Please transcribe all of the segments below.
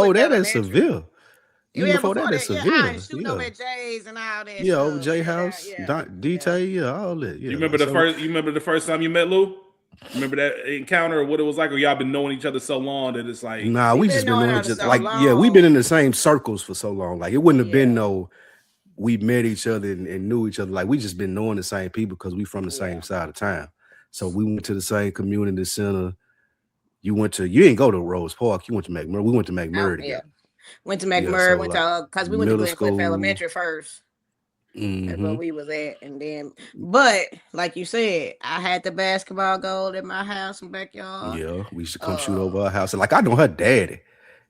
before that at Seville. Even Yeah, before before that at that, yeah, I Seville. ain't shooting Yeah. over at Jay's and all that Yeah, over stuff. J Yeah, House, yeah, yeah. detail, yeah, all that. Yeah. You remember You remember the first time you met Lou? Remember that encounter or what it was like, or y'all been knowing each other so long that it's like Nah, we just been knowing each other. Like, yeah, we've been in the same circles for so long. Like, it wouldn't have been no we met each other and knew each other. Like, we just been knowing the same people because we from the same side of town. So we went to the same community center. You didn't go to Rose Park. You went to McMurray. We went to McMurray together. Went to McMurray. Went to because we went to Glen Cliff Elementary first. That's where we was at, and then, but like you said, I had the basketball goal at my house and backyard. Yeah, we used to come shoot over our house. And like, I know her daddy.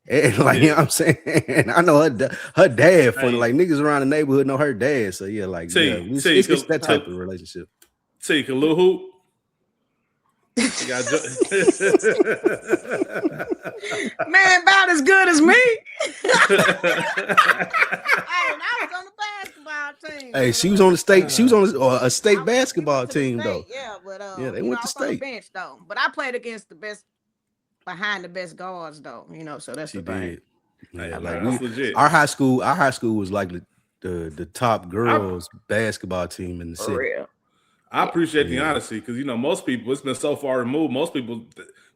And like, you know what I'm saying? I know her dad funny. Like, niggas around the neighborhood know her dad. So yeah, like, it's that type of relationship. Take a little hoop. Man, about as good as me. Hey, I was on the basketball team. Hey, she was on the state. She was on a state basketball team though. Yeah, but they went to state. On the bench though. But I played against the best, behind the best guards though. So that's the thing. Yeah, like our high school was like the top girls basketball team in the city. Real. I appreciate the honesty because most people, it's been so far removed. Most people,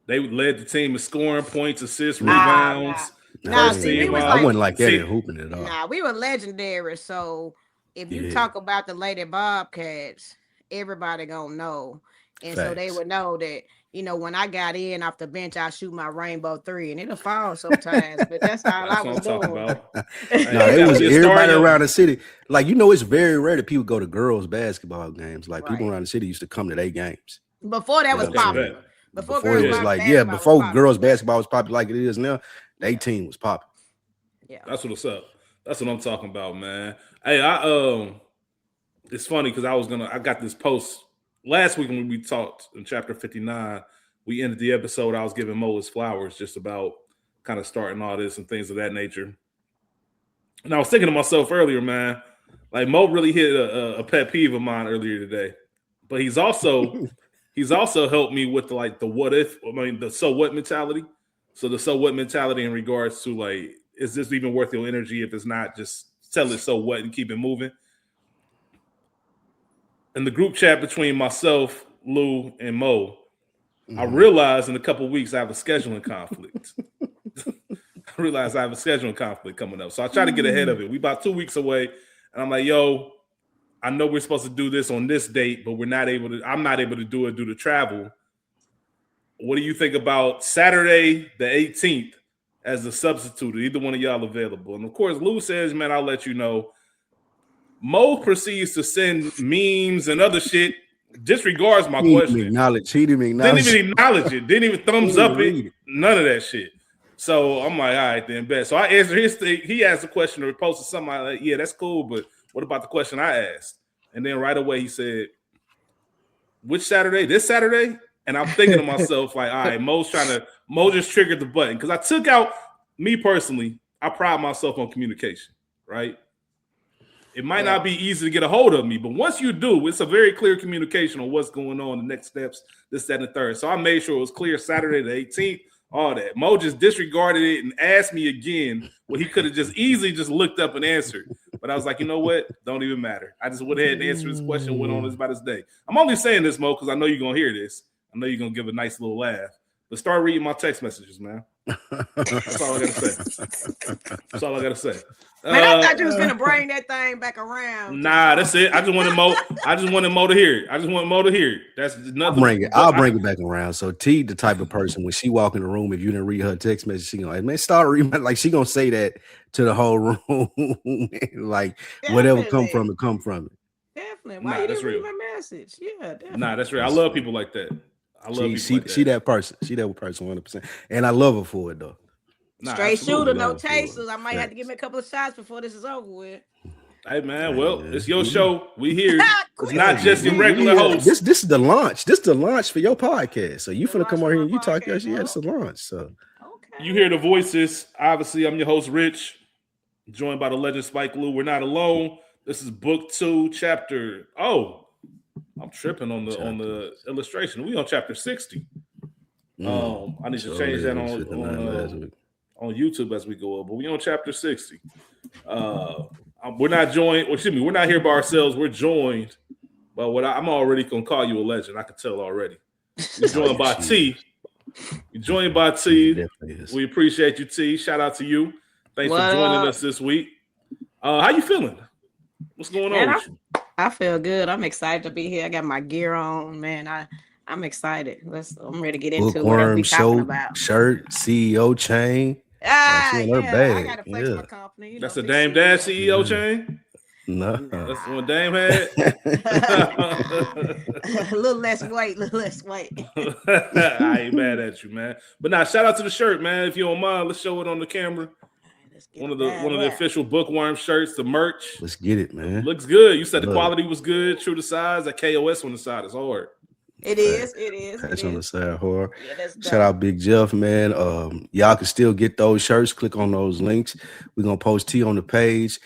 they led the team in scoring, points, assists, rebounds. See, I wasn't like that in hooping at all. Nah, we were legendary. So if you talk about the Lady Bobcats, everybody gonna know, and so they would know that. When I got in off the bench, I shoot my rainbow three, and it'll fall sometimes. But that's all I was doing. It was everybody around the city. Like, it's very rare that people go to girls' basketball games. Like, people around the city used to come to their games. Before that was popular. Before it was like, before girls' basketball was popular like it is now, their team was popular. Yeah, that's what's up. That's what I'm talking about, man. Hey, it's funny because I got this post. Last week when we talked in chapter 59, we ended the episode. I was giving Mo his flowers just about kind of starting all this and things of that nature. And I was thinking to myself earlier, man, like Mo really hit a pet peeve of mine earlier today. But he's also helped me with the so what mentality. So the so what mentality in regards to like, is this even worth your energy if it's not? Just tell it so what and keep it moving. In the group chat between myself, Lou, and Mo, I realized in a couple of weeks I have a scheduling conflict. Coming up. So I try to get ahead of it. We about 2 weeks away. And I'm like, yo, I know we're supposed to do this on this date, but I'm not able to do it due to travel. What do you think about Saturday the 18th as a substitute? Either one of y'all available? And of course, Lou says, man, I'll let you know. Mo proceeds to send memes and other shit, disregards my question. He didn't even acknowledge it. Didn't even thumbs up it. None of that shit. So I'm like, all right, then, bet. So I answered his thing. He asked a question or posted something like, yeah, that's cool, but what about the question I asked? And then right away he said, which Saturday? This Saturday? And I'm thinking to myself, like, all right, Mo just triggered the button. Because I took out, me personally, I pride myself on communication, right? It might not be easy to get a hold of me, but once you do, it's a very clear communication on what's going on, the next steps, this, that, and the third. So I made sure it was clear Saturday the 18th, all that. Mo just disregarded it and asked me again what he could have just easily just looked up and answered. But I was like, you know what? Don't even matter. I just went ahead and answered his question, went on about his day. I'm only saying this, Mo, because I know you're going to hear this. I know you're going to give a nice little laugh. But start reading my text messages, man. That's all I got to say. Man, I thought you was gonna bring that thing back around. Nah, that's it. I just wanted Mo to hear it. That's nothing. I'll bring it back around. So T, the type of person when she walk in the room, if you didn't read her text message, she gonna man start reading. Like she gonna say that to the whole room. Like definitely. Whatever come from it. Definitely. Why you didn't read my message? Yeah, definitely. Nah, that's real. I love people like that. She that person. She that person 100%. And I love her for it though. Straight shooter, no chasers. I might have to give me a couple of shots before this is over with. Hey man, well, it's your show. We here. It's not just your regular host. This is the launch. This is the launch for your podcast. So you finna come over here and you talk your shit. It's a launch. So you hear the voices. Obviously, I'm your host, Rich, joined by the legend Spike Lou. We're not alone. This is book 2, chapter. Oh, I'm tripping on the illustration. We on chapter 60. I need to change that on YouTube as we go up, but we on chapter 60. We're not joined, or excuse me, we're not here by ourselves. We're joined by I'm already gonna call you a legend. I can tell already. We're joined by T. You're joined by T. We appreciate you, T. Shout out to you. Thanks for joining us this week. How you feeling? What's going on with you? I feel good. I'm excited to be here. I got my gear on, man. I'm excited. I'm ready to get into whatever we're talking about. Shirt, CEO chain. I gotta flex my company. That's a Dame Dash CEO chain? No. That's what Dame had. a little less weight. I ain't mad at you, man. But now, shout out to the shirt, man. If you don't mind, let's show it on the camera. One of the official Bookworm shirts, the merch. Let's get it, man. Looks good. You said the quality was good, true to size. That KOS on the side is hard. It is. Patch on the side hard. Yeah, shout out Big Jeff, man. Y'all can still get those shirts. Click on those links. We're gonna post T on the page.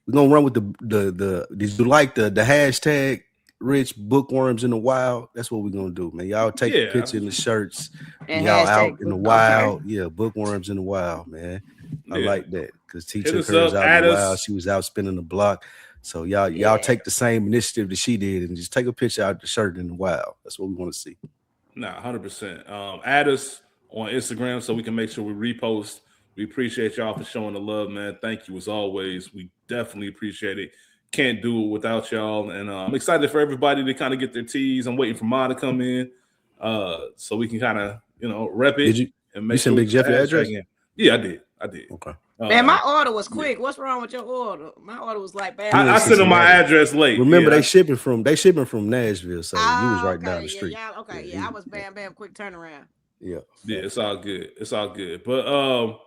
We're gonna run with the did you like the hashtag Rich Bookworms in the Wild? That's what we're gonna do, man. Y'all take a picture in the shirts. And y'all out in the wild. Okay. Yeah, Bookworms in the Wild, man. I like that because T took hers out in the wild. She was out spinning the block. So y'all take the same initiative that she did and just take a picture out the shirt in the wild. That's what we want to see. Nah, 100%. Add us on Instagram so we can make sure we repost. We appreciate y'all for showing the love, man. Thank you as always. We definitely appreciate it. Can't do it without y'all. And I'm excited for everybody to kind of get their tees. I'm waiting for mine to come in so we can kind of, rep it. Did you, and make sure Big Jeff your address? Yeah, I did. Okay. Man, my order was quick. What's wrong with your order? My order was like bad. I sent them my address late. Remember, they shipping from Nashville, so you was right down the street. I was bam, quick turnaround. Yeah, it's all good. It's all good. But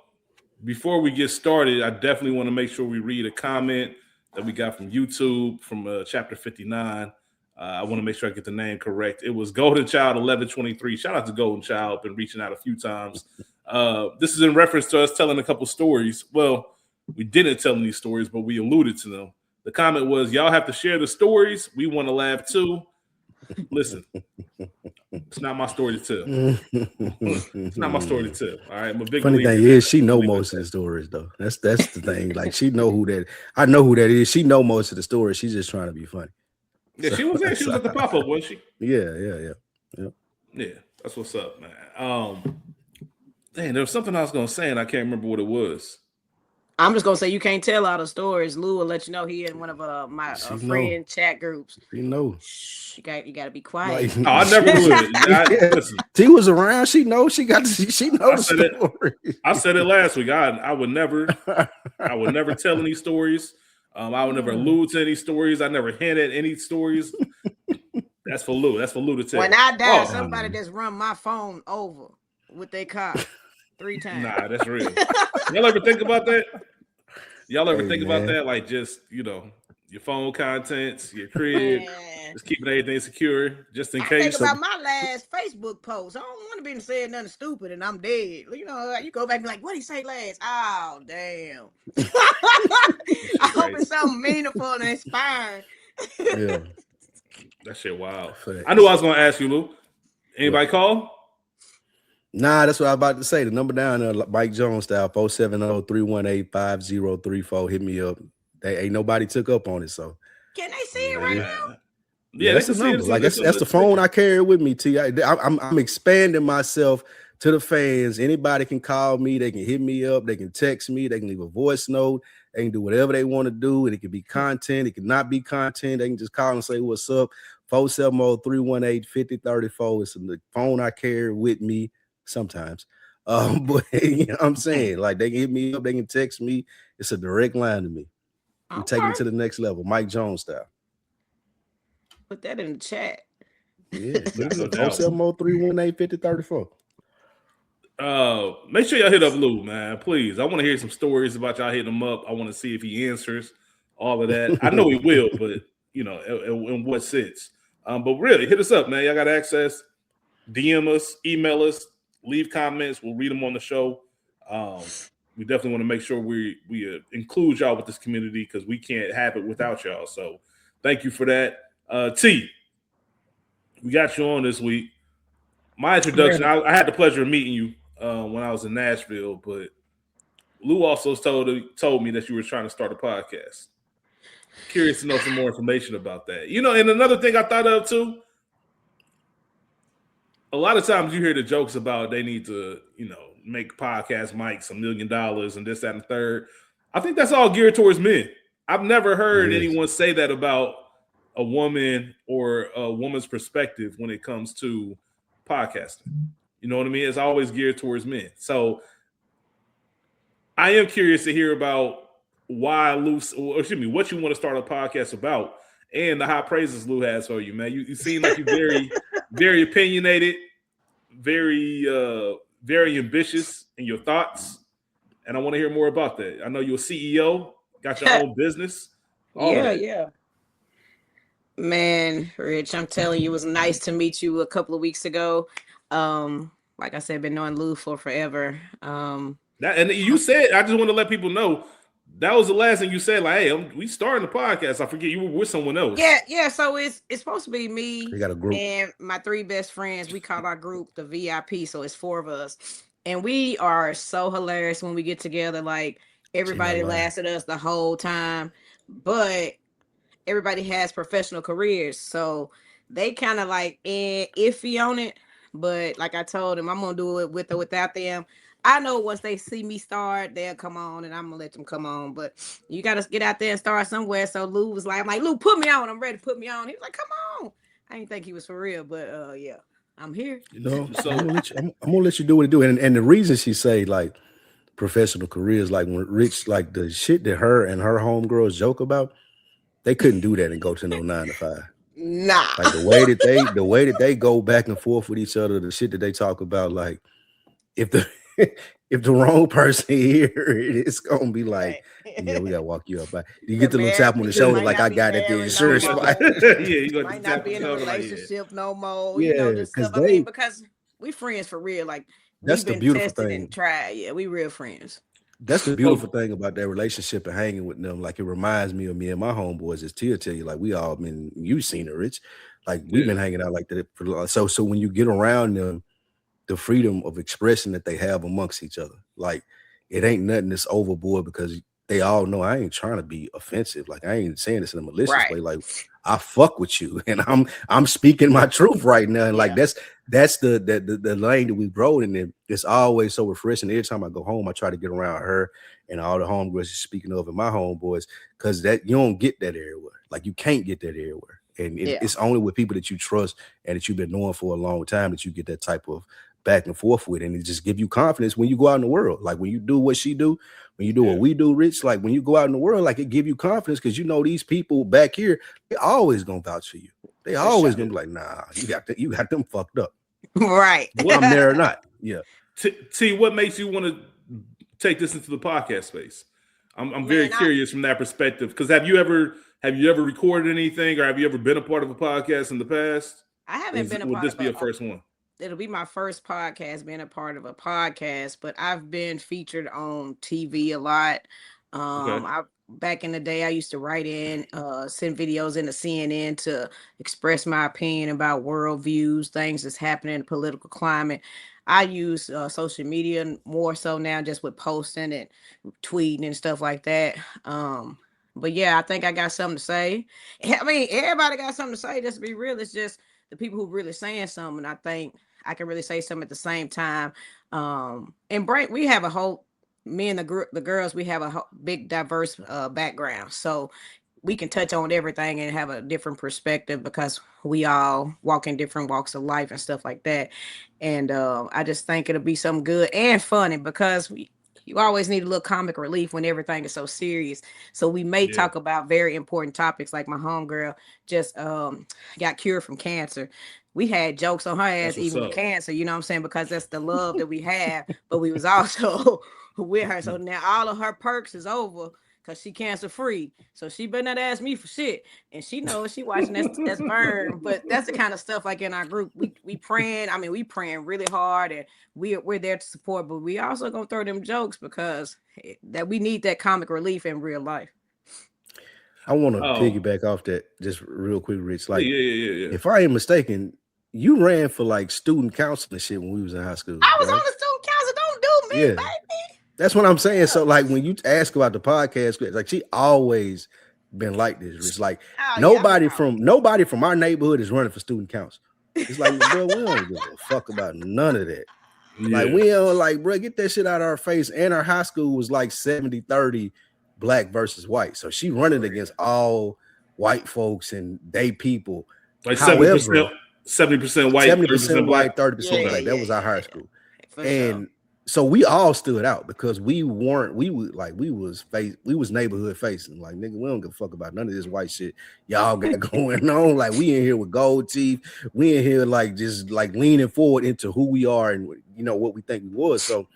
before we get started, I definitely want to make sure we read a comment that we got from YouTube from chapter 59. I want to make sure I get the name correct. It was Golden Child 1123. Shout out to Golden Child. Been reaching out a few times. This is in reference to us telling a couple stories. Well, we didn't tell any stories, but we alluded to them. The comment was, y'all have to share the stories. We want to laugh too. Listen, it's not my story to tell. It's not my story to tell. All right. I'm a big funny thing is she know most of the stories though. That's the thing. Like she know who that. I know who that is. She know most of the stories. She's just trying to be funny. Yeah, she was there. She was at the pop-up, wasn't she? Yeah. Yeah, that's what's up, man. Dang, there was something I was gonna say and I can't remember what it was. I'm just gonna say you can't tell all the stories. Lou will let you know he in one of my friend chat groups. You know, you got to be quiet. Like, I never would. T was around. She knows. She knows the story. I said it last week. I would never tell any stories. I would never allude to any stories. I never hint at any stories. That's for Lou. That's for Lou to tell. When I die, somebody just run my phone over with their car 3 times. Nah, that's real. Y'all ever think about that? Y'all ever think about that? Like just, your phone contents, your crib, just keeping everything secure just in case. I think about my last Facebook post. I don't want to be saying nothing stupid and I'm dead. You go back and be like, what did he say last? Oh, damn. I hope it's something meaningful and inspiring. Yeah. That shit wild. I knew I was going to ask you, Lou. Anybody call? Nah, that's what I was about to say. The number down there, Mike Jones style, 470-318-5034. Hit me up. Ain't nobody took up on it, so. Can they see it right now? Yeah, that's the number. Like that's the phone I carry with me. T. I'm expanding myself to the fans. Anybody can call me. They can hit me up. They can text me. They can leave a voice note. They can do whatever they want to do. And it can be content. It can not be content. They can just call and say what's up. 470-318-5034. It's the phone I carry with me. Sometimes, but you know what I'm saying, like they can hit me up, they can text me. It's a direct line to me. We take it to the next level, Mike Jones style. Put that in the chat. Yeah, 470-318-5034. Make sure y'all hit up Lou, man. Please, I want to hear some stories about y'all hitting him up. I want to see if he answers all of that. I know he will, but in what sense? But really, hit us up, man. Y'all got access. DM us, email us. Leave comments. We'll read them on the show. We definitely want to make sure we include y'all with this community because we can't have it without y'all. So thank you for that. T, we got you on this week. My introduction, I had the pleasure of meeting you when I was in Nashville, but Lou also told me that you were trying to start a podcast. Curious to know some more information about that. You know, and another thing I thought of too, a lot of times you hear the jokes about they need to, you know, make podcast mics $1 million and this, that, and the third. I think that's all geared towards men. I've never heard anyone say that about a woman or a woman's perspective when it comes to podcasting. You know what I mean? It's always geared towards men. So I am curious to hear about why what you want to start a podcast about and the high praises Lou has for you, man. You seem like you're very, very opinionated, very, very ambitious in your thoughts. And I want to hear more about that. I know you're a CEO, got your own business. Yeah. Man, Rich, I'm telling you, it was nice to meet you a couple of weeks ago. Like I said, been knowing Lou for forever. And you said, I just want to let people know, that was the last thing you said. Like, hey, we starting the podcast. I forget you were with someone else. Yeah. So it's supposed to be me got a group. And my 3 best friends. We call our group the VIP. So it's 4 of us, and we are so hilarious when we get together. Like everybody laughs at us the whole time, but everybody has professional careers, so they kind of like iffy on it. But like I told them, I'm gonna do it with or without them. I know once they see me start, they'll come on, and I'm gonna let them come on. But you gotta get out there and start somewhere. So Lou was like, I'm like, Lou, put me on. I'm ready to put me on. He was like, come on. I didn't think he was for real, but yeah, I'm here. You know, so I'm gonna let you do what you do. And the reason she say like professional careers, like when Rich, like the shit that her and her homegirls joke about, they couldn't do that and go to no 9 to 5. Nah. Like the way that they go back and forth with each other, the shit that they talk about, like if the wrong person here, it's gonna be like, yeah, we gotta walk you up. You get the little tap on the shoulder, like I got at the insurance spot. You might not be in a relationship no more. Yeah, you know, just stuff. I mean, because we friends for real. Like that's the beautiful thing. And tried. Yeah, we real friends. That's the beautiful thing about that relationship and hanging with them. Like it reminds me of me and my homeboys. As Tia tell you, like we all been, you've seen it, Rich. Like we've been hanging out like that for long. So when you get around them, the freedom of expression that they have amongst each other, like it ain't nothing that's overboard, because they all know I ain't trying to be offensive. Like I ain't saying this in a malicious way. Like I fuck with you, and I'm speaking my truth right now. And like that's the lane that we grow in. And it's always so refreshing. Every time I go home, I try to get around her and all the homegirls speaking of, and my homeboys, because that you don't get that everywhere. Like you can't get that everywhere. And it's only with people that you trust and that you've been knowing for a long time that you get that type of back and forth with, and it just give you confidence when you go out in the world. Like when you do what she do, when you do what we do, Rich, like when you go out in the world, like it give you confidence, because you know these people back here, they always gonna vouch for you. They always gonna be like, nah, you got them fucked up. Right. Well, I'm there or not. Yeah. T, what makes you want to take this into the podcast space? I'm very curious from that perspective, because have you ever recorded anything, or have you ever been a part of a podcast in the past? I haven't been a part of Would this be your first one? It'll be my first podcast, being a part of a podcast, but I've been featured on TV a lot. Back in the day, I used to write in, send videos into CNN to express my opinion about world views, things that's happening in the political climate. I use social media more so now, just with posting and tweeting and stuff like that. But yeah, I think I got something to say. I mean, everybody got something to say. Just to be real, it's just the people who really saying something. I think I can really say something at the same time. And we have a whole, me and the girls, we have a big diverse background, so we can touch on everything and have a different perspective, because we all walk in different walks of life and stuff like that. And I just think it'll be something good and funny, because you always need a little comic relief when everything is so serious. So we may talk about very important topics, like my homegirl just got cured from cancer. We had jokes on her ass even with cancer, you know what I'm saying? Because that's the love that we have. But we was also with her. So now all of her perks is over, because she cancer free. So she better not ask me for shit. And she knows she watching that's burn. But that's the kind of stuff, like in our group, we praying. I mean, we praying really hard, and we're there to support, but we also gonna throw them jokes, because that we need that comic relief in real life. I want to piggyback off that just real quick, Rich. Like, yeah. If I ain't mistaken, you ran for like student council and shit when we was in high school. I was on the student council. Don't do me, baby. That's what I'm saying. So like when you ask about the podcast, like she always been like this. It's like nobody from our neighborhood is running for student council. It's like, bro, we don't give a fuck about none of that. Yeah. Like we don't like, bro, get that shit out of our face. And our high school was like 70-30 black versus white. So she running against all white folks and they people. Like 70% white, 70% white, 30% black. That was our high school. And so we all stood out because we was neighborhood facing. Like, nigga, we don't give a fuck about none of this white shit y'all got going on. Like, we in here with gold teeth. We in here like just like leaning forward into who we are and what we think we was. So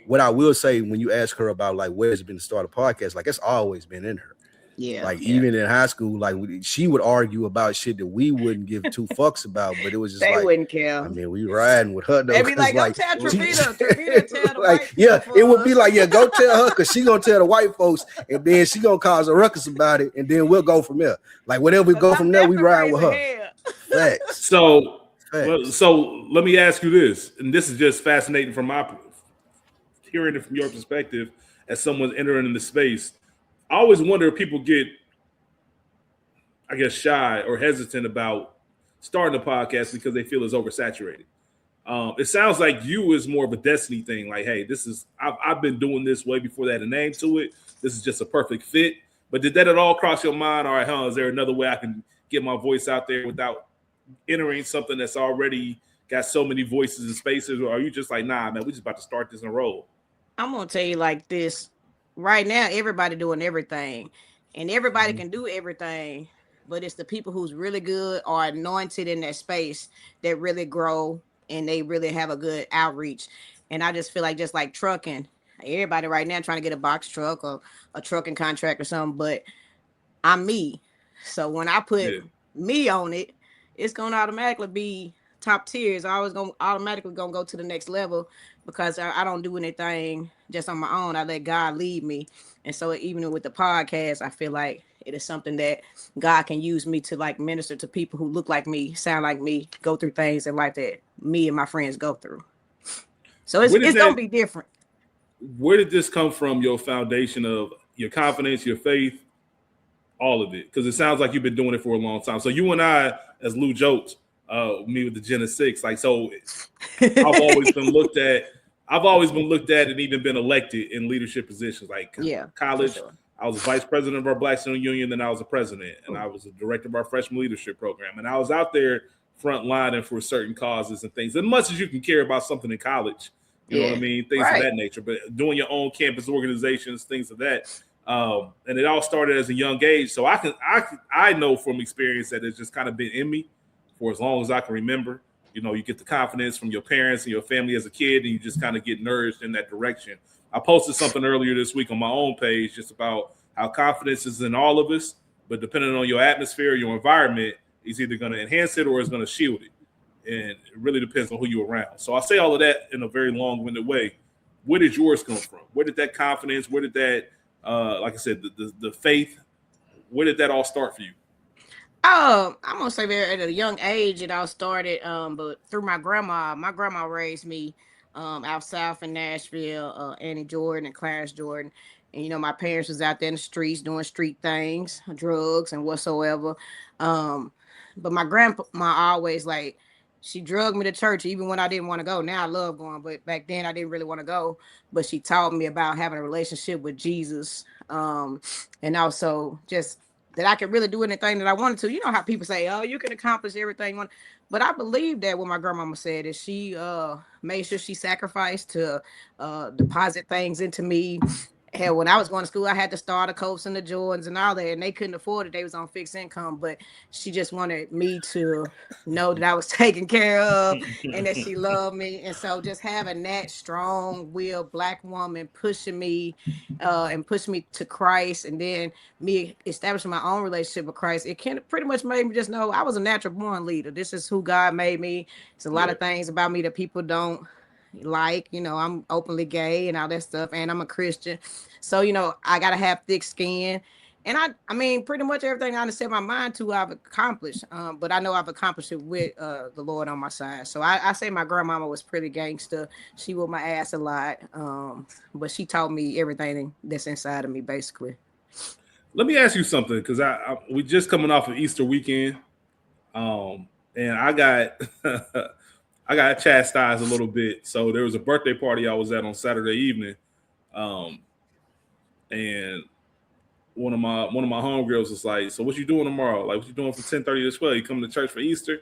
what I will say when you ask her about like where's it been to start a podcast, like it's always been in her. Yeah, like even in high school, like she would argue about shit that we wouldn't give two fucks about, but it was just they wouldn't care. I mean, we riding with her though. They'd be like, go tell Trevita tell the like, white yeah, it would be like, yeah, go tell her because she gonna tell the white folks, and then she gonna cause a ruckus about it, and then we'll go from there. Like whatever we go from there, we ride with her. Facts. So let me ask you this, and this is just fascinating from my hearing it from your perspective as someone entering in the space. I always wonder if people get, I guess, shy or hesitant about starting a podcast because they feel it's oversaturated. It sounds like you is more of a destiny thing. Like, hey, I've been doing this way before they had a name to it. This is just a perfect fit. But did that at all cross your mind? All right, is there another way I can get my voice out there without entering something that's already got so many voices and spaces? Or are you just like, nah, man, we just about to start this and roll? I'm going to tell you like this. Right now, everybody doing everything, and everybody can do everything, but it's the people who's really good or anointed in that space that really grow and they really have a good outreach. And I just feel like just like trucking, everybody right now trying to get a box truck or a trucking contract or something, but I'm me. So when I put me on it, it's going to automatically be top tiers. I always going to automatically going to go to the next level because I don't do anything just on my own. I let God lead me. And so even with the podcast, I feel like it is something that God can use me to like minister to people who look like me, sound like me, go through things in life that me and my friends go through. So it's going to be different. Where did this come from, your foundation of your confidence, your faith, all of it? Because it sounds like you've been doing it for a long time. So you and I, as Lou joked, me with the Gen 6, like, so I've always been looked at and even been elected in leadership positions, like college. Sure. I was vice president of our Black Student Union, then I was a president, and I was a director of our freshman leadership program. And I was out there front lining for certain causes and things, as much as you can care about something in college, you know what I mean? Things of that nature, but doing your own campus organizations, things of that. And it all started as a young age. So I know from experience that it's just kind of been in me for as long as I can remember. You know, you get the confidence from your parents and your family as a kid, and you just kind of get nourished in that direction. I posted something earlier this week on my own page just about how confidence is in all of us, but depending on your atmosphere, your environment, it's either going to enhance it or it's going to shield it. And it really depends on who you're around. So I say all of that in a very long-winded way. Where did yours come from? Where did that confidence, where did that, like I said, the faith, where did that all start for you? I'm gonna say at a young age it all started, but through my grandma. My grandma raised me out south in Nashville, Annie Jordan and Clarence Jordan. And my parents was out there in the streets doing street things, drugs and whatsoever. But my grandma always she drugged me to church even when I didn't want to go. Now I love going, but back then I didn't really want to go. But she taught me about having a relationship with Jesus, and also just that I could really do anything that I wanted to. You know how people say, oh, you can accomplish everything. But I believe that what my grandmama said is she made sure she sacrificed to deposit things into me. Hell, when I was going to school, I had to start the Colts and the Jordans and all that, and they couldn't afford it. They was on fixed income, but she just wanted me to know that I was taken care of and that she loved me. And so just having that strong-willed Black woman pushing me and pushing me to Christ, and then me establishing my own relationship with Christ, it pretty much made me just know I was a natural born leader. This is who God made me. It's a lot of things about me that people don't like. I'm openly gay and all that stuff, and I'm a Christian, so I gotta have thick skin, And I mean, pretty much everything I set my mind to, I've accomplished. But I know I've accomplished it with the Lord on my side. So I say my grandmama was pretty gangster. She whooped my ass a lot. But she taught me everything that's inside of me, basically. Let me ask you something, because we just coming off of Easter weekend, and I got I got chastised a little bit. So there was a birthday party I was at on Saturday evening, and one of my homegirls was like, "So what you doing tomorrow? Like, what you doing from 10:30 to 12? You coming to church for Easter?"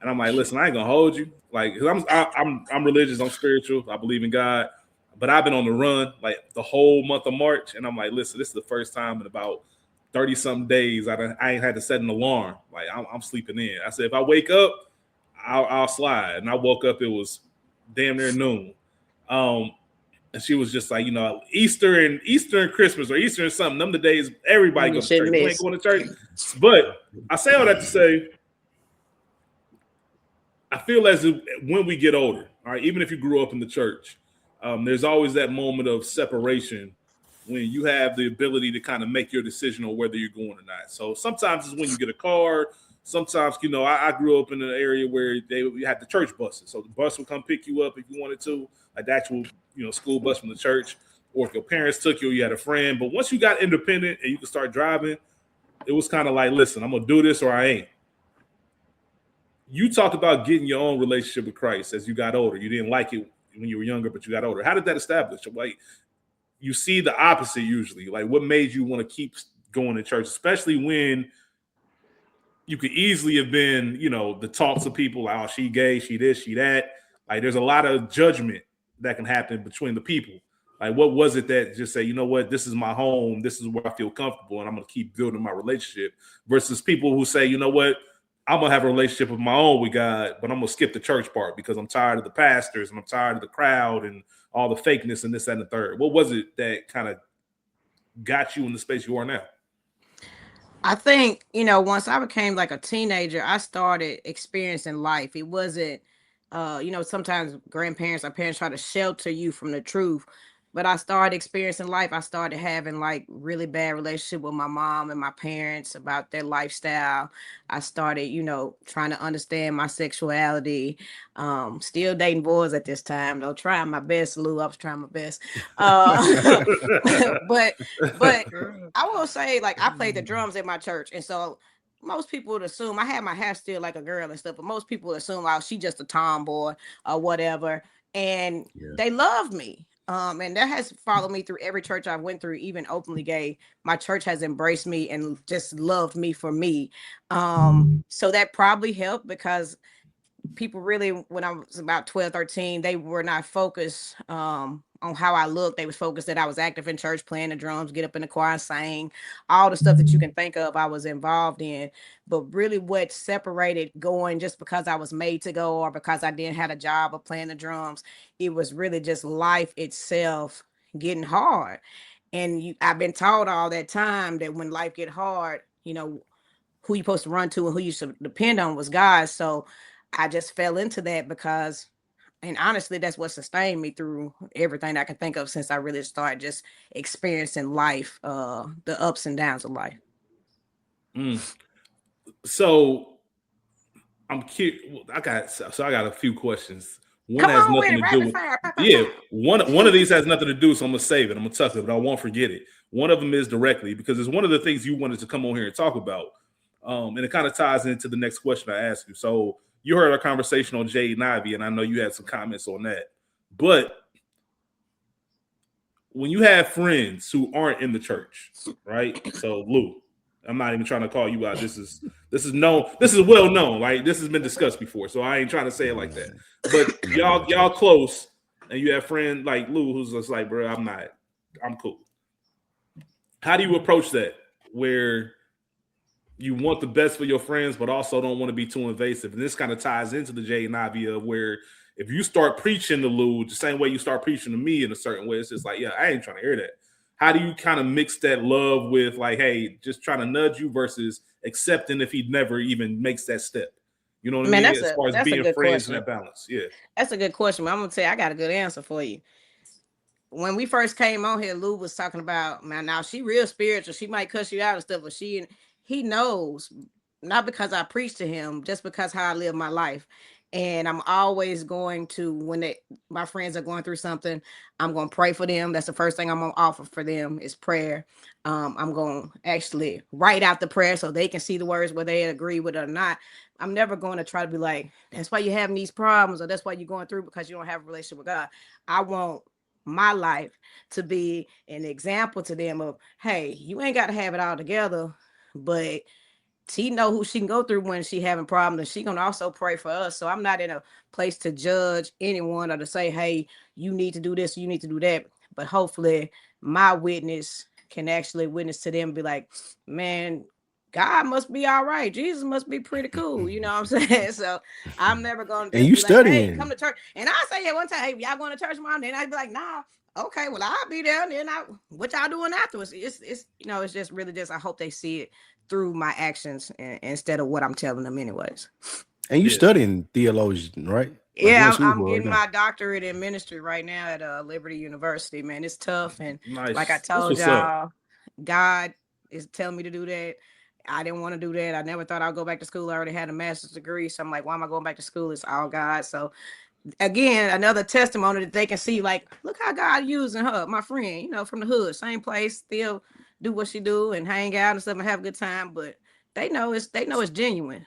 And I'm like, "Listen, I ain't gonna hold you. Like, cause I'm religious, I'm spiritual, I believe in God, but I've been on the run like the whole month of March, and I'm like, listen, this is the first time in about 30 something days I ain't had to set an alarm. Like, I'm sleeping in. I said, if I wake up, I'll slide. And I woke up, it was damn near noon. And she was just like, Easter and Christmas or Easter and something. Them the days everybody goes to church. You ain't going to church. But I say all that to say, I feel as if when we get older, all right, even if you grew up in the church, there's always that moment of separation when you have the ability to kind of make your decision on whether you're going or not. So sometimes it's when you get a car. Sometimes, I grew up in an area where we had the church buses. So the bus would come pick you up if you wanted to, like the actual, school bus from the church. Or if your parents took you, you had a friend. But once you got independent and you could start driving, it was kind of like, listen, I'm going to do this or I ain't. You talked about getting your own relationship with Christ as you got older. You didn't like it when you were younger, but you got older. How did that establish? Like, you see the opposite usually. Like, what made you want to keep going to church, especially when you could easily have been, the talks of people like, oh, she gay, she this, she that. Like, there's a lot of judgment that can happen between the people. Like, what was it that just say, you know what, this is my home, this is where I feel comfortable, and I'm going to keep building my relationship, versus people who say, you know what, I'm going to have a relationship of my own with God, but I'm going to skip the church part because I'm tired of the pastors and I'm tired of the crowd and all the fakeness and this, that, and the third. What was it that kind of got you in the space you are now? I think, once I became like a teenager, I started experiencing life. It wasn't, sometimes grandparents or parents try to shelter you from the truth. But I started experiencing life. I started having like really bad relationship with my mom and my parents about their lifestyle. I started, trying to understand my sexuality. Still dating boys at this time, though. Trying my best, Lou. I was trying my best. But I will say, like, I played the drums at my church, and so most people would assume I had my hair still like a girl and stuff, but most people would assume, oh, she just a tomboy or whatever, and they loved me. And that has followed me through every church I went through, even openly gay. My church has embraced me and just loved me for me. So that probably helped because people really, when I was about 12, 13, they were not focused on how I looked. They was focused that I was active in church, playing the drums, get up in the choir, sing, all the stuff that you can think of I was involved in. But really what separated going just because I was made to go or because I didn't have a job of playing the drums, it was really just life itself getting hard. And I've been taught all that time that when life get hard, who you supposed to run to and who you should depend on was God. So I just fell into that because, and honestly, that's what sustained me through everything I can think of since I really started just experiencing life, the ups and downs of life. So I'm curious. I got a few questions. One has nothing to do with one of these has nothing to do, so I'm gonna save it. I'm gonna tuck it, but I won't forget it. One of them is directly because it's one of the things you wanted to come on here and talk about, and it kind of ties into the next question I asked you. So you heard our conversation on Jade and Ivy, and I know you had some comments on that. But when you have friends who aren't in the church, right? So Lou, I'm not even trying to call you out. This is known. This is well known. Like, this has been discussed before, so I ain't trying to say it like that. But y'all close, and you have friend like Lou who's just like, bro, I'm cool. How do you approach that where you want the best for your friends, but also don't want to be too invasive? And this kind of ties into the Jay and Ivy of where if you start preaching to Lou the same way you start preaching to me in a certain way, it's just like, yeah, I ain't trying to hear that. How do you kind of mix that love with like, hey, just trying to nudge you versus accepting if he never even makes that step? You know what I mean? As far as being friends and that balance. Yeah. That's a good question. I'm going to tell you, I got a good answer for you. when we first came on here, Lou was talking about, man, now she real spiritual. She might cuss you out and stuff, but he knows, not because I preach to him, just because how I live my life. And I'm always going to, when my friends are going through something, I'm going to pray for them. That's the first thing I'm going to offer for them is prayer. I'm going to actually write out the prayer so they can see the words, whether they agree with it or not. I'm never going to try to be like, that's why you're having these problems, or that's why you're going through, because you don't have a relationship with God. I want my life to be an example to them of, hey, you ain't got to have it all together, but she know who she can go through when she having problems, and she gonna also pray for us. So I'm not in a place to judge anyone or to say, hey, you need to do this, you need to do that. But hopefully my witness can actually witness to them and be like, man, God must be all right. Jesus must be pretty cool. You know what I'm saying? So I'm never gonna just and you be studying. Like, hey, come to church. And I say it one time, hey, y'all going to church, Mom? Then I'd be like, nah. Okay, well, I'll be there. And then what y'all doing afterwards? It's it's just really just, I hope they see it through my actions instead of what I'm telling them anyways. And you studying theologian, right? Like yeah, I'm getting my doctorate in ministry right now at Liberty University, man. It's tough. And like I told y'all, God is telling me to do that. I didn't want to do that. I never thought I'd go back to school. I already had a master's degree. So I'm like, why am I going back to school? It's all God. So again, another testimony that they can see, like, look how God using her, my friend, from the hood, same place, still do what she do and hang out and stuff and have a good time. But they know it's genuine.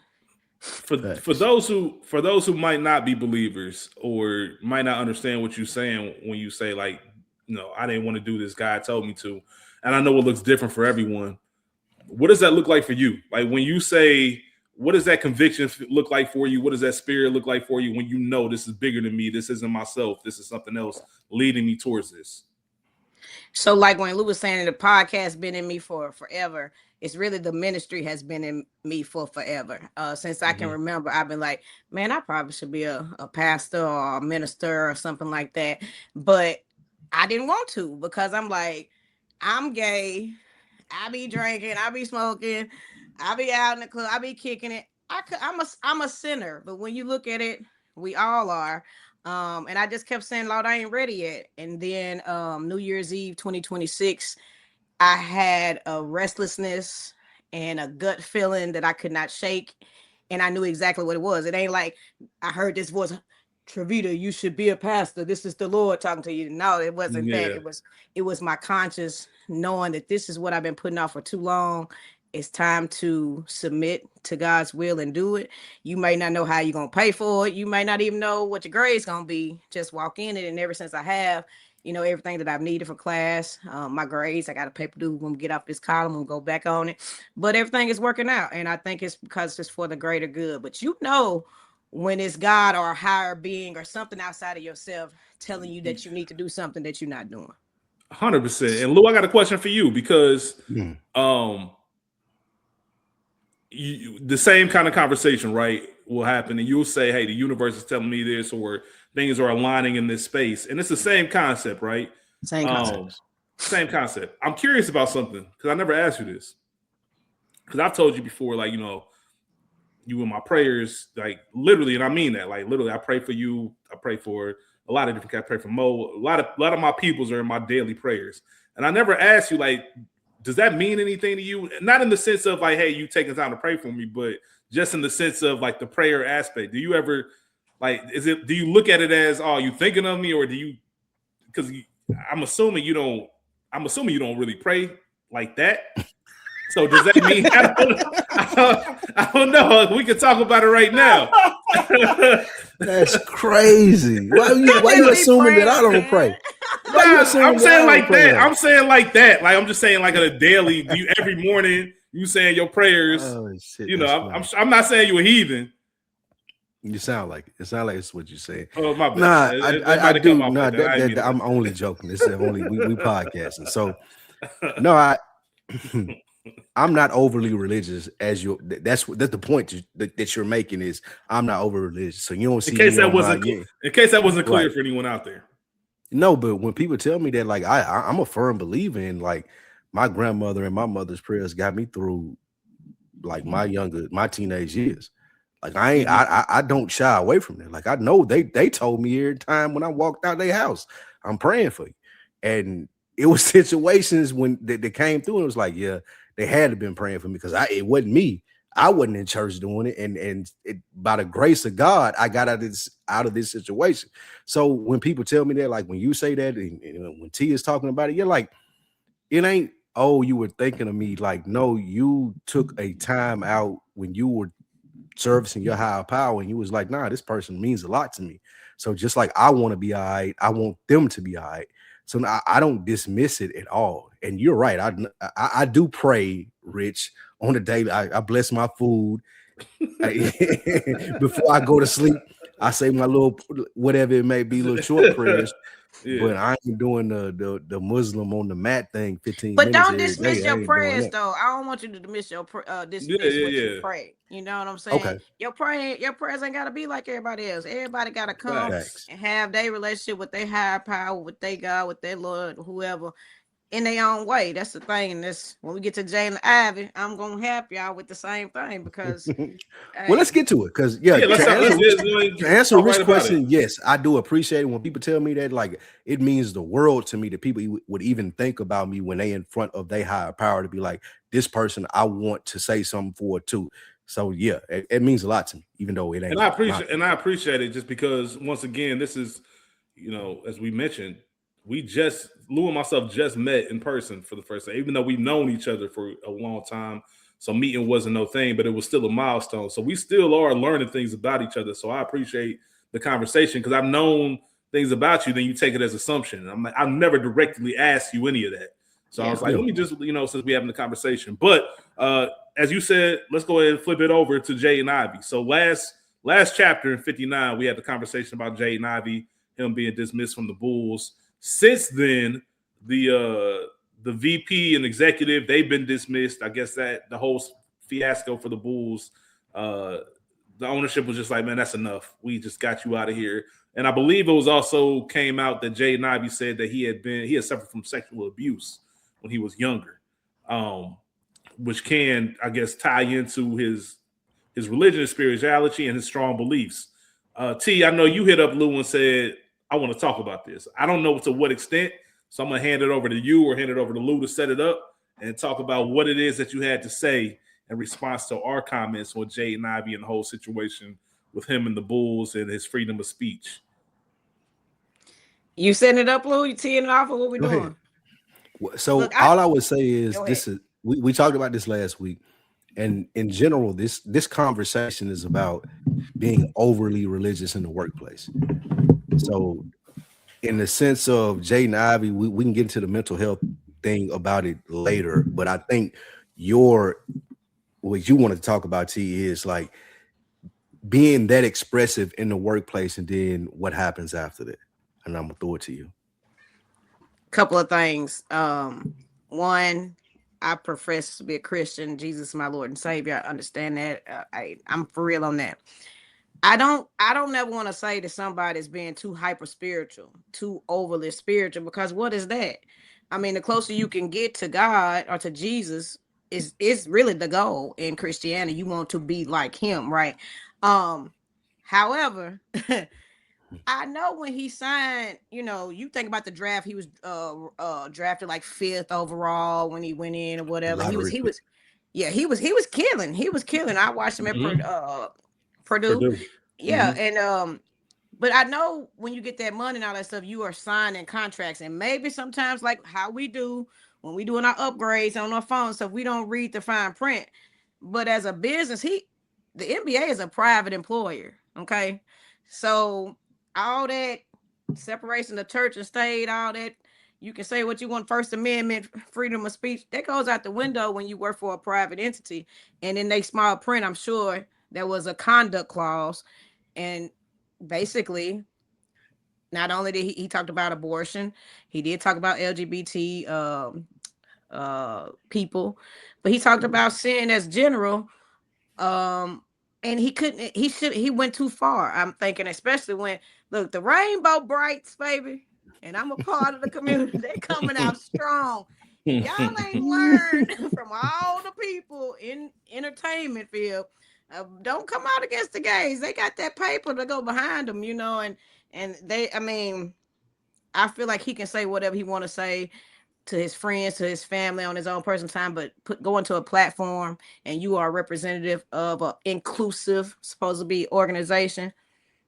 For those who might not be believers or might not understand what you're saying when you say, like, I didn't want to do this, God told me to, and I know it looks different for everyone. What does that look like for you? Like, when you say, what does that conviction look like for you? What does that spirit look like for you when you know this is bigger than me? This isn't myself. This is something else leading me towards this. So like when Lou was saying, the podcast been in me for forever. It's really the ministry has been in me for forever. Since I can remember, I've been like, man, I probably should be a pastor or a minister or something like that. But I didn't want to, because I'm like, I'm gay. I be drinking. I be smoking. I be out in the club. I be kicking it. I'm a sinner. But when you look at it, we all are. And I just kept saying, Lord, I ain't ready yet. And then New Year's Eve 2026, I had a restlessness and a gut feeling that I could not shake. And I knew exactly what it was. It ain't like I heard this voice, Travita, you should be a pastor. This is the Lord talking to you. No, it wasn't that. It was my conscience knowing that this is what I've been putting off for too long. It's time to submit to God's will and do it. You may not know how you're going to pay for it. You might not even know what your grade's going to be. Just walk in it. And ever since I have, everything that I've needed for class, my grades, I got a paper due when we get off this column and go back on it. But everything is working out. And I think it's because it's for the greater good. But when it's God or a higher being or something outside of yourself telling you that you need to do something that you're not doing. 100%. And Lou, I got a question for you, because the same kind of conversation, right, will happen, and you'll say, hey, the universe is telling me this, or things are aligning in this space. And it's the same concept, right? Same concept. Same concept. I'm curious about something, because I never asked you this. Because I've told you before, like, you in my prayers, like, literally, and I mean that, like, literally, I pray for you. I pray for a lot of different guys. I pray for Mo. A lot of my peoples are in my daily prayers. And I never asked you, like, does that mean anything to you? Not in the sense of, like, hey, you taking time to pray for me, but just in the sense of, like, the prayer aspect. Do you ever, like, do you look at it as, oh, you thinking of me, or do you, because I'm assuming you don't really pray like that. So does that mean, I don't know. We can talk about it right now. That's crazy. Why you assuming that I don't pray? I'm saying like that. I'm saying like that. Like, I'm just saying, like, on a daily, do you every morning you saying your prayers? Oh, shit, I'm not saying you a heathen. You sound like it. It sounds like it's what you say. Oh, my bad. Nah, I do. No, I'm only joking. This is only we podcasting. So no, I'm not overly religious as you. That's the point that you're making is I'm not over religious. So you don't see. In case that wasn't clear for anyone out there. No, but when people tell me that, like, I'm a firm believer in, like, my grandmother and my mother's prayers got me through, like, my teenage years. Like, I don't shy away from it. Like, I know they told me every time when I walked out their house, I'm praying for you. And it was situations when they came through and it was like, yeah, they had to have been praying for me because it wasn't me. I wasn't in church doing it. And by the grace of God, I got out of this situation. So when people tell me that, like when you say that, and when T is talking about it, you're like, it ain't, oh, you were thinking of me. Like, no, you took a time out when you were servicing your higher power and you was like, nah, this person means a lot to me. So just like I want to be all right, I want them to be all right. So I don't dismiss it at all. And you're right. I do pray, Rich, on the daily. I bless my food. Before I go to sleep, I say my little, whatever it may be, little short prayers. Yeah. But I ain't doing the Muslim on the mat thing 15 but minutes. But don't dismiss your prayers, though. I don't want you to dismiss your you pray. You know what I'm saying? Okay. Your prayers ain't gotta be like everybody else. Everybody gotta come and have their relationship with their higher power, with their God, with their Lord, whoever, in their own way. That's the thing. And this, when we get to Jay and Ivy, I'm gonna help y'all with the same thing because well, let's get to it. Because to answer Rich's question, yes, I do appreciate it when people tell me that. Like, it means the world to me that people would even think about me when they in front of their higher power to be like, this person I want to say something for too. So yeah, it means a lot to me, even though it ain't. And I appreciate it just because once again, this is, as we mentioned, Lou and myself just met in person for the first time, even though we've known each other for a long time. So meeting wasn't no thing, but it was still a milestone. So we still are learning things about each other. So I appreciate the conversation because I've known things about you, then you take it as assumption. I'm like, I've never directly asked you any of that. So I was like, let me just, since we're having the conversation. But as you said, let's go ahead and flip it over to Jay and Ivy. So last chapter in 59, we had the conversation about Jay and Ivy, him being dismissed from the Bulls. Since then, the VP and executive, they've been dismissed. I guess that the whole fiasco for the Bulls, the ownership was just like, man, that's enough. We just got you out of here. And I believe it was also came out that Jay and Ivy said that he had suffered from sexual abuse when he was younger, which can, I guess, tie into his religion, his spirituality, and his strong beliefs. T, I know you hit up Lou and said, I want to talk about this. I don't know to what extent, so I'm going to hand it over to you or hand it over to Lou to set it up and talk about what it is that you had to say in response to our comments on Jay and Ivy and the whole situation with him and the Bulls and his freedom of speech. You setting it up, Lou? You teeing it off, or what we doing? So look, all I would say is this is we talked about this last week, and in general, this conversation is about being overly religious in the workplace. So in the sense of Jay and Ivy, we can get into the mental health thing about it later, but I think what you wanted to talk about, T, is like being that expressive in the workplace and then what happens after that. And I'm gonna throw it to you. Couple of things. One, I profess to be a Christian. Jesus is my Lord and Savior. I understand that. I'm for real on that. I don't never want to say that somebody's being too hyper spiritual, too overly spiritual, because what is that? I mean, the closer you can get to God or to Jesus is really the goal in Christianity. You want to be like him, right? However, I know when he signed, you think about the draft, he was drafted like 5th overall when he went in or whatever. He was killing. He was killing. I watched him at Purdue. Yeah. And but I know when you get that money and all that stuff, you are signing contracts, and maybe sometimes, like how we do when we doing our upgrades on our phone, so we don't read the fine print. But as a business, the NBA is a private employer. Okay. So all that separation of church and state, all that, you can say what you want, First Amendment, freedom of speech, that goes out the window when you work for a private entity. And in they small print, I'm sure there was a conduct clause. And basically, not only did he talked about abortion, he did talk about LGBT people, but he talked about sin as general. And he went too far. I'm thinking, especially when, look, the rainbow brights, baby, and I'm a part of the community. They're coming out strong. Y'all ain't learned from all the people in entertainment field. Don't come out against the gays. They got that paper to go behind them, and they, I mean, I feel like he can say whatever he want to say to his friends, to his family on his own personal time, but go into a platform and you are a representative of an inclusive, supposed to be organization,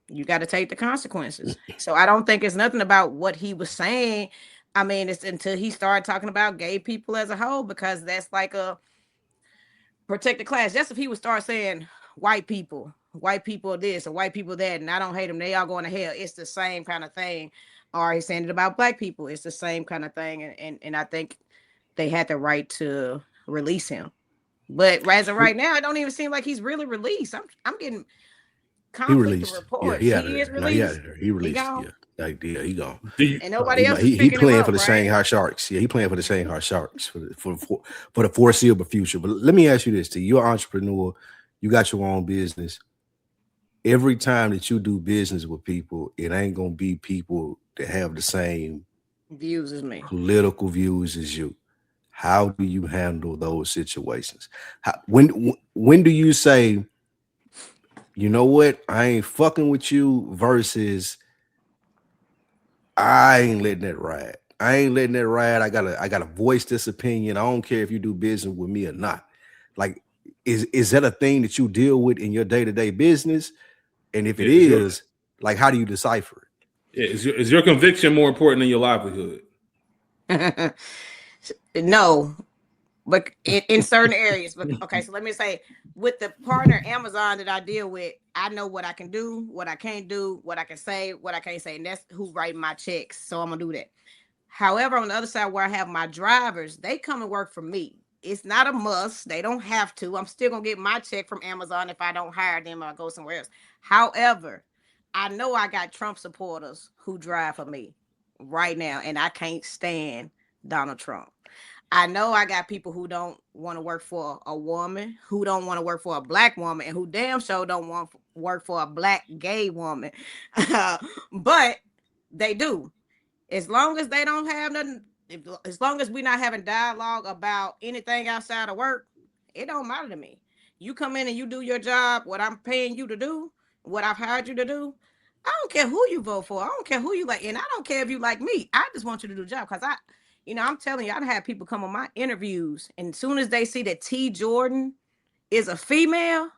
you got to take the consequences. So I don't think it's nothing about what he was saying. I mean, it's until he started talking about gay people as a whole, because that's like a protected class. Just if he would start saying white people this or white people that, and I don't hate them, they all going to hell. It's the same kind of thing. Or he's saying it about black people. It's the same kind of thing. And I think they had the right to release him. But as of right now, it don't even seem like he's really released. I'm getting conflict of reports. He is released. He released. Gone. Yeah, he gone. And nobody else is he picking playing him up, for the Shanghai Sharks. Yeah, he playing for the Shanghai Sharks for the foreseeable future. But let me ask you this: you're an entrepreneur, you got your own business. Every time that you do business with people, it ain't gonna be people that have the same views as me, political views as you. How do you handle those situations? When do you say, you know what, I ain't fucking with you, versus I ain't letting that ride. I gotta voice this opinion. I don't care if you do business with me or not. Like, is that a thing that you deal with in your day-to-day business? And if it is, like, how do you decipher it? Yeah, is your conviction more important than your livelihood? No, but in certain areas. But okay, so let me say, with the partner Amazon that I deal with, I know what I can do, what I can't do, what I can say, what I can't say, and that's who writing my checks. So I'm gonna do that. However, on the other side where I have my drivers, they come and work for me. It's not a must. They don't have to. I'm still gonna get my check from Amazon if I don't hire them or go somewhere else. However, I know I got Trump supporters who drive for me right now, and I can't stand Donald Trump. I know I got people who don't want to work for a woman, who don't want to work for a black woman, and who damn sure don't want to work for a black gay woman. But they do. As long as they don't have nothing, as long as we're not having dialogue about anything outside of work, it don't matter to me. You come in and you do your job, what I'm paying you to do, what I've hired you to do. I don't care who you vote for. I don't care who you like. And I don't care if you like me. I just want you to do the job. Because I'm telling you, I've had people come on my interviews, and as soon as they see that T. Jordan is a female,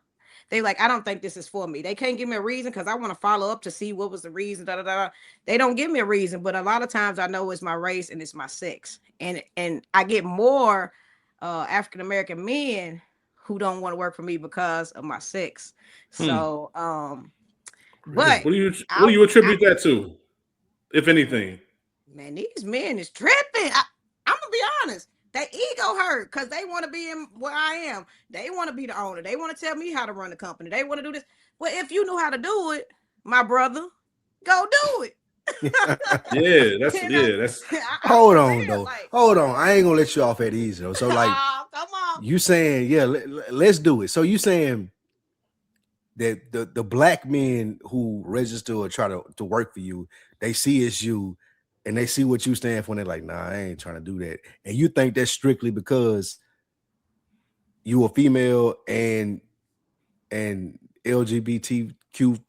they like, I don't think this is for me. They can't give me a reason because I want to follow up to see what was the reason. They don't give me a reason, but a lot of times I know it's my race and it's my sex. And I get more African American men who don't want to work for me because of my sex. So, but what do you attribute that to, if anything? Man, these men is tripping. I'm gonna be honest. They ego hurt because they want to be in where I am. They want to be the owner. They want to tell me how to run the company. They want to do this. Well, if you know how to do it, my brother, go do it. That's hold on though. Hold on. I ain't gonna let you off at easy though. So like, come on. You saying, yeah, let's do it. So you saying that the black men who register or try to work for you, they see it's you and they see what you stand for, and they're like, nah, I ain't trying to do that. And you think that's strictly because you a female and LGBTQ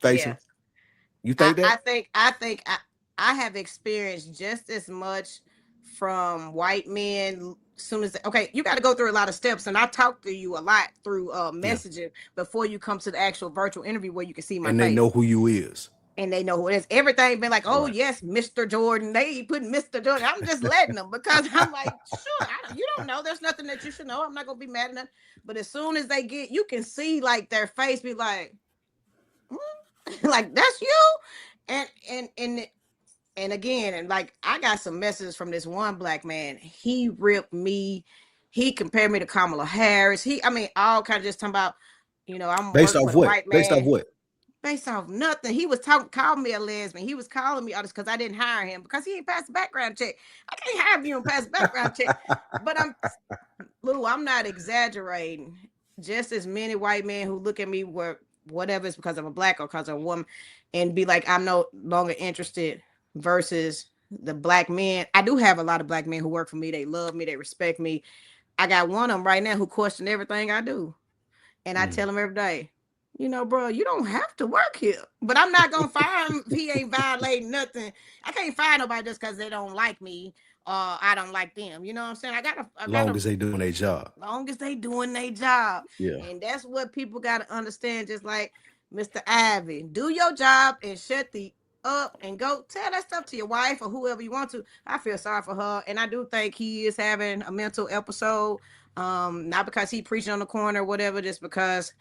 facing? Yes. You think that? I think I have experienced just as much from white men. Soon as you got to go through a lot of steps, and I talk to you a lot through messaging before you come to the actual virtual interview where you can see my face. And they know who you is. And they know who it is. Everything been like, oh right. Yes, Mr. Jordan. They put Mr. Jordan. I'm just letting them because I'm like, sure, you don't know. There's nothing that you should know. I'm not gonna be mad at them. But as soon as they get, you can see like their face be like, like that's you. And again, and like I got some messages from this one black man. He ripped me. He compared me to Kamala Harris. All kind of just talking about, I'm based off what? Based off what? Based off nothing. He was calling me a lesbian. He was calling me all this because I didn't hire him because he ain't passed the background check. I can't hire you and pass the background check. But I'm not exaggerating. Just as many white men who look at me whatever it's because I'm a black or because I'm a woman and be like, I'm no longer interested, versus the black men. I do have a lot of black men who work for me. They love me. They respect me. I got one of them right now who question everything I do. And I tell them every day, you know, bro, you don't have to work here. But I'm not gonna fire him if he ain't violating nothing. I can't fire nobody just because they don't like me or I don't like them. You know what I'm saying? I gotta long as they doing their job. Long as they doing their job. Yeah. And that's what people gotta understand, just like Mr. Ivy. Do your job and shut the up and go tell that stuff to your wife or whoever you want to. I feel sorry for her. And I do think he is having a mental episode. Not because he preaching on the corner or whatever, just because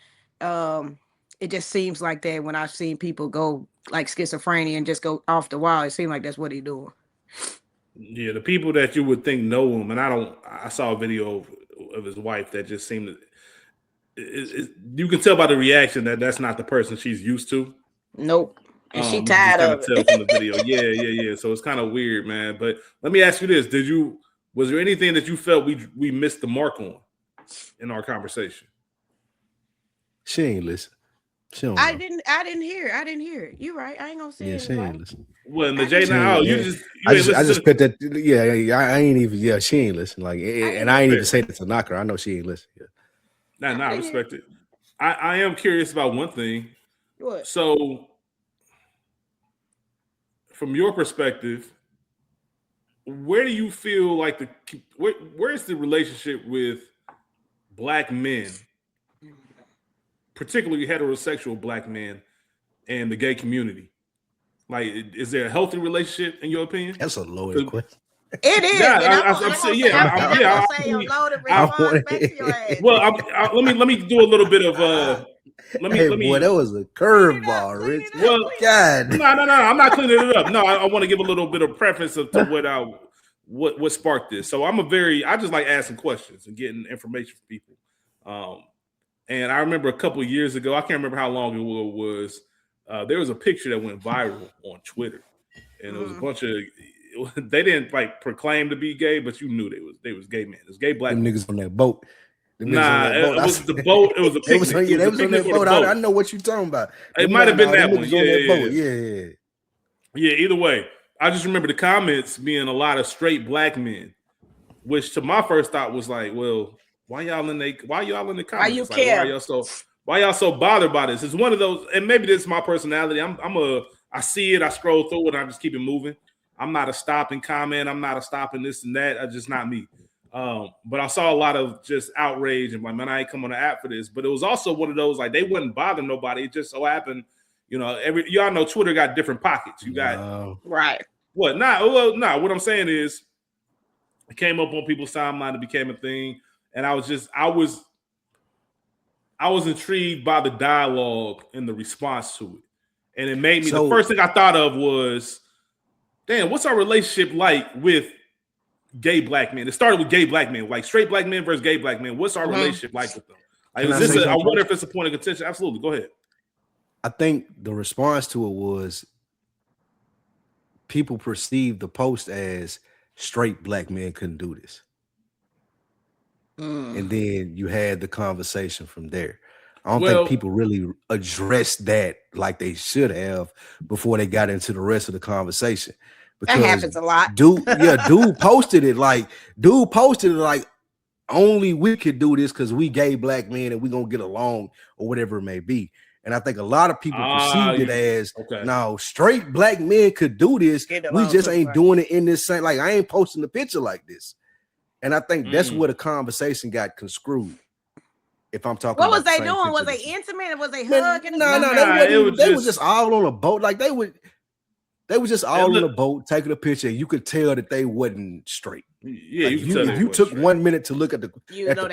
it just seems like that when I've seen people go like schizophrenia and just go off the wall. It seems like that's what he's doing. Yeah, the people that you would think know him, and I saw a video of his wife that just seemed to, you can tell by the reaction that that's not the person she's used to. Nope. And she tired of it. Tell from the video. Yeah. So it's kind of weird, man. But let me ask you this: was there anything that you felt we missed the mark on in our conversation? She ain't listen. She don't I know. didn't hear. You right. I ain't gonna say it. She ain't listen. Well, in the J now, I just put that. Yeah, I ain't even. Yeah, she ain't listen. Like, and I ain't even say that to knock her. I know she ain't listen. Yeah. Nah, I respect it. I am curious about one thing. What? So, from your perspective, where do you feel like where's the relationship with black men, particularly heterosexual black men, and the gay community? Like, is there a healthy relationship in your opinion? That's a loaded question. It is. Well, let me do a little bit of let me. Boy, that was a curveball, Rich. Well, God, no, I'm not cleaning it up. No, I want to give a little bit of preface to what sparked this. So I just like asking questions and getting information from people. And I remember a couple of years ago, I can't remember how long it was. There was a picture that went viral on Twitter, and it was a bunch of. They didn't like proclaim to be gay, but you knew they was gay men. It was gay black them niggas on that boat. It was the boat. It was a picnic. They was on that boat. I know what you're talking about. It might have been that one. Yeah. Either way, I just remember the comments being a lot of straight black men, which to my first thought was like, well, why y'all in the comments? Why you care? Why y'all so bothered by this? It's one of those, and maybe this is my personality. I see it, I scroll through it, I just keep it moving. I'm not a stopping comment. I'm not a stopping this and that. It's just not me. But I saw a lot of just outrage and like, man, I ain't come on the app for this. But it was also one of those, like, they wouldn't bother nobody. It just so happened, y'all know Twitter got different pockets. You got right. What? What I'm saying is it came up on people's timeline, it became a thing. And I was intrigued by the dialogue and the response to it. And it made me, the first thing I thought of was, damn, what's our relationship like with gay black men? It started with gay black men, like straight black men versus gay black men. What's our relationship like with them? Like, I wonder if it's a point of contention. Absolutely. Go ahead. I think the response to it was people perceived the post as straight black men couldn't do this. And then you had the conversation from there. I don't think people really addressed that like they should have before they got into the rest of the conversation. Because that happens a lot. Dude posted it like only we could do this because we gay black men and we gonna get along or whatever it may be. And I think a lot of people perceived it as no, straight black men could do this. We just ain't doing it in this same, like, I ain't posting the picture like this. And I think that's where the conversation got conscrewed. If I'm talking, what was they doing? Was they intimate? Was they hugging? No, they was just all on a boat. Like they were just all on a boat taking a picture. You could tell that they wasn't straight. Yeah, like if you took 1 minute to look at the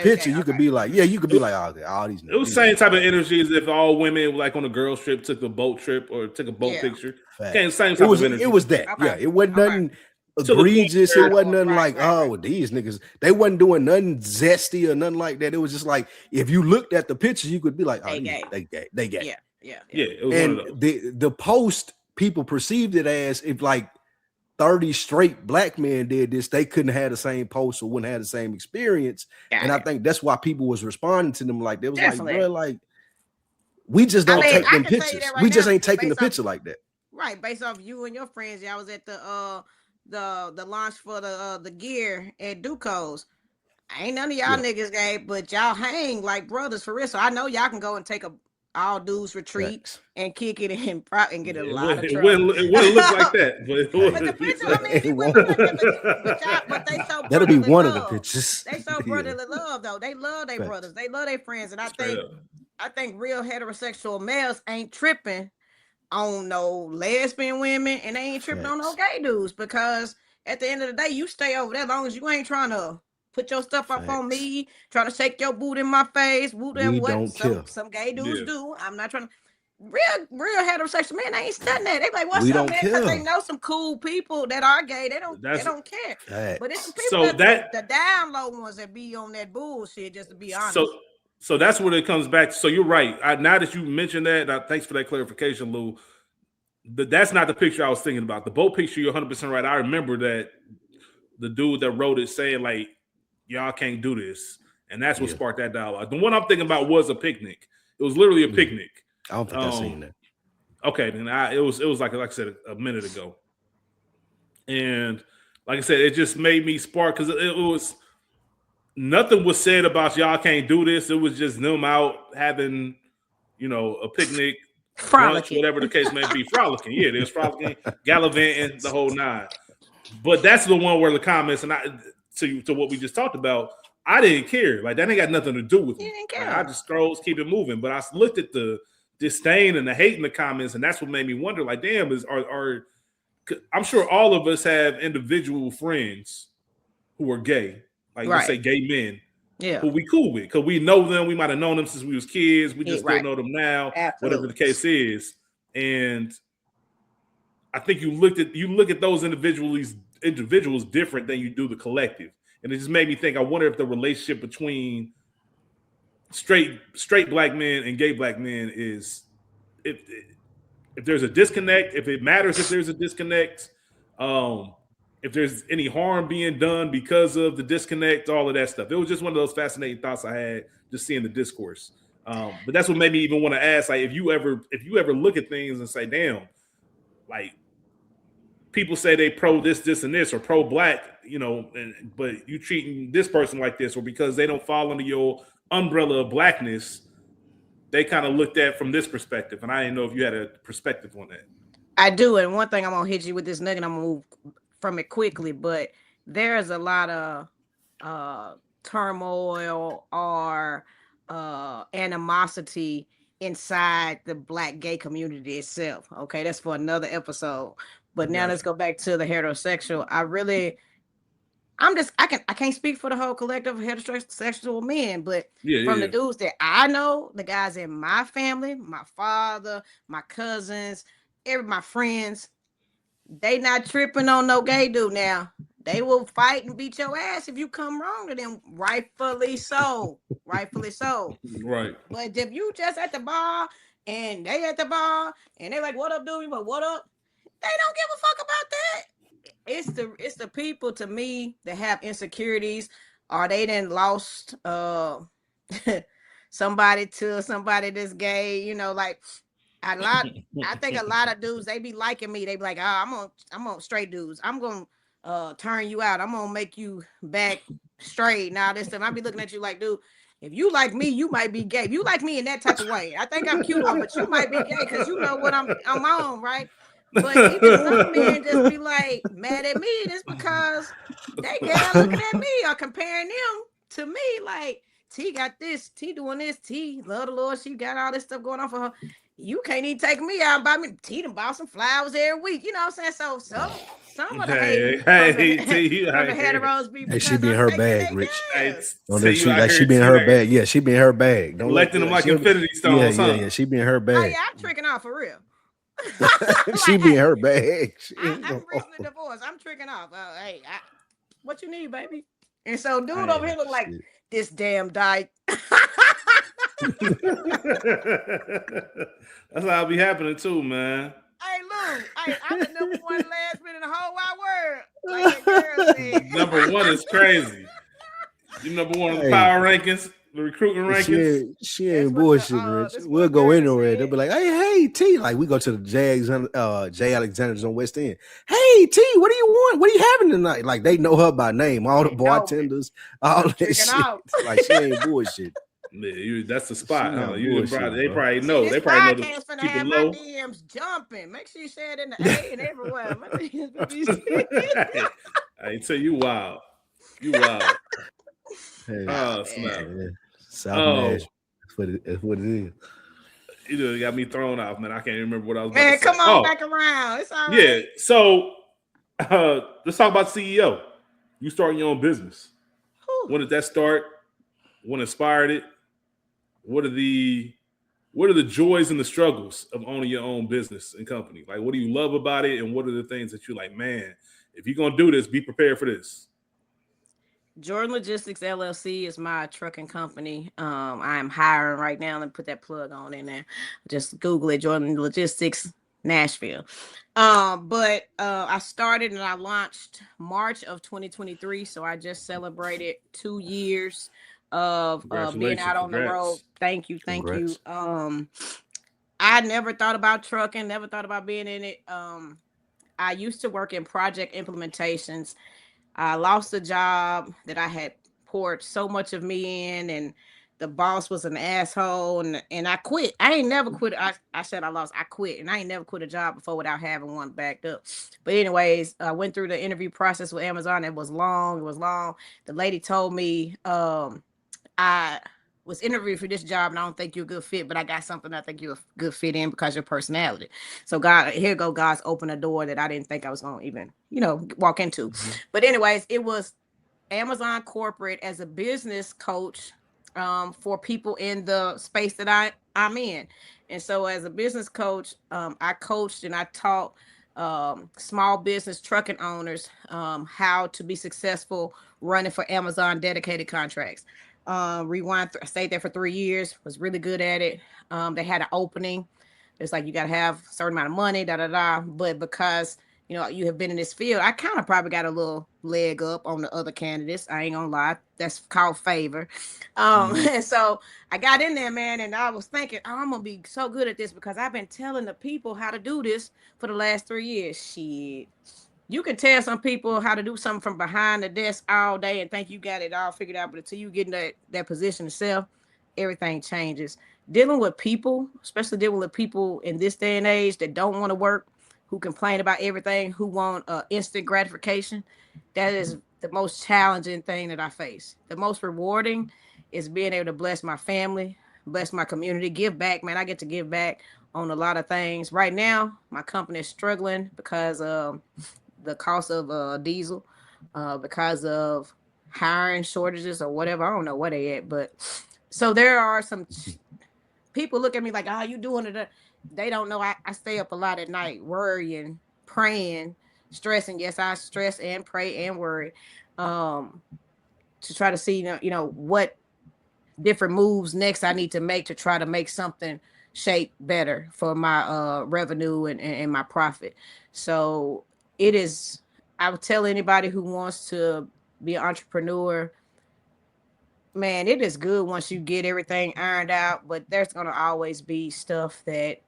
picture, you could be like, oh, all these. It was the same type of energy as if all women, like on a girls trip, took a boat trip or took a boat picture. Same type of energy. It was that. Okay. Yeah, it wasn't nothing egregious. It wasn't nothing like, oh, these niggas. They wasn't doing nothing zesty or nothing like that. It was just like, if you looked at the picture, you could be like, oh, they gay. Yeah. It was and the post, people perceived it as if like 30 straight black men did this, they couldn't have the same post or wouldn't have the same experience. And I think that's why people was responding to them like, they was like, bro, like, we just don't take them pictures. We just ain't taking the picture like that. Right, based off you and your friends. Y'all was at the launch for the gear at Duco's. Ain't none of y'all niggas gay, but y'all hang like brothers for real. So I know y'all can go and take a all dudes retreat and kick it and get a lot of trouble. It wouldn't look like that, but the picture, I mean, it wouldn't look like that, but they so that'll be one love. of the pictures. They so brotherly love though. They love their brothers. They love their friends, and I think real heterosexual males ain't tripping on no lesbian women, and they ain't tripping on no gay dudes, because at the end of the day, you stay over there as long as you ain't trying to put your stuff up on me, trying to shake your boot in my face. Some gay dudes do. I'm not trying to. Real heterosexual men, they ain't studying that. They like, what's up, man? Because they know some cool people that are gay. They don't care. But it's some people the down low ones that be on that bullshit, just to be honest. So that's what it comes back to. So you're right. Now that you mentioned that, thanks for that clarification, Lou. That's not the picture I was thinking about. The boat picture, you're 100% right. I remember that the dude that wrote it saying, like, y'all can't do this. And that's what sparked that dialogue. The one I'm thinking about was a picnic. It was literally a picnic. I don't think I've seen that. Okay, then it was like I said a minute ago. And like I said, it just made me spark, because it was nothing was said about y'all can't do this. It was just them out having, a picnic, brunch, whatever the case may be, frolicking. Yeah, there's frolicking, gallivanting, the whole nine. But that's the one where the comments, and to what we just talked about, I didn't care. Like, that ain't got nothing to do with me. You didn't care. I just scrolled, keep it moving. But I looked at the disdain and the hate in the comments, and that's what made me wonder, like, damn, I'm sure all of us have individual friends who are gay, like let's say gay men, who we cool with, because we know them. We might have known them since we was kids. We just still know them now. Absolutely. Whatever the case is. And I think you look at those individuals different than you do the collective. And it just made me think, I wonder if the relationship between straight black men and gay black men is, if there's a disconnect, if it matters, if there's a disconnect, if there's any harm being done because of the disconnect, all of that stuff. It was just one of those fascinating thoughts I had just seeing the discourse. But that's what made me even want to ask, like, if you ever look at things and say, damn, like, people say they pro this and this, or pro black, but you treating this person like this, or because they don't fall under your umbrella of blackness, they kind of looked at from this perspective. And I didn't know if you had a perspective on that. I do. And one thing, I'm going to hit you with this nugget, I'm going to move from it quickly, but there's a lot of turmoil or animosity inside the black gay community itself. Okay, that's for another episode. But now let's go back to the heterosexual. I can't speak for the whole collective of heterosexual men, but the dudes that I know, the guys in my family, my father, my cousins, my friends, they not tripping on no gay dude now. They will fight and beat your ass if you come wrong to them. Rightfully so. Rightfully so. Right. But if you just at the bar and they at the bar and they like, what up, dude? But what up? They don't give a fuck about that. It's the people, to me, that have insecurities, or they done lost somebody that's gay, like I think a lot of dudes, they be liking me. They be like, I'm on straight dudes. I'm gonna turn you out. I'm gonna make you back straight. Now this time I be looking at you like, dude, if you like me, you might be gay. If you like me in that type of way, I think I'm cute on, but you might be gay because you know what I'm on, right? But even some men just be like mad at me. It's because they get looking at me or comparing them to me. Like, T got this, T doing this, T love the Lord, she got all this stuff going on for her. You can't even take me out by me. T done bought some flowers every week. You know what I'm saying? So some of the hate from the heteros be because she be in her bag, Rich. She be in her bag. Yeah, she be in her bag. Don't collecting them like Infinity Stones. Yeah, she be in her bag. Oh, yeah, I'm tricking off for real. She be in her bag. I'm recently divorced. I'm tricking off. Hey, what you need, baby? And so dude over here look like this damn dyke. That's how it be happening too, man. Hey, Lou, I'm the number one lesbian in the whole wide world. Like that girl said. Number one is crazy. You number one on the power rankings, the recruiting rankings. She ain't bullshitting, Rich. We'll go anywhere. They'll be like, hey, T. Like, we go to the J. Alexander's on West End. Hey, T, what do you want? What are you having tonight? Like, they know her by name. All the bartenders, all that shit. Like, she ain't bullshit. Yeah, that's the spot, huh? They See, probably know. This They probably know to podcast finna keep it have my low. DMs jumping. Make sure you share it in the A and everywhere. My DMs be I tell you, wow, you wild. Nah, Snap. South Nash. That's what it is. You got me thrown off, man. I can't remember what I was about man, to say. come on back around. It's all yeah. right. So let's talk about CEO. You starting your own business. Whew. When did that start? What inspired it? What are the joys and the struggles of owning your own business and company? Like, what do you love about it? And what are the things that you're like, man, if you're going to do this, be prepared for this? Jordan Logistics LLC is my trucking company. I am hiring right now. Let me put that plug on in there. Just Google it, Jordan Logistics Nashville. But I started and I launched March of 2023. So I just celebrated 2 years of being out on the road. Thank you. I never thought about trucking, never thought about being in it. I used to work in project implementations. I lost a job that I had poured so much of me in, and the boss was an asshole, and I quit. I ain't never quit. I said I quit, and I ain't never quit a job before without having one backed up. But anyways, I went through the interview process with Amazon. It was long. The lady told me I was interviewed for this job and I don't think you're a good fit, but I got something I think you're a good fit in because your personality. So God's opened a door that I didn't think I was going to even, walk into. Mm-hmm. But anyways, it was Amazon corporate as a business coach for people in the space that I'm in. And so as a business coach, I coached and I taught small business trucking owners how to be successful running for Amazon dedicated contracts. Stayed there for 3 years, was really good at it. They had an opening. It's like you got to have a certain amount of money, but because you have been in this field, I kind of probably got a little leg up on the other candidates. I ain't gonna lie, that's called favor. And so I got in there, man, and I was thinking, I'm gonna be so good at this because I've been telling the people how to do this for the last 3 years. Shit. You can tell some people how to do something from behind the desk all day and think you got it all figured out, but until you get in that position itself, everything changes. Dealing with people, especially dealing with people in this day and age that don't want to work, who complain about everything, who want instant gratification, that is the most challenging thing that I face. The most rewarding is being able to bless my family, bless my community, give back. Man, I get to give back on a lot of things. Right now, my company is struggling because the cost of diesel, because of hiring shortages or whatever. I don't know what they at, but so there are some people look at me like, you doing it? They don't know I stay up a lot at night, worrying, praying, stressing. Yes, I stress and pray and worry to try to see, what different moves next I need to make to try to make something shape better for my revenue and my profit. So it is, I would tell anybody who wants to be an entrepreneur, man, it is good once you get everything ironed out, but there's going to always be stuff that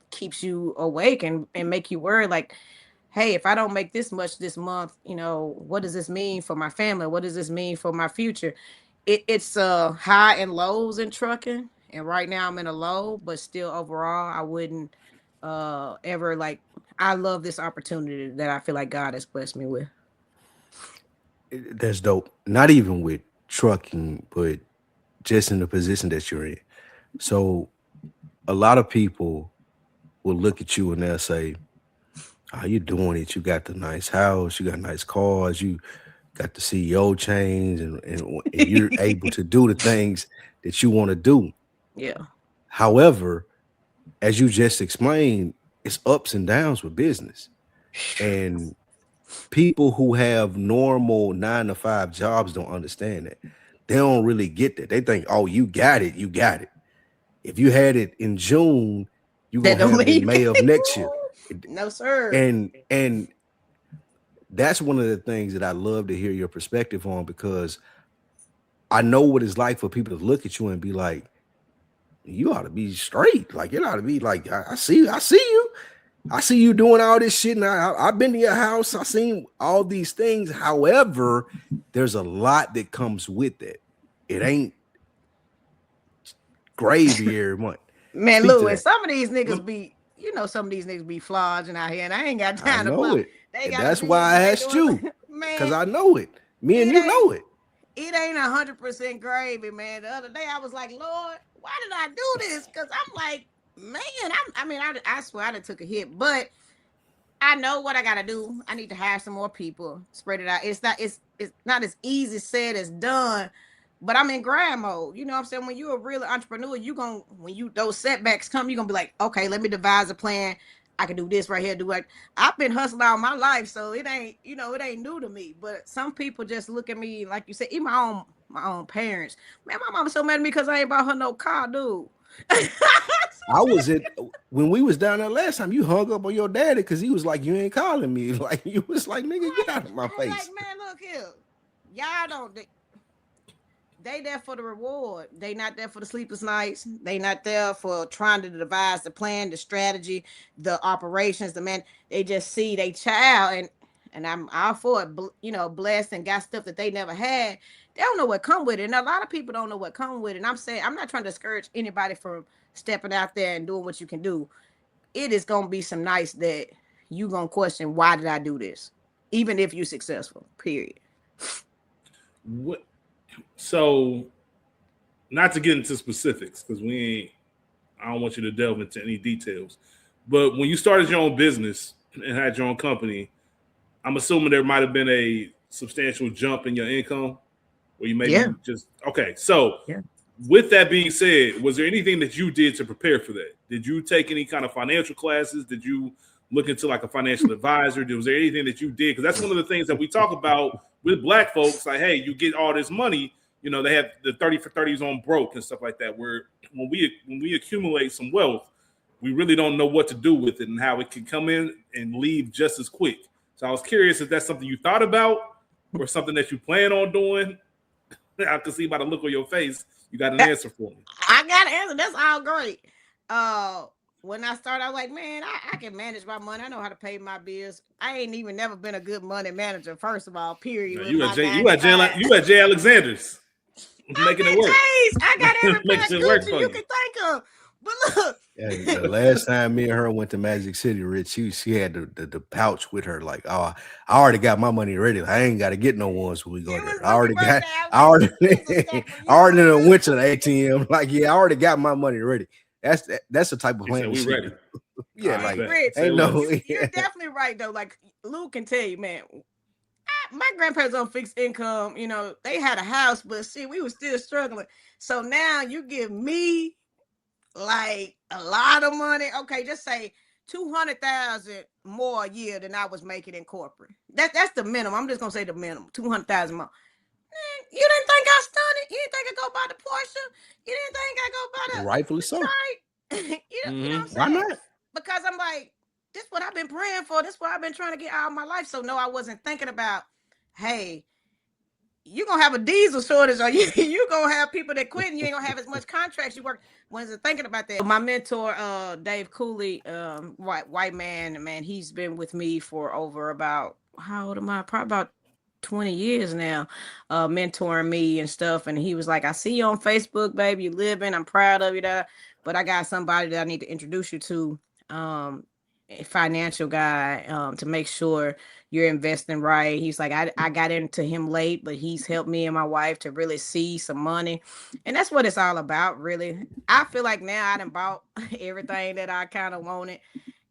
keeps you awake and make you worry. Like, hey, if I don't make this much this month, what does this mean for my family? What does this mean for my future? It's high and lows in trucking. And right now I'm in a low, but still overall, I wouldn't ever I love this opportunity that I feel like God has blessed me with. That's dope. Not even with trucking, but just in the position that you're in. So a lot of people will look at you and they'll say, "How you doing it? You got the nice house, you got nice cars, you got the CEO chains, and you're able to do the things that you want to do." Yeah. However, as you just explained, it's ups and downs with business. And people who have normal 9-to-5 jobs don't understand that. They don't really get that. They think, "Oh, you got it. If you had it in June, you're gonna have it in May of next year." No, sir. And that's one of the things that I love to hear your perspective on, because I know what it's like for people to look at you and be like, "You ought to be straight. Like, it ought to be like, I see you. I see you doing all this shit. And I've been to your house. I've seen all these things." However, there's a lot that comes with it. It ain't gravy every month. Man, Louis, some of these niggas be, some of these niggas be flogging out here, and I ain't got time to know it. They got that's why I asked you, because I know it. Me and you know it. It ain't 100% gravy, man. The other day I was like, Lord, why did I do this? Because I'm like, man, I swear I done took a hit, but I know what I gotta do. I need to hire some more people, spread it out. It's not as easy said as done, but I'm in grind mode. You know what I'm saying? When you're a real entrepreneur, when those setbacks come, you're gonna be like, okay, let me devise a plan. I can do this right here. I've been hustling all my life, so it ain't new to me. But some people just look at me like you said, even my own parents. Man, my mama so mad at me because I ain't bought her no car, dude. I was when we was down there last time. You hung up on your daddy because he was like, "You ain't calling me." Like you was like, "Nigga, get out of my face." Like, man, look here, y'all don't. They there for the reward. They not there for the sleepless nights. They not there for trying to devise the plan, the strategy, the operations. They just see they child, and I'm all for it. Blessed and got stuff that they never had. They don't know what come with it, and a lot of people don't know what come with it. And I'm saying I'm not trying to discourage anybody from stepping out there and doing what you can do. It is gonna be some nights that you gonna question, why did I do this, even if you're successful. Period. What? So, not to get into specifics, because I don't want you to delve into any details. But when you started your own business and had your own company, I'm assuming there might have been a substantial jump in your income, or you maybe okay. So, with that being said, was there anything that you did to prepare for that? Did you take any kind of financial classes? Did you look into like a financial advisor? Was there anything that you did? Because that's one of the things that we talk about with Black folks. Like, hey, you get all this money. They have the 30 for 30s on broke and stuff like that. Where when we accumulate some wealth, we really don't know what to do with it and how it can come in and leave just as quick. So I was curious if that's something you thought about or something that you plan on doing. I can see by the look on your face, you got an answer for me. I got an answer. That's all great. When I started, I was like, man, I can manage my money. I know how to pay my bills. I ain't even never been a good money manager, first of all, period. You at J. Alexander's. Making it work. I got everything Gucci you can think of. But look. The last time me and her went to Magic City, Rich, she had the pouch with her. Like, oh, I already got my money ready. I ain't got to get no ones when we go there. I already went to the ATM. Like, yeah, I already got my money ready. That's the type of plan we ready. Yeah, like Rich, you're definitely right though. Like Lou can tell you, man. My grandparents on fixed income, they had a house, but see, we were still struggling. So now you give me like a lot of money. Okay, just say 200,000 more a year than I was making in corporate. That's the minimum. I'm just gonna say the minimum, 200,000 more. Man, you didn't think I stunted? You didn't think I go buy the Porsche? You didn't think I go buy the rightfully so? Right? You know what I'm saying? Why not? Because I'm like, this is what I've been praying for. This is what I've been trying to get out of my life. So no, I wasn't thinking about, hey, you're going to have a diesel shortage, or you're going to have people that quit and you ain't going to have as much contracts you work. Wasn't thinking about that. My mentor, Dave Cooley, white man, he's been with me for over about, how old am I? Probably about 20 years now, mentoring me and stuff. And he was like, I see you on Facebook, baby, you living. I'm proud of you, but I got somebody that I need to introduce you to, a financial guy, to make sure you're investing right. He's like, I got into him late, but he's helped me and my wife to really see some money. And that's what it's all about, really. I feel like now I done bought everything that I kind of wanted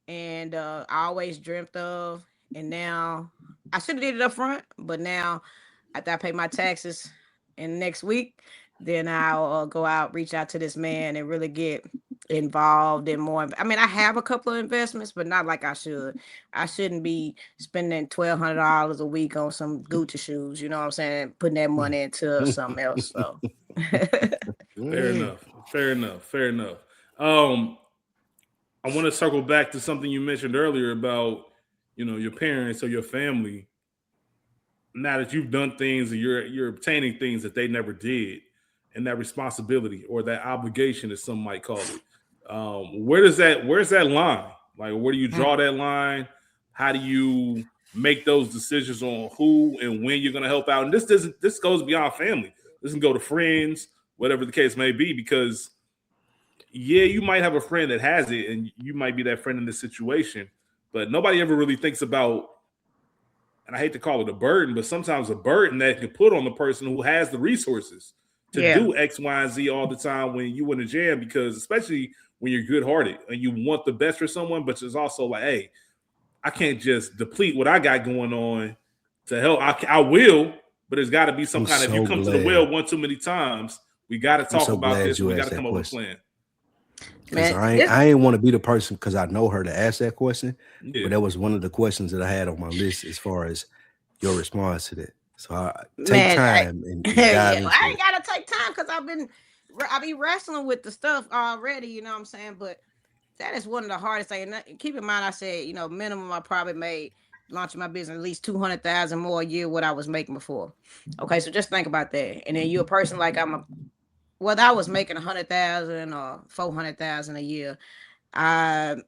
and I always dreamt of. And now I should have did it up front, but now after I pay my taxes in next week, then I'll go out, reach out to this man and really get involved in more. I mean, I have a couple of investments, but not like I should. I shouldn't be spending $1,200 a week on some Gucci shoes. You know what I'm saying? Putting that money into something else. So Fair enough. I want to circle back to something you mentioned earlier about, your parents or your family. Now that you've done things and you're obtaining things that they never did, and that responsibility or that obligation, as some might call it. Where's that line? Like, where do you draw that line? How do you make those decisions on who and when you're going to help out? And this goes beyond family. This can go to friends, whatever the case may be, because yeah, you might have a friend that has it, and you might be that friend in this situation, but nobody ever really thinks about, and I hate to call it a burden, but sometimes a burden that can put on the person who has the resources to do X, Y, and Z all the time when you in a jam, because especially when you're good-hearted and you want the best for someone, but it's also like, hey, I can't just deplete what I got going on to help. I will, but there's got to be some kind of, if you come to the well one too many times, we got to talk about this and we got to come up with a plan. Because I ain't want to be the person, because I know her, to ask that question. Yeah. But that was one of the questions that I had on my list as far as your response to that. So I take time and dive into I ain't gotta take time because I be wrestling with the stuff already, you know what I'm saying? But that is one of the hardest things. Keep in mind, I said, you know, minimum I probably made launching my business at least 200,000 more a year what I was making before. Okay, so just think about that. And then you're a person like whether I was making 100,000 or 400,000 a year, I've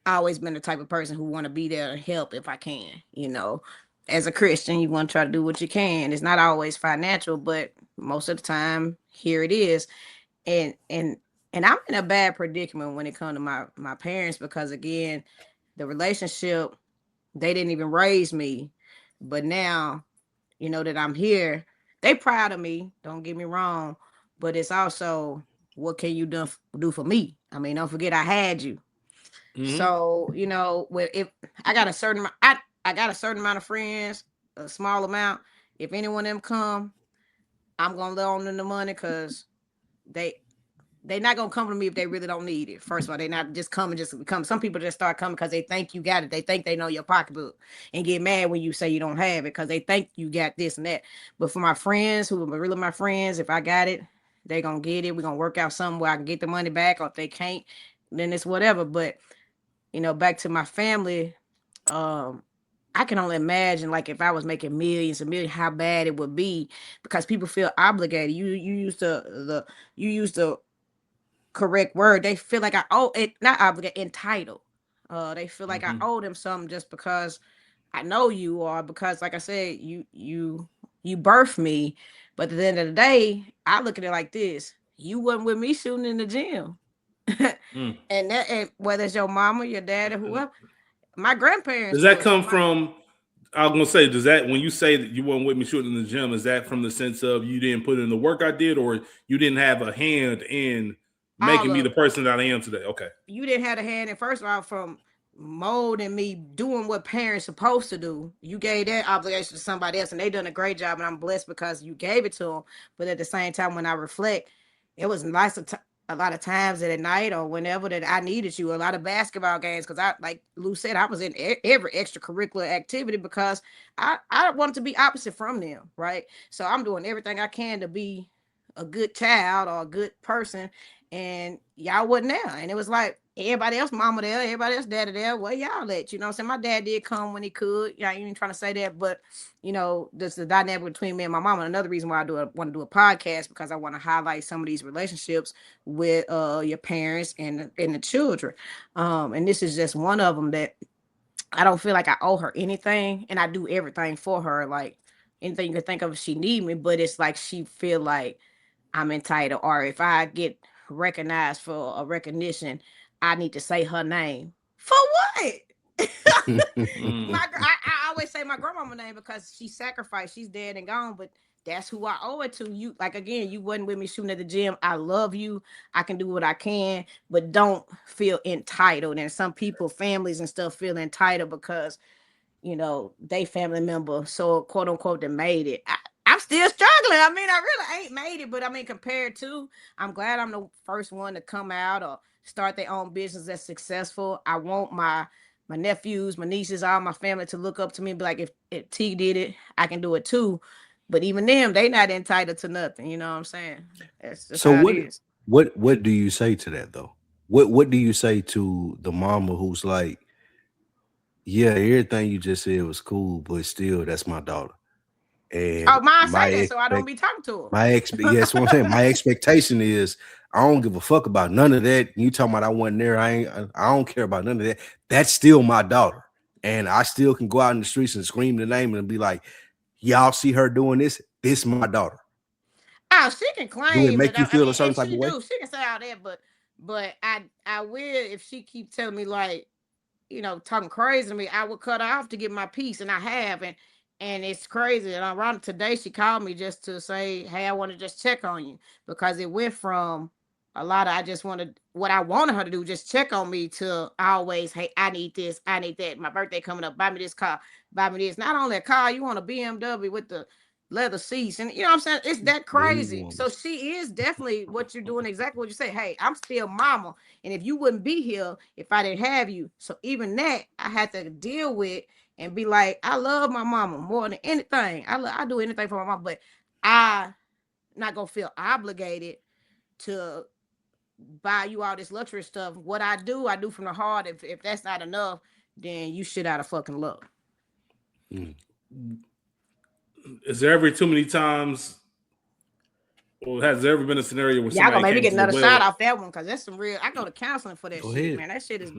always been the type of person who want to be there to help if I can. You know, as a Christian, you want to try to do what you can. It's not always financial, but most of the time, here it is. And I'm in a bad predicament when it comes to my parents, because again, the relationship, they didn't even raise me, but now, you know, that I'm here, they proud of me. Don't get me wrong, but it's also, what can you do for me? I mean, don't forget I had you. Mm-hmm. So, you know, if I got a certain, I got a certain amount of friends, a small amount. If anyone of them come, I'm gonna loan them the money, because they're not gonna come to me if they really don't need it. First of all, they're not just coming just to come. Some people just start coming because they think you got it. They think they know your pocketbook and get mad when you say you don't have it because they think you got this and that. But for my friends who are really my friends, if I got it, they're gonna get it. We're gonna work out something where I can get the money back, or if they can't, then it's whatever. But you know, back to my family, I can only imagine, like, if I was making millions and millions, how bad it would be, because people feel obligated. You use the correct word. They feel like I owe it, not obligated, entitled. They feel like I owe them something just because I know you, or because, like I said, you birthed me. But at the end of the day, I look at it like this: you wasn't with me shooting in the gym. And whether it's your mama, your dad, or whoever, my grandparents. Does that come from? I was gonna say, does that, when you say that you weren't with me shooting in the gym, is that from the sense of you didn't put in the work I did, or you didn't have a hand in making me the person that I am today? Okay, you didn't have a hand in, first of all, from molding me doing what parents supposed to do. You gave that obligation to somebody else, and they done a great job, and I'm blessed because you gave it to them. But at the same time, when I reflect, it was nice a lot of times at night or whenever that I needed you. A lot of basketball games, because I, like Lou said, I was in every extracurricular activity because I wanted to be opposite from them, right? So I'm doing everything I can to be a good child or a good person, and y'all wasn't there. And it was like, everybody else mama there, everybody else daddy there, well, y'all at, you know what I'm saying? My dad did come when he could. Yeah, you ain't trying to say that, but you know, this the dynamic between me and my mama. Another reason why I want to do a podcast, because I want to highlight some of these relationships with your parents and the children. And this is just one of them that I don't feel like I owe her anything, and I do everything for her. Like, anything you can think of, she need me, but it's like she feel like I'm entitled, or if I get recognized for a recognition, I need to say her name. For what? I always say my grandmama name because she sacrificed. She's dead and gone, but that's who I owe it to. You, like, again, you wasn't with me shooting at the gym. I love you. I can do what I can, but don't feel entitled. And some people, families and stuff, feel entitled because, you know, they family member, so quote unquote, they made it. I'm still struggling. I mean, I really ain't made it, but I mean, compared to, I'm glad I'm the first one to come out or start their own business that's successful. I want my nephews, my nieces, all my family to look up to me and be like, if T did it, I can do it too. But even them, they not entitled to nothing. You know what I'm saying? That's just so how it is. What do you say to that though? What do you say to the mama who's like, yeah, everything you just said was cool, but still, that's my daughter. And mine say that, so I don't be talking to her. Yes, what I'm saying. My expectation is I don't give a fuck about none of that. You talking about I wasn't there? I don't care about none of that. That's still my daughter, and I still can go out in the streets and scream the name and be like, "Y'all see her doing this? This is my daughter." No, she can claim. Do it make you feel a certain type of way? She can say all that, but I will if she keep telling me like, talking crazy to me, I would cut her off to get my peace, and I have, and it's crazy. And around today, she called me just to say, hey, I want to just check on you, because it went from a lot of what I wanted her to do, just check on me, to always, hey, I need this, I need that. My birthday coming up, buy me this car, buy me this. Not only a car, you want a BMW with the leather seats, and you know what I'm saying? It's that crazy. So she is definitely what you're doing, exactly what you say. Hey, I'm still mama, and if you wouldn't be here if I didn't have you. So even that I had to deal with and be like, I love my mama more than anything. I do anything for my mama, but I'm not gonna feel obligated to buy you all this luxury stuff. What I do from the heart. If that's not enough, then you shit out of fucking love. Is there ever too many times, or has there ever been a scenario where y'all gonna maybe get another shot off that one, because that's some real. I go to counseling for that shit, ahead. man. That shit is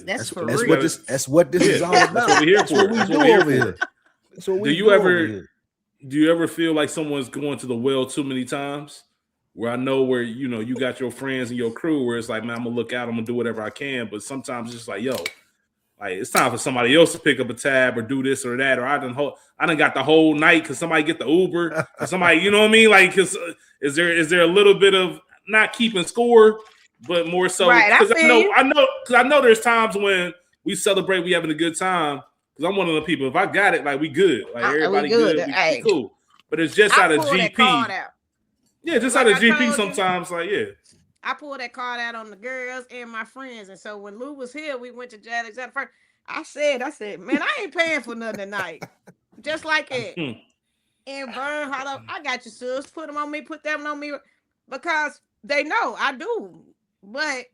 that's for real. That's what this is all about. That's what we're here for. That's what we do over here. That's what we do you ever feel like someone's going to the well too many times? Where I know where you got your friends and your crew where it's like, man, I'm gonna look out, I'm gonna do whatever I can, but sometimes it's just like, yo, like it's time for somebody else to pick up a tab or do this or that, or I done got the whole night because somebody get the Uber or somebody, you know what I mean? Like, cause is there a little bit of not keeping score, but more so because I know there's times when we celebrate, we having a good time. Because I'm one of the people, if I got it, like we good, like everybody good, we cool. But it's just out of GP. Yeah, just out of GP sometimes, like, yeah. I pulled that card out on the girls and my friends. And so when Lou was here, we went to Jazz Alexander first. I said, man, I ain't paying for nothing tonight. Just like it. And Vern, I got you, sis. Put them on me, put them on me. Because they know I do. But,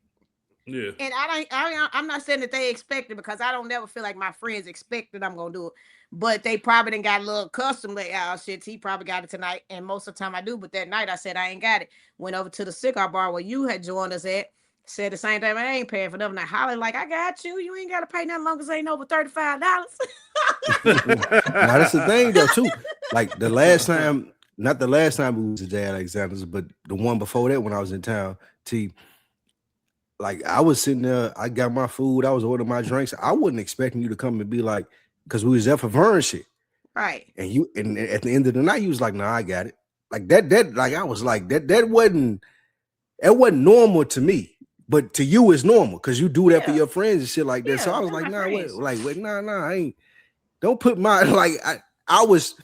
yeah. And I'm not saying that they expect it, because I don't never feel like my friends expect that I'm going to do it. But they probably done got a little custom like, oh shit, he probably got it tonight. And most of the time I do. But that night I said I ain't got it. Went over to the cigar bar where you had joined us at. Said the same thing. I ain't paying for nothing. Now Holly like, I got you. You ain't got to pay nothing long as ain't over $35. Now that's the thing though too. Like the last time, not the last time we was at J. Alexander's, but the one before that when I was in town, like I was sitting there, I got my food, I was ordering my drinks. I wasn't expecting you to come and be like, because we was there for Vern shit. Right. And at the end of the night, you was like, nah, I got it. Like that, like I was like, that wasn't normal to me. But to you it's normal because you do that for your friends and shit like that. So I was like, nah, I ain't, don't put my I was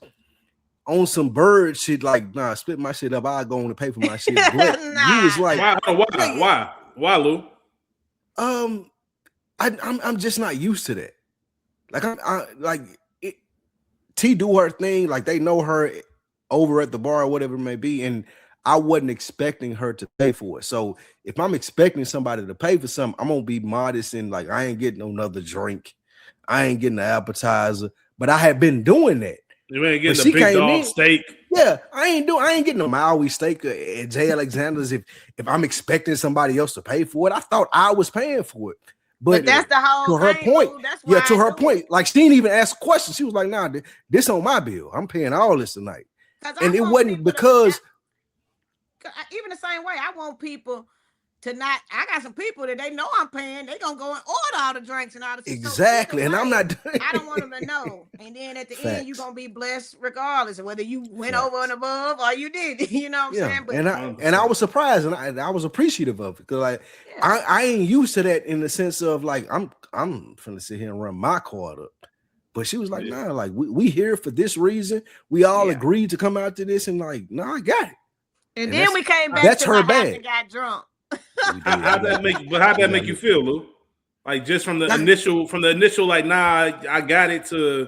on some bird shit, like, nah, split my shit up. I'll go on to pay for my shit. But you was like, why, Lou? I'm just not used to that. Like T do her thing, like they know her over at the bar or whatever it may be, and I wasn't expecting her to pay for it. So if I'm expecting somebody to pay for something, I'm gonna be modest and like I ain't getting another drink, I ain't getting an appetizer, but I had been doing that. You ain't getting a big dog steak. Yeah, I ain't getting a Maui steak at J. Alexander's if I'm expecting somebody else to pay for it. I thought I was paying for it. But that's the whole to her point. To her point. Like she didn't even ask a question. She was like, nah, this on my bill. I'm paying all this tonight. And it wasn't because even the same way, I want people to not. I got some people that they know I'm paying. They gonna go and order all the drinks and all the exactly. So and I'm not doing. I don't want them to know. And then at the end, you gonna be blessed regardless of whether you went over and above or you did. You know what I'm saying? But and I was surprised and I was appreciative of it because I ain't used to that in the sense of like I'm finna sit here and run my card up. But she was like, nah, like we here for this reason. We all agreed to come out to this and like, nah, I got it. And then we came back. That's to her my house bad. and got drunk. How'd that make you feel, Lou? Like just from the initial, like, nah, I got it to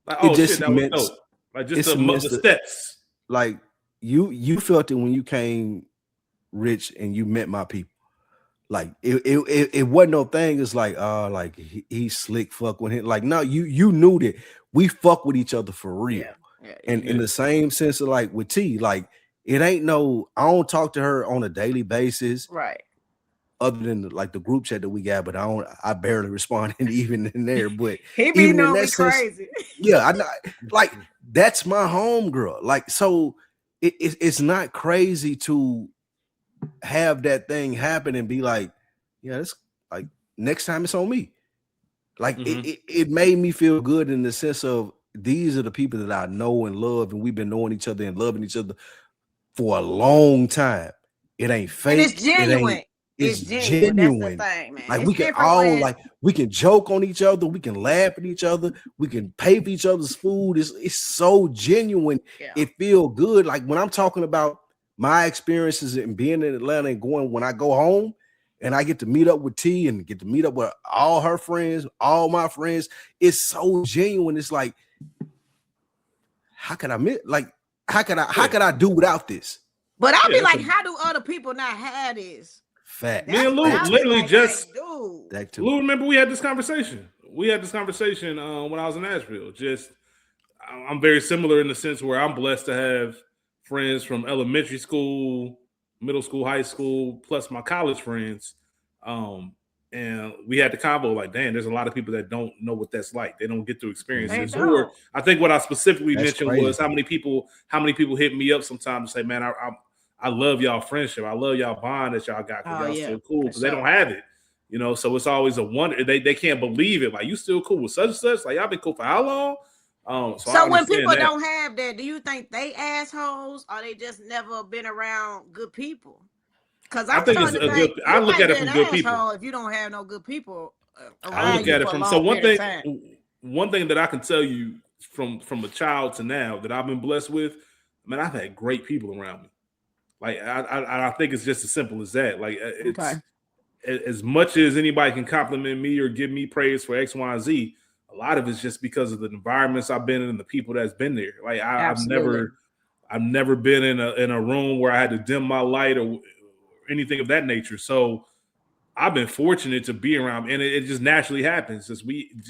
like, oh shit, that was dope. Like just the steps. Like you felt it when you came rich and you met my people. Like it wasn't no thing. It's like like he slick fuck with him. Like no, you knew that we fuck with each other for real. And in the same sense of like with T, like it ain't no. I don't talk to her on a daily basis, right? Other than like the group chat that we got, but I barely respond even in there. But he be knowing me crazy. Yeah, I know. Like that's my home girl. Like so. it's not crazy to have that thing happen and be like, yeah, it's like next time it's on me. Like it made me feel good in the sense of these are the people that I know and love, and we've been knowing each other and loving each other for a long time. It ain't fake. And it's genuine. It's genuine. That's the genuine. thing, man. Like it's we can all like we can joke on each other, we can laugh at each other, we can pay for each other's food. It's so genuine. Yeah. It feels good. Like when I'm talking about my experiences and being in Atlanta and going when I go home and I get to meet up with T and get to meet up with all her friends, all my friends. It's so genuine. It's like, how could I how could I do without this? But I'll be like, how do other people not have this? Fact. Me and Lou literally like, just that too. Lou, remember we had this conversation. When I was in Nashville. Just I'm very similar in the sense where I'm blessed to have friends from elementary school, middle school, high school, plus my college friends. And we had the convo like, damn, there's a lot of people that don't know what that's like. They don't get to experience this. Or I think what I specifically mentioned was how many people hit me up sometimes and say, man, I love y'all friendship. I love y'all bond that y'all got because y'all still cool because they don't have it. You know, so it's always a wonder. They can't believe it. Like, you still cool with such and such? Like, y'all been cool for how long? So when people don't have that, do you think they assholes or they just never been around good people? Because I think it's a good. I look at it from good people. If you don't have no good people around, I look at it from one thing that I can tell you from a child to now that I've been blessed with. Man, I've had great people around me. Like I think it's just as simple as that. Like it's as much as anybody can compliment me or give me praise for X, Y, and Z. A lot of it's just because of the environments I've been in and the people that's been there. Like I've never been in a room where I had to dim my light or anything of that nature. So I've been fortunate to be around, and it just naturally happens. As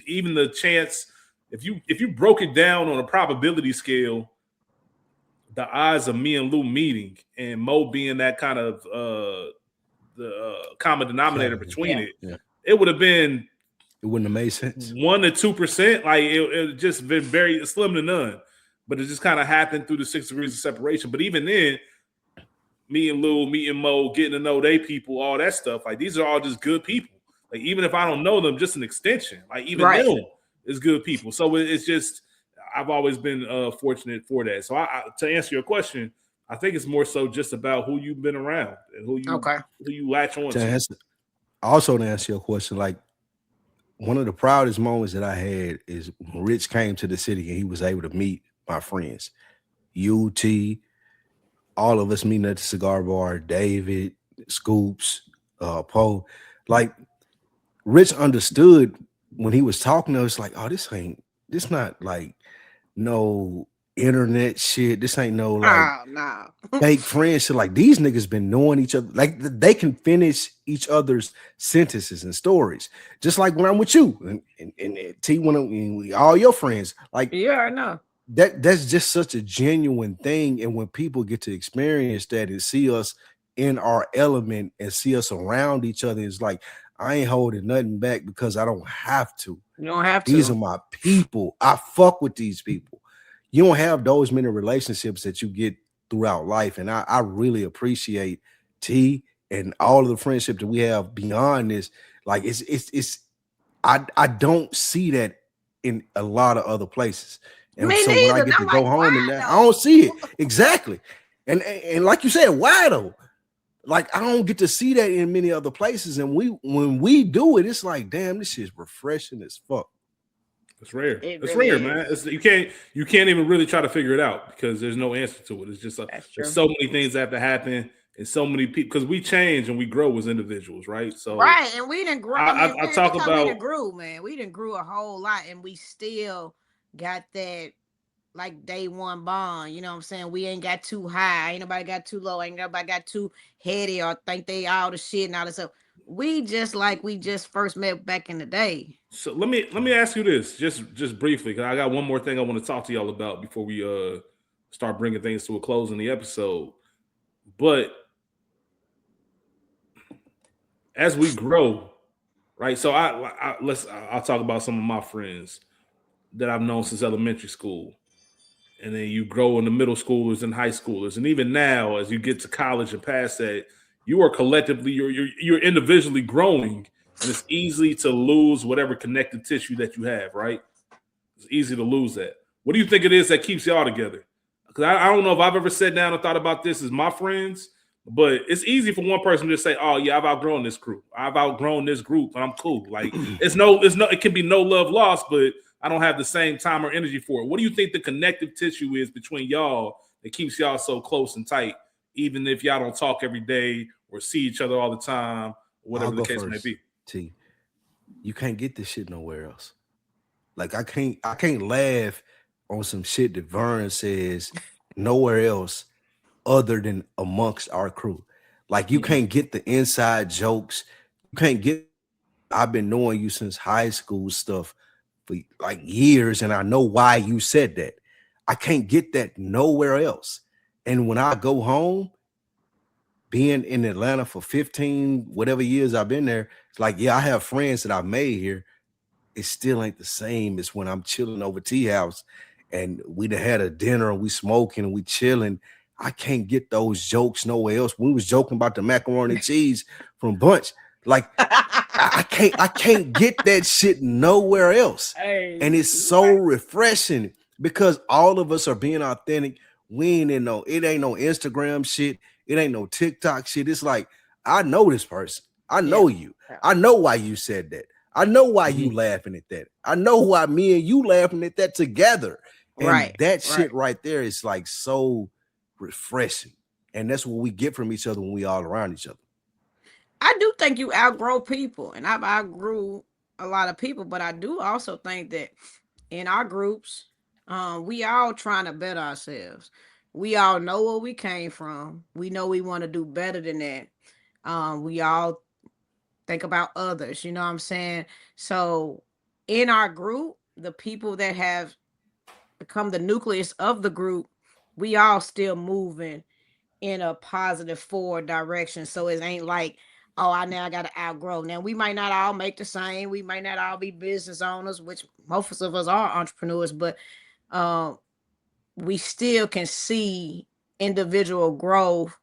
even the chance, if you broke it down on a probability scale, the odds of me and Lou meeting and Mo being that kind of the common denominator between it would have been. It wouldn't have made sense. 1 to 2%. Like it just been very slim to none. But it just kind of happened through the 6 degrees of separation. But even then, me and Lou, me and Mo, getting to know they people, all that stuff. Like these are all just good people. Like even if I don't know them, just an extension. Like even them is good people. So it's just I've always been fortunate for that. So to answer your question, I think it's more so just about who you've been around and who you latch on to. Also to answer your question, like one of the proudest moments that I had is when Rich came to the city and he was able to meet my friends, UT, all of us meeting at the cigar bar, David, Scoops, Poe. Like Rich understood when he was talking to us, like, oh, this not like no internet shit. This ain't no like fake friendship. Like these niggas been knowing each other. Like they can finish each other's sentences and stories. Just like when I'm with you and T, when all your friends. Like I know. That's just such a genuine thing. And when people get to experience that and see us in our element and see us around each other, it's like I ain't holding nothing back because I don't have to. You don't have to. These are my people. I fuck with these people. You don't have those many relationships that you get throughout life. And I really appreciate T and all of the friendship that we have beyond this. Like I don't see that in a lot of other places. And so when I get to go home and that, I don't see it. Exactly. And like you said, why though? Like I don't get to see that in many other places. And when we do it, it's like, damn, this shit's refreshing as fuck. It's rare. It's rare, man. You can't even really try to figure it out because there's no answer to it. It's just there's so many things that have to happen and so many people because we change and we grow as individuals, right? So and we didn't grow. I talk about we grew, man. We didn't grew a whole lot, and we still got that like day one bond. You know what I'm saying? We ain't got too high. Ain't nobody got too low. Ain't nobody got too heady or think they all the shit and all this stuff. We just first met back in the day. So let me ask you this, just briefly, because I got one more thing I want to talk to y'all about before we start bringing things to a close in the episode. But as we grow, right? So I'll talk about some of my friends that I've known since elementary school, and then you grow in the middle schoolers and high schoolers, and even now, as you get to college and past that, you are collectively, you're individually growing, and it's easy to lose whatever connective tissue that you have, right? It's easy to lose that. What do you think it is that keeps y'all together? Because I don't know if I've ever sat down and thought about this as my friends, but it's easy for one person to say, "Oh yeah, I've outgrown this crew. I've outgrown this group, and I'm cool." Like it can be no love lost, but I don't have the same time or energy for it. What do you think the connective tissue is between y'all that keeps y'all so close and tight, even if y'all don't talk every day or see each other all the time, whatever the case may be? T, you can't get this shit nowhere else. Like I can't laugh on some shit that Vern says nowhere else other than amongst our crew. Like you can't get the inside jokes. You can't get. I've been knowing you since high school stuff for like years, and I know why you said that. I can't get that nowhere else. And when I go home, being in Atlanta for 15 whatever years I've been there, it's like, yeah, I have friends that I've made here. It still ain't the same as when I'm chilling over Tea House and we done had a dinner and we smoking and we chilling. I can't get those jokes nowhere else. We was joking about the macaroni and cheese from Bunch. Like I can't get that shit nowhere else. And it's so refreshing because all of us are being authentic. We ain't in no, it ain't no Instagram shit. It ain't no TikTok shit. It's like, I know this person. I know you. I know why you said that. I know why you laughing at that. I know why me and you laughing at that together. And that shit right there is like so refreshing. And that's what we get from each other when we all around each other. I do think you outgrow people, and I've outgrew a lot of people, but I do also think that in our groups, we all trying to better ourselves. We all know where we came from. We know we want to do better than that. We all think about others, you know what I'm saying? So in our group, the people that have become the nucleus of the group, we all still moving in a positive forward direction. So it ain't like, oh, I got to outgrow. Now, we might not all make the same. We might not all be business owners, which most of us are entrepreneurs, but we still can see individual growth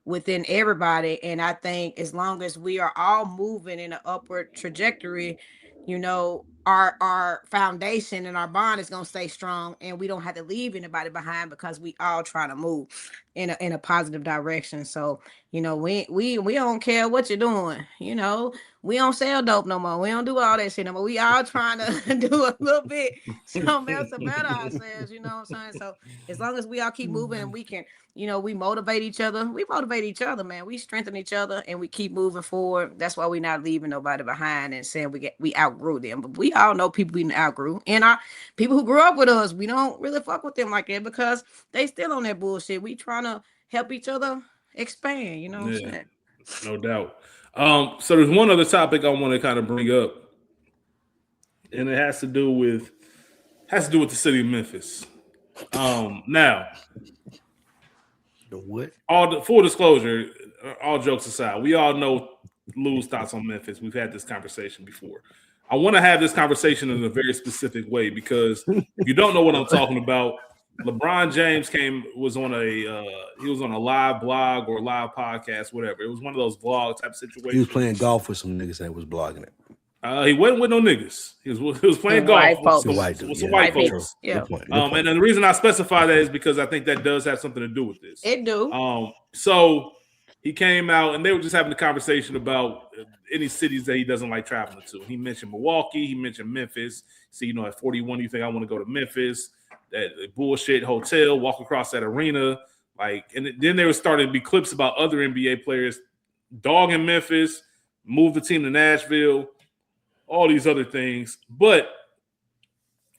within everybody. And I think as long as we are all moving in an upward trajectory, you know, our foundation and our bond is going to stay strong, and we don't have to leave anybody behind because we all trying to move in a positive direction. So, you know, we don't care what you're doing. You know, we don't sell dope no more. We don't do all that shit no more. We all trying to do a little bit something else to better ourselves. You know what I'm saying? So as long as we all keep moving and we can, you know, we motivate each other. We motivate each other, man. We strengthen each other and we keep moving forward. That's why we're not leaving nobody behind and saying we outgrew them. But we all know people we outgrew. And our people who grew up with us, we don't really fuck with them like that because they still on that bullshit. We trying to help each other expand, you know what I'm saying? No doubt. So there's one other topic I want to kind of bring up, and it has to do with the city of Memphis. Now, the what? All the full disclosure, all jokes aside, we all know Lou's thoughts on Memphis. We've had this conversation before. I want to have this conversation in a very specific way because if you don't know what I'm talking about, LeBron James was on a live blog or live podcast, whatever. It was one of those vlog type situations. He was playing golf with some niggas that was blogging it. He wasn't with no niggas. He was playing golf with some white folks. Yeah. Good point. And the reason I specify that is because I think that does have something to do with this. It do. So he came out and they were just having a conversation about any cities that he doesn't like traveling to. He mentioned Milwaukee. He mentioned Memphis. So, you know, at 41, you think I want to go to Memphis? That bullshit hotel, walk across that arena. And then there was starting to be clips about other NBA players dogging Memphis, move the team to Nashville, all these other things. But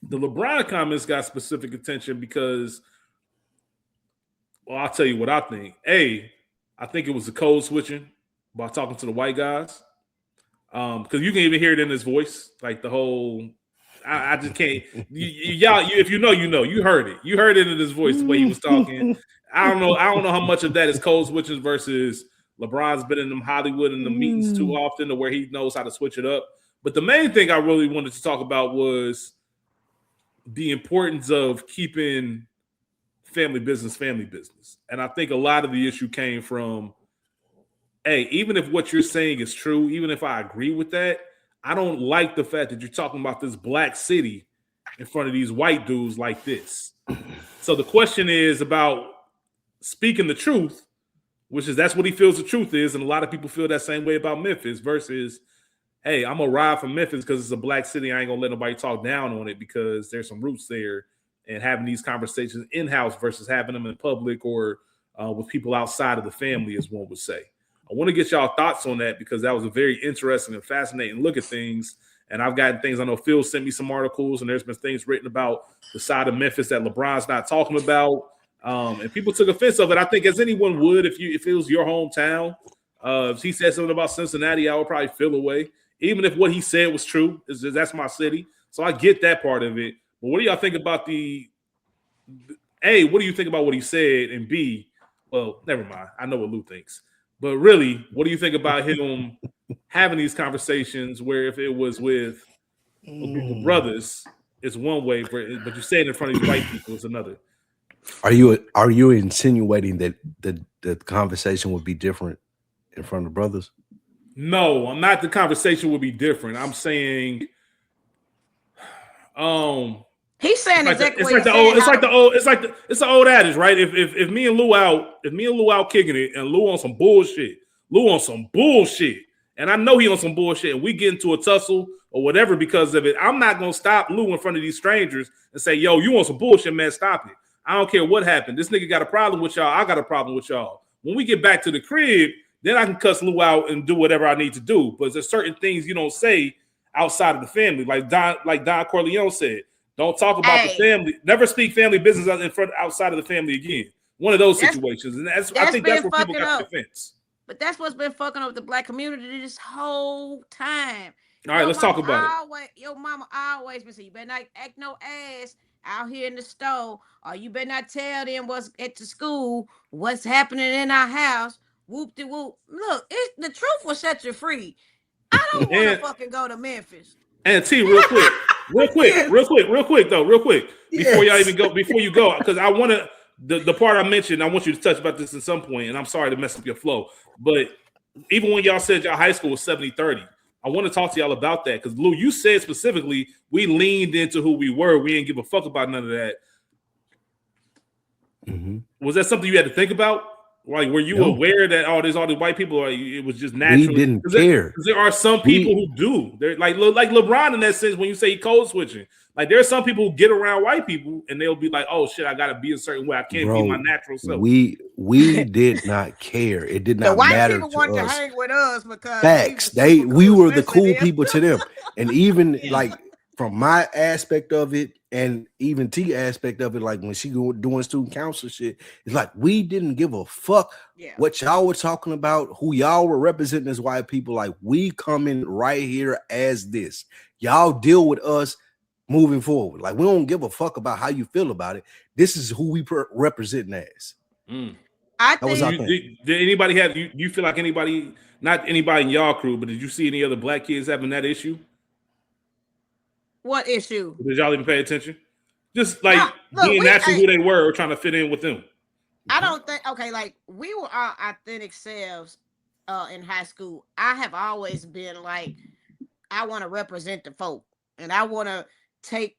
the LeBron comments got specific attention because, well, I'll tell you what I think. I think it was the code switching by talking to the white guys. Because you can even hear it in his voice, like the whole I just can't. Y'all, if you know, you know. You heard it. You heard it in his voice the way he was talking. I don't know how much of that is code switches versus LeBron's been in them Hollywood and the meetings too often to where he knows how to switch it up. But the main thing I really wanted to talk about was the importance of keeping family business. And I think a lot of the issue came from, hey, even if what you're saying is true, even if I agree with that, I don't like the fact that you're talking about this black city in front of these white dudes like this. So the question is about speaking the truth, which is that's what he feels the truth is. And a lot of people feel that same way about Memphis versus, hey, I'm going to ride from Memphis because it's a black city. I ain't going to let nobody talk down on it because there's some roots there, and having these conversations in-house versus having them in public or with people outside of the family, as one would say. I want to get y'all thoughts on that because that was a very interesting and fascinating look at things. And I've gotten things, I know Phil sent me some articles, and there's been things written about the side of Memphis that LeBron's not talking about. And people took offense of it. I think as anyone would if it was your hometown. If he said something about Cincinnati, I would probably feel away. Even if what he said was true, that's my city. So I get that part of it. But what do y'all think about A, what do you think about what he said? And B, well, never mind. I know what Lou thinks. But really, what do you think about him having these conversations where if it was with a group of brothers, it's one way, but you say it in front of these white people, it's another. Are you insinuating that the conversation would be different in front of brothers? No, I'm not. The conversation would be different. I'm saying, he's saying exactly what it's the old adage, right? If me and Lou out kicking it, and Lou on some bullshit, and I know he on some bullshit, and we get into a tussle or whatever because of it, I'm not gonna stop Lou in front of these strangers and say, "Yo, you on some bullshit, man? Stop it." I don't care what happened. This nigga got a problem with y'all. I got a problem with y'all. When we get back to the crib, then I can cuss Lou out and do whatever I need to do. But there's certain things you don't say outside of the family, like Don Corleone said. Don't talk about the family. Never speak family business outside of the family again. One of those situations, and I think that's where people got the defense. But that's what's been fucking up the black community this whole time. All right, let's talk about it. Your mama always been saying, you better not act no ass out here in the store, or you better not tell them what's at the school, what's happening in our house. Whoop de whoop. Look, the truth will set you free. I don't want to fucking go to Memphis. And T, real quick, before y'all even go, before you go, because I want to the part I mentioned, I want you to touch about this at some point, and I'm sorry to mess up your flow, but even when y'all said y'all high school was 70-30, I want to talk to y'all about that because Lou, you said specifically we leaned into who we were. We didn't give a fuck about none of that. Mm-hmm. Was that something you had to think about? Like, were you aware that there's all these white people? Or it was just natural. We didn't care. Because there are some people who do. They're like LeBron in that sense. When you say he code switching, like there are some people who get around white people and they'll be like, "Oh shit, I gotta be a certain way. I can't be my natural self." We did not care. It did not matter to us. The white people wanted to hang with us because facts. We were the cool people to them, and even like from my aspect of it, and even T aspect of it, like when she doing student council shit, it's like we didn't give a fuck what y'all were talking about, who y'all were representing as white people. Like we coming right here as this. Y'all deal with us moving forward. Like we don't give a fuck about how you feel about it. This is who we representing as. I think. Did anybody have you feel like anybody, not anybody in y'all crew, but did you see any other black kids having that issue? What issue? Did y'all even pay attention? Just like being naturally who they were or trying to fit in with them. I don't think like we were our authentic selves in high school. I have always been like, I want to represent the folk and I want to take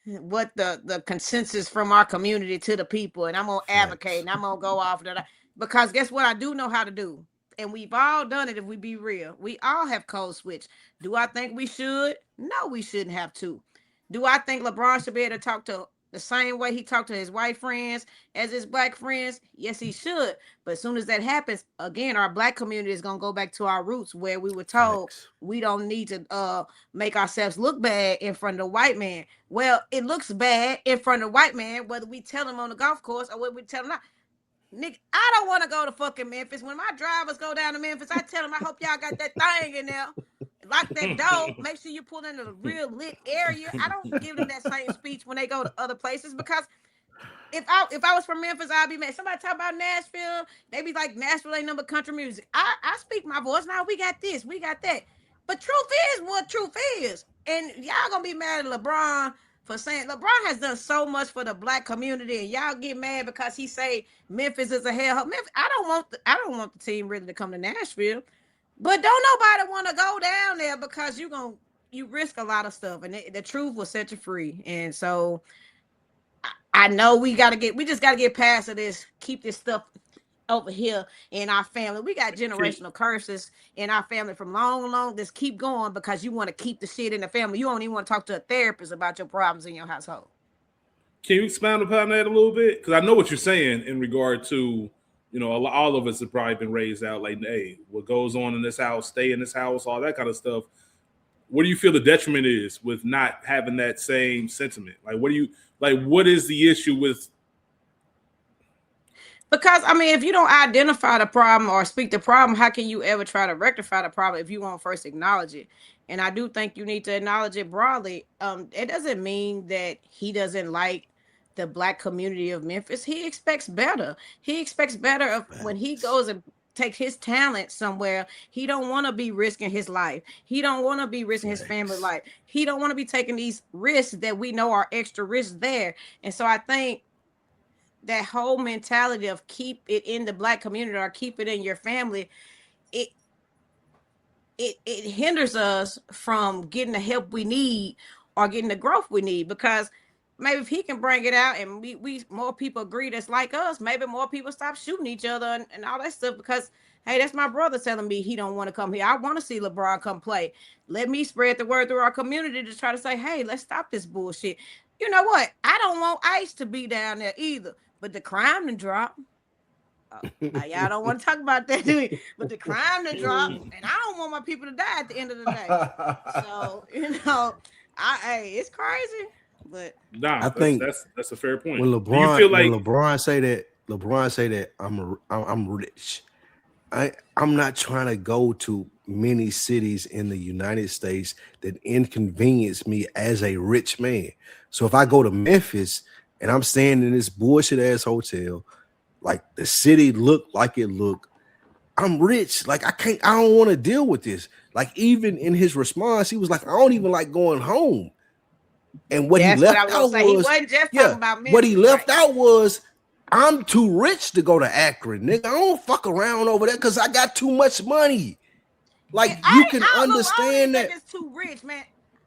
what the consensus from our community to the people, and I'm gonna advocate and I'm gonna go off that because guess what I do know how to do. And we've all done it if we be real. We all have code switch. Do I think we should? No, we shouldn't have to. Do I think LeBron should be able to talk to the same way he talked to his white friends as his black friends? Yes, he should. But as soon as that happens, again, our black community is going to go back to our roots where we were told we don't need to make ourselves look bad in front of the white man. Well, it looks bad in front of the white man, whether we tell him on the golf course or whether we tell him not. Nigga, I don't want to go to fucking Memphis. When my drivers go down to Memphis, I tell them, I hope y'all got that thing in there. Lock that door. Make sure you pull into the real lit area. I don't give them that same speech when they go to other places because if I was from Memphis, I'd be mad. Somebody talk about Nashville, they be like, Nashville ain't number country music. I speak my voice. Now we got this, we got that. But truth is what truth is. And y'all gonna be mad at LeBron for saying LeBron has done so much for the black community, and y'all get mad because he say Memphis is a hellhole. Memphis, I don't want the team really to come to Nashville, but don't nobody want to go down there because you risk a lot of stuff, and the truth will set you free. And so I know we just got to get past this. Keep this stuff over here in our family. We got generational curses in our family from long. Just keep going because you want to keep the shit in the family. You don't even want to talk to a therapist about your problems in your household. Can you expound upon that a little bit? Because I know what you're saying in regard to, all of us have probably been raised out like, hey, what goes on in this house, stay in this house, all that kind of stuff. What do you feel the detriment is with not having that same sentiment? What is the issue with? Because, if you don't identify the problem or speak the problem, how can you ever try to rectify the problem if you won't first acknowledge it? And I do think you need to acknowledge it broadly. It doesn't mean that he doesn't like the black community of Memphis. He expects better. He expects better of when he goes and take his talent somewhere. He don't want to be risking his life. He don't want to be risking his family life. He don't want to be taking these risks that we know are extra risks there. And so I think that whole mentality of keep it in the black community or keep it in your family, it hinders us from getting the help we need or getting the growth we need. Because maybe if he can bring it out and we more people agree that's like us, maybe more people stop shooting each other and all that stuff. Because hey, that's my brother telling me he don't want to come here. I want to see LeBron come play. Let me spread the word through our community to try to say, hey, let's stop this bullshit. You know what? I don't want ICE to be down there either. But the crime done dropped. Y'all don't want to talk about that, do you? But the crime done dropped, and I don't want my people to die at the end of the day. So it's crazy. But I think that's a fair point. When LeBron say that I'm rich. I'm not trying to go to many cities in the United States that inconvenience me as a rich man. So if I go to Memphis and I'm staying in this bullshit ass hotel, like the city look like it look, I'm rich. Like I don't want to deal with this. Like even in his response, he was like, I don't even like going home. And what he left out was, he wasn't just talking about Memphis, what he left out was, I'm too rich to go to Akron, nigga. I don't fuck around over there because I got too much money. Like you can understand that. It's too rich, man.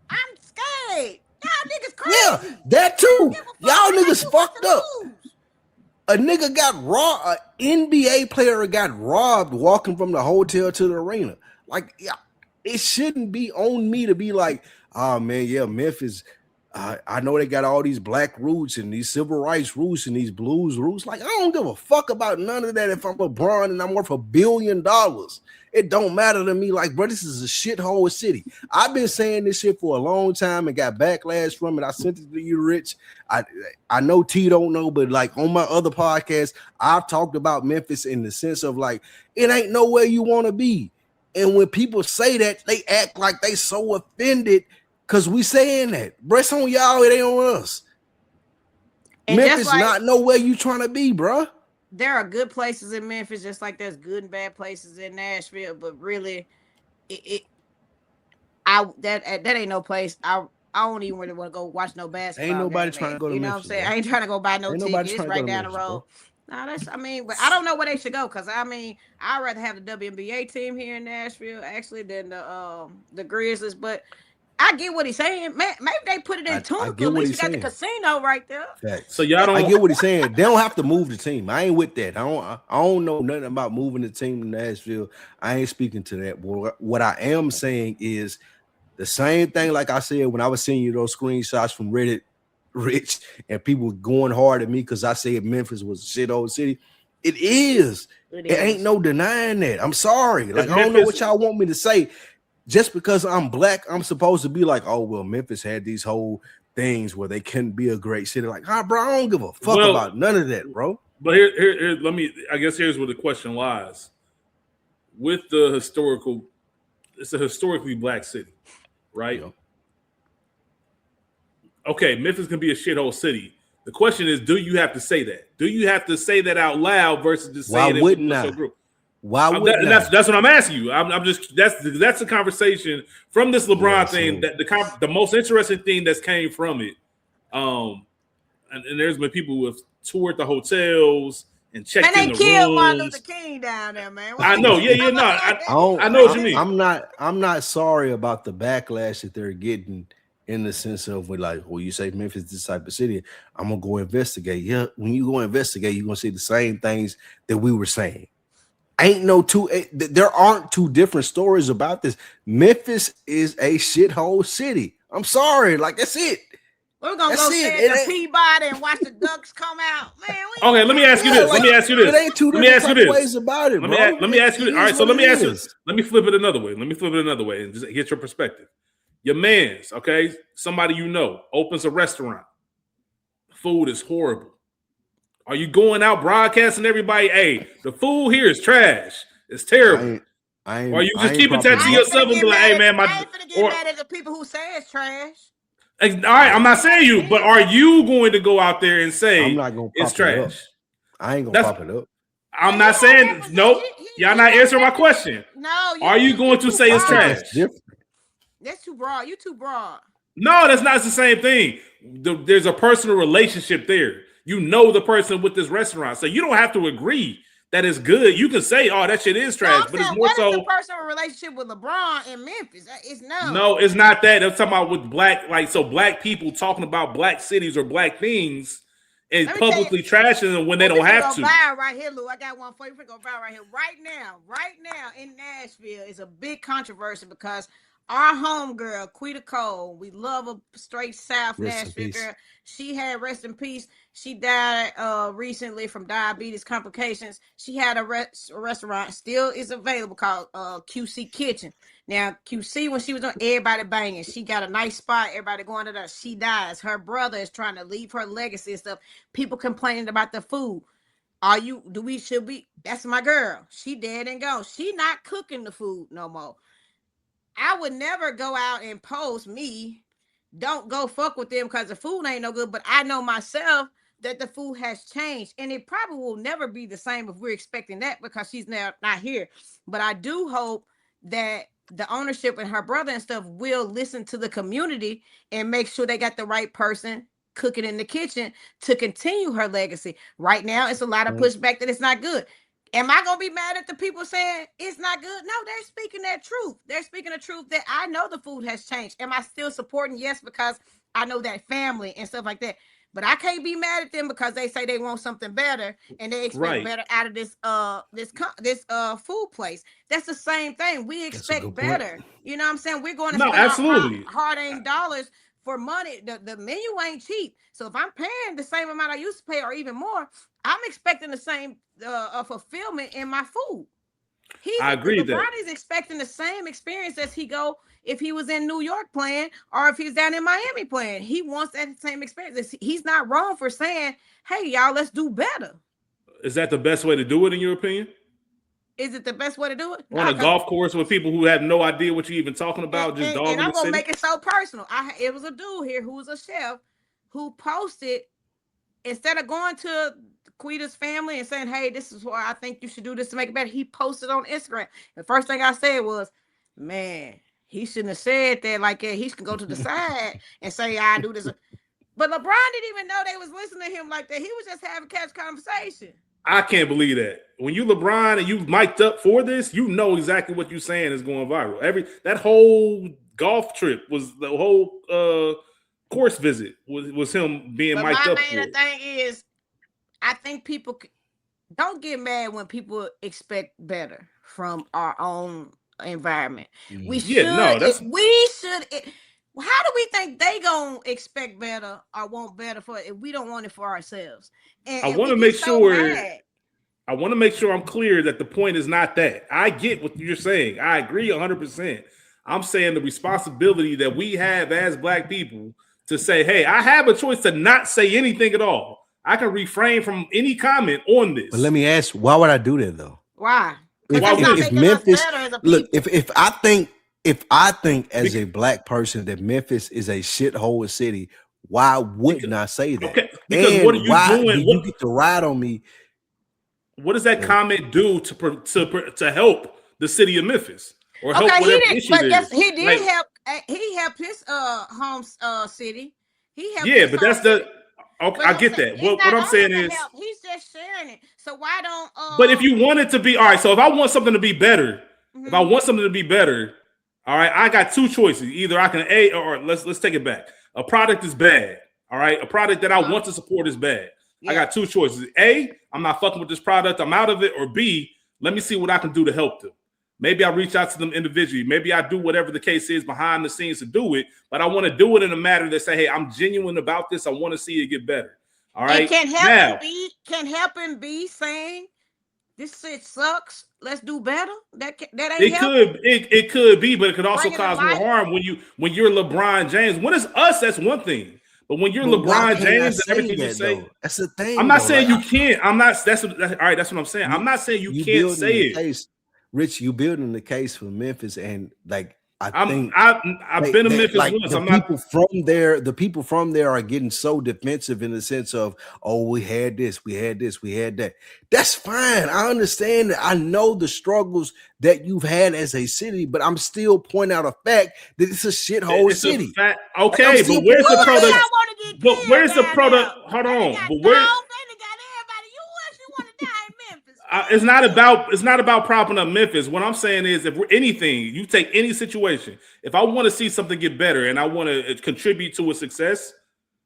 I'm scared. Y'all niggas crazy. Yeah, that too. Y'all niggas fucked up. A nigga got robbed. An NBA player got robbed walking from the hotel to the arena. Like, yeah, it shouldn't be on me to be like, oh man, yeah, Memphis. I know they got all these black roots and these civil rights roots and these blues roots. Like, I don't give a fuck about none of that. If I'm LeBron and I'm worth $1 billion, it don't matter to me. Like, bro, this is a shithole city. I've been saying this shit for a long time and got backlash from it. I sent it to you, Rich. I know T don't know, but like on my other podcast, I've talked about Memphis in the sense of like, it ain't nowhere you want to be. And when people say that, they act like they so offended because we saying that. Bro, it's on y'all, it ain't on us. And Memphis not nowhere you trying to be, bro. There are good places in Memphis, just like there's good and bad places in Nashville. But really, that ain't no place. I don't even really want to go watch no basketball. Ain't nobody trying to go to Memphis. You know what I'm saying? I ain't trying to go buy no tickets. It's right down the road. No, but I don't know where they should go because I'd rather have the WNBA team here in Nashville actually than the Grizzlies. But I get what he's saying. Maybe they put it in Tunica. At least you got the casino right there. Facts. So y'all don't. I get what he's saying. They don't have to move the team. I ain't with that. I don't know nothing about moving the team to Nashville. I ain't speaking to that. What I am saying is the same thing. Like I said when I was seeing you those screenshots from Reddit, Rich, and people going hard at me because I said Memphis was a shit old city. It is. It ain't no denying that. I'm sorry. Like I don't know what y'all want me to say. Just because I'm black, I'm supposed to be like, oh, well, Memphis had these whole things where they couldn't be a great city. Like, bro, I don't give a fuck about none of that, bro. But here, here's where the question lies. With the historical, it's a historically black city, right? Yeah. Okay, Memphis can be a shithole city. The question is, do you have to say that? Do you have to say that out loud versus just saying it with a group? Why would that's what I'm asking you. I'm just that's the conversation from this LeBron thing. That the most interesting thing that's came from it And there's been people who have toured the hotels and checked in the rooms. They killed Martin Luther King down there, man. I know, I know what you mean. I'm not sorry about the backlash that they're getting in the sense of you say Memphis this type of city. I'm gonna go investigate. Yeah, when you go investigate, you're gonna see the same things that we were saying. There aren't two different stories about this. Memphis is a shithole city. I'm sorry, that's it. We're gonna go stand at Peabody and watch the ducks come out, man. Okay, let me ask you this. It ain't two different ways about it, bro. Let me ask you this. All right, so let me ask you. Let me flip it another way. And just get your perspective. Your man's, okay, somebody you know opens a restaurant. Food is horrible. Are you going out broadcasting everybody? Hey, the food here is trash. It's terrible. Or you just keeping that to yourself and be like, hey man, I ain't finna get mad at the people who say it's trash. All right, I'm not saying you, but are you going to go out there and say I'm not gonna it's trash? I ain't gonna pop it up. I'm not saying nope. Y'all not answering my question. No, are you going to say it's trash? That's too broad. You too broad. No, that's not the same thing. There's a personal relationship there. You know the person with this restaurant, so you don't have to agree that it's good. You can say, "Oh, that shit is trash," but it's more so. What is the personal relationship with LeBron in Memphis? It's no. No, it's not that. I'm talking about with black people talking about black cities or black things and publicly trashing them when they don't have to. Right here, Lou. I got one for you. We're gonna go right here, right now in Nashville is a big controversy because our homegirl, Quita Cole, we love a straight South Nashville girl. She had rest in peace. She died recently from diabetes complications. She had a restaurant, still is available, called QC Kitchen. Now, QC, when she was on, everybody banging. She got a nice spot. Everybody going to that. She dies. Her brother is trying to leave her legacy and stuff. People complaining about the food. Should we? That's my girl. She dead and gone. She not cooking the food no more. I would never go out and post don't go fuck with them because the food ain't no good. But I know myself that the food has changed. And it probably will never be the same if we're expecting that because she's now not here. But I do hope that the ownership and her brother and stuff will listen to the community and make sure they got the right person cooking in the kitchen to continue her legacy. Right now, it's a lot of pushback that it's not good. Am I going to be mad at the people saying it's not good? No, they're speaking that truth. They're speaking the truth that I know the food has changed. Am I still supporting? Yes, because I know that family and stuff like that. But I can't be mad at them because they say they want something better and they expect better out of this food place. That's the same thing. We expect better. You know what I'm saying? We're going to spend our hard-earned dollars for money. The menu ain't cheap. So if I'm paying the same amount I used to pay or even more, I'm expecting the same fulfillment in my food. I agree that LeBron is expecting the same experience as if he was in New York playing or if he's down in Miami playing. He wants that same experience. He's not wrong for saying, "Hey, y'all, let's do better." Is that the best way to do it, in your opinion? Is it the best way to do it? On a golf course with people who have no idea what you're even talking about, and I'm gonna make it so personal. It was a dude here who was a chef who posted, instead of going to Quita's family and saying, "Hey, this is why I think you should do this to make it better," he posted on Instagram. The first thing I said was, "Man, he shouldn't have said that like that. He should go to the side and say, I do this." But LeBron didn't even know they was listening to him like that. He was just having catch conversation. I can't believe that. When you LeBron and you mic'd up for this, you know exactly what you're saying is going viral. That whole golf trip was the whole course visit was him being mic'd up. My main thing is, I think people don't get mad when people expect better from our own environment. We should. How do we think they gonna expect better or want better for it if we don't want it for ourselves? And I want to make sure. I want to make sure I'm clear that the point is not that. I get what you're saying. I agree 100%. I'm saying the responsibility that we have as Black people to say, "Hey, I have a choice to not say anything at all. I can refrain from any comment on this." But let me ask, why would I do that though? Why? If Memphis, look, if I think as a Black person that Memphis is a shithole city, why wouldn't I say that? Okay, because and what are you doing? You get to ride on me. What does that comment do to help the city of Memphis or help whatever issue it is? He did help. He helped his home city. But that's the. Okay, I get that. What I'm saying is, he's just sharing it. So why don't? But if you want it to be all right, so if I want something to be better, if I want something to be better, all right, I got two choices. Either I can or let's take it back. A product is bad. All right, a product that I want to support is bad. Yeah. I got two choices. A, I'm not fucking with this product. I'm out of it. Or B, let me see what I can do to help them. Maybe I reach out to them individually. Maybe I do whatever the case is behind the scenes to do it. But I want to do it in a manner that say, hey, I'm genuine about this. I want to see it get better. All right. It can help him be saying this shit sucks. Let's do better. That ain't helping. It could be, but it could also cause more harm when you're LeBron James. When it's us, that's one thing. But when you're LeBron James and everything you say, that's the thing. I'm not saying you can't. I'm not. That's all right. That's what I'm saying. I'm not saying you can't say it. Rich, you building the case for Memphis, and like I've been to Memphis once. The people from there are getting so defensive in the sense of, oh, we had this, we had that. That's fine. I understand that. I know the struggles that you've had as a city, but I'm still pointing out a fact that it's a shithole city. Okay, but where's the product? But where's the product? Hold on, but where? It's not about propping up Memphis. What I'm saying is, if we're anything, you take any situation. If I want to see something get better and I want to contribute to a success,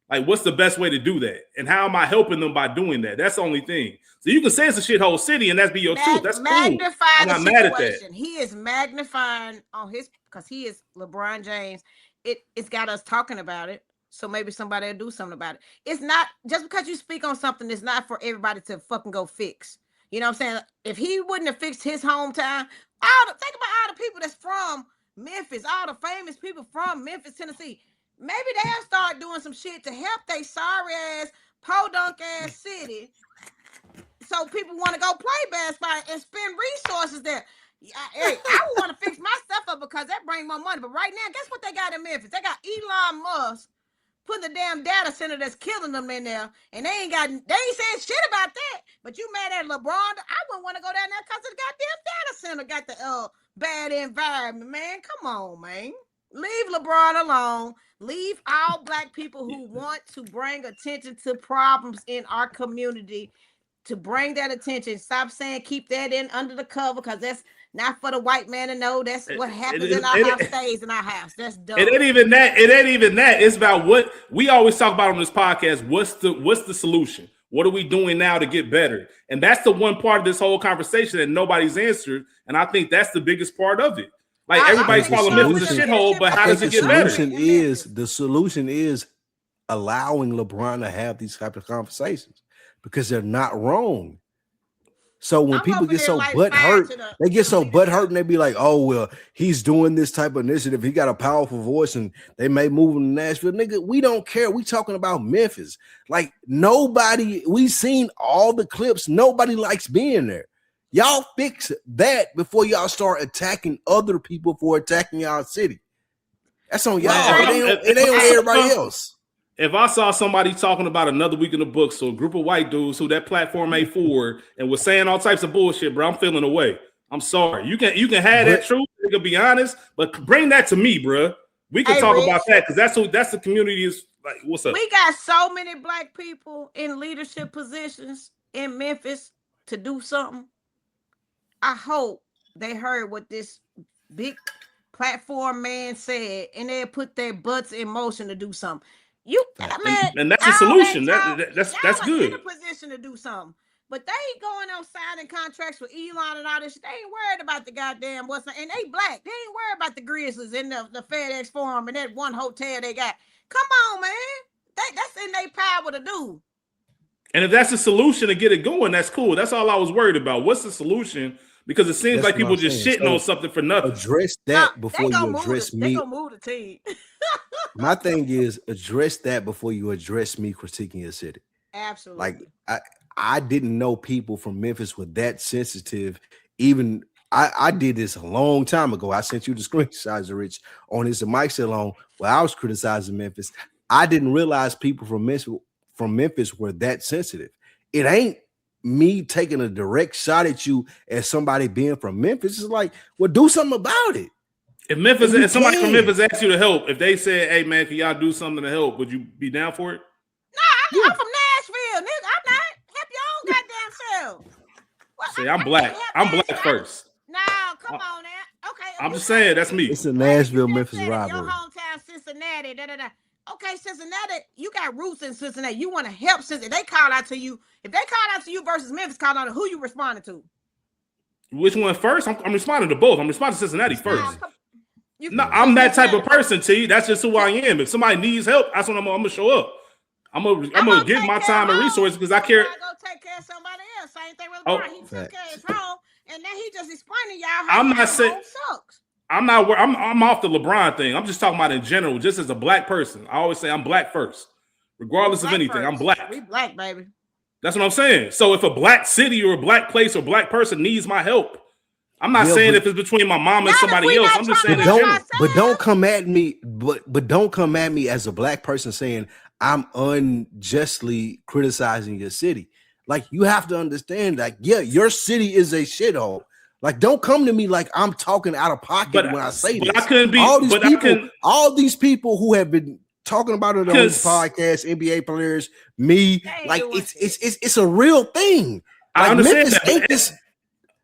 like what's the best way to do that? And how am I helping them by doing that? That's the only thing. So you can say it's a shithole city and that's be your truth. That's cool. I'm not mad at that. He is magnifying on because he is LeBron James. It's got us talking about it. So maybe somebody will do something about it. It's not just because you speak on something. It's not for everybody to fucking go fix. You know what I'm saying? If he wouldn't have fixed his hometown, think about all the people that's from Memphis, all the famous people from Memphis, Tennessee. Maybe they'll start doing some shit to help they sorry ass, podunk ass city. So people want to go play basketball and spend resources there. Hey, I would want to fix my stuff up because that brings more money. But right now, guess what they got in Memphis? They got Elon Musk. Put the damn data center that's killing them in there, and they ain't saying shit about that. But you mad at LeBron? I wouldn't want to go down there because the goddamn data center got the bad environment, man. Come on, man. Leave LeBron alone. Leave all black people who want to bring attention to problems in our community to bring that attention. Stop saying keep that in under the cover because that's not for the white man to know. That's what happens in our house stays in our house. That's dumb. It ain't even that. It's about what we always talk about on this podcast. What's the solution? What are we doing now to get better? And that's the one part of this whole conversation that nobody's answered. And I think that's the biggest part of it. Like everybody's calling Memphis a shithole, but how does it get better? The solution is allowing LeBron to have these type of conversations because they're not wrong. So when people get so butthurt, they get so butthurt and they be like, oh, well, he's doing this type of initiative. He got a powerful voice and they may move him to Nashville. Nigga, we don't care. We talking about Memphis. Like we seen all the clips. Nobody likes being there. Y'all fix that before y'all start attacking other people for attacking y'all city. That's on y'all. It ain't on everybody else. If I saw somebody talking about another week in the books, so a group of white dudes who that platform ain't for and was saying all types of bullshit, bro, I'm feeling away. I'm sorry. You can have that truth. You can be honest, but bring that to me, bro. We can talk about that because that's the community is like. What's up? We got so many black people in leadership positions in Memphis to do something. I hope they heard what this big platform man said and they put their butts in motion to do something. And that's a solution. That's good. In a position to do something, but they ain't going on signing contracts with Elon and all this shit. They ain't worried about the goddamn and they black. They ain't worried about the Grizzlies in the FedEx Forum and that one hotel they got. Come on, man. That's in their power to do. And if that's a solution to get it going, that's cool. That's all I was worried about. What's the solution? Because it seems like people just shitting on something for nothing. Address that before you address me. They gonna move the team. My thing is address that before you address me critiquing your city. Absolutely. Like I didn't know people from Memphis were that sensitive. Even I did this a long time ago. I sent you the screenshots, Rich, on this mic salon where I was criticizing Memphis. I didn't realize people from Memphis were that sensitive. It ain't me taking a direct shot at you as somebody being from Memphis. It's like, well, do something about it. If somebody from Memphis asked you to help, if they said, "Hey man, can y'all do something to help?" Would you be down for it? Nah, I'm from Nashville, nigga. I'm not. Help your own goddamn self. Well, see, I'm black. I'm black first. No, come on now. Okay. I'm just saying that's me. It's a Nashville, Memphis rivalry. Your hometown, Cincinnati. Okay, Cincinnati, you got roots in Cincinnati. You want to help Cincinnati. They call out to you. If they call out to you versus Memphis, call out to who you responding to. Which one first? I'm responding to both. I'm responding to Cincinnati first. No, I'm that type of person, T. That's just who I am. If somebody needs help, that's when I'm gonna show up. I'm gonna give my time and resources because I care. I go take care of somebody else. Same thing with LeBron. He took care of his home, and then he just explaining y'all how I'm not saying sucks. I'm off the LeBron thing. I'm just talking about in general, just as a black person. I always say I'm black first, regardless of anything. I'm black. We black, baby. That's what I'm saying. So if a black city or a black place or black person needs my help, I'm not saying if it's between my mom and somebody else. I'm just saying don't come at me. But don't come at me as a black person saying I'm unjustly criticizing your city. Like, you have to understand, like, yeah, your city is a shithole. Like, don't come to me like I'm talking out of pocket when I say this. I couldn't be. All these people who have been talking about it on this podcast, NBA players, me, like it's a real thing. Like, I understand that.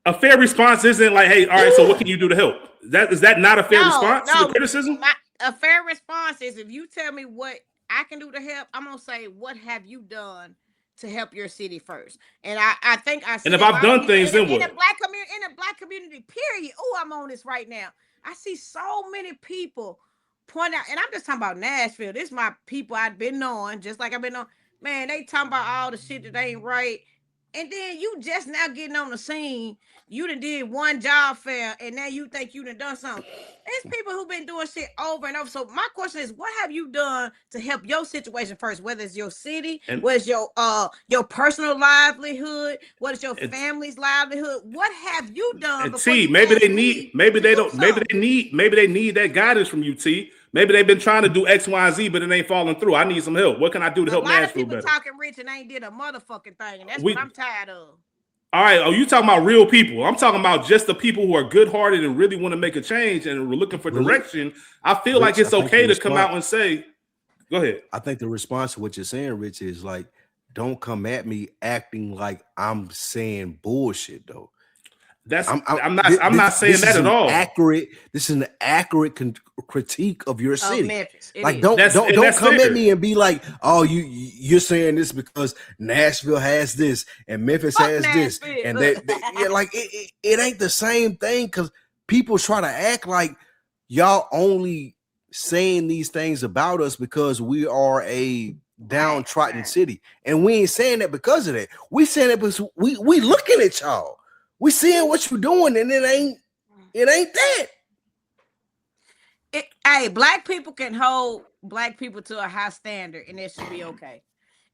A fair response isn't like, "Hey, all right, so what can you do to help?" Is that not a fair response to the criticism? A fair response is if you tell me what I can do to help, I'm gonna say, "What have you done to help your city first?" And I think I. And if I've done things, then what? In a black community, period. Oh, I'm on this right now. I see so many people point out, and I'm just talking about Nashville. This is my people I've been knowing, just like I've been on. Man, they talking about all the shit that ain't right. And then you just now getting on the scene. You done did one job fair, and now you think you done something. There's people who've been doing shit over and over. So my question is, what have you done to help your situation first? Whether it's your city, whether it's your personal livelihood, what is your family's livelihood? What have you done? T, maybe they need that guidance from you, T. Maybe they've been trying to do X, Y, and Z, but it ain't falling through. I need some help. What can I do to help Nashville better? A lot of people talking rich and ain't did a motherfucking thing, and that's what I'm tired of. All right, you talking about real people. I'm talking about just the people who are good-hearted and really want to make a change and we're looking for direction. I feel like it's okay to come out and say, go ahead. I think the response to what you're saying, Rich, is like, don't come at me acting like I'm saying bullshit, though. I'm not saying that at all. This is an accurate critique of your city. Like, don't come at me and be like, "Oh, you're saying this because Nashville has this and Memphis has this," and like it ain't the same thing, because people try to act like y'all only saying these things about us because we are a downtrodden city, and we ain't saying that because of that. We saying it because we looking at y'all. We seeing what you're doing, and it ain't that. Hey, black people can hold black people to a high standard, and it should be okay.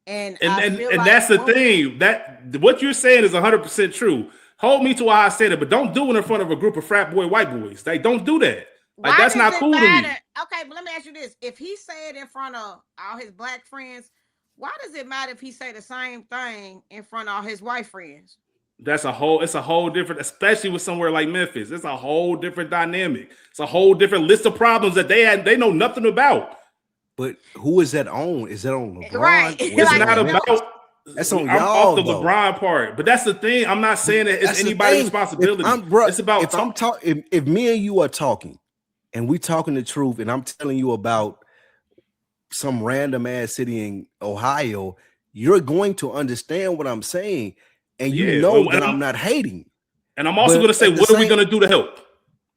And that's the thing. That what you're saying is 100% true. Hold me to a high standard, but don't do it in front of a group of frat boy white boys. Like, don't do that. Like, that's not cool to me. Okay, but let me ask you this: if he say it in front of all his black friends, why does it matter if he say the same thing in front of all his white friends? It's a whole different, especially with somewhere like Memphis. It's a whole different dynamic. It's a whole different list of problems that they know nothing about. But who is that on? Is that on LeBron? Right. It's like, not about. That's on I'm y'all. Off the LeBron part, but that's the thing. I'm not saying that it's anybody's responsibility. It's about if me and you are talking, and we talking the truth, and I'm telling you about some random ass city in Ohio, you're going to understand what I'm saying. And you know that I'm not hating. And I'm also going to say, what are we going to do to help?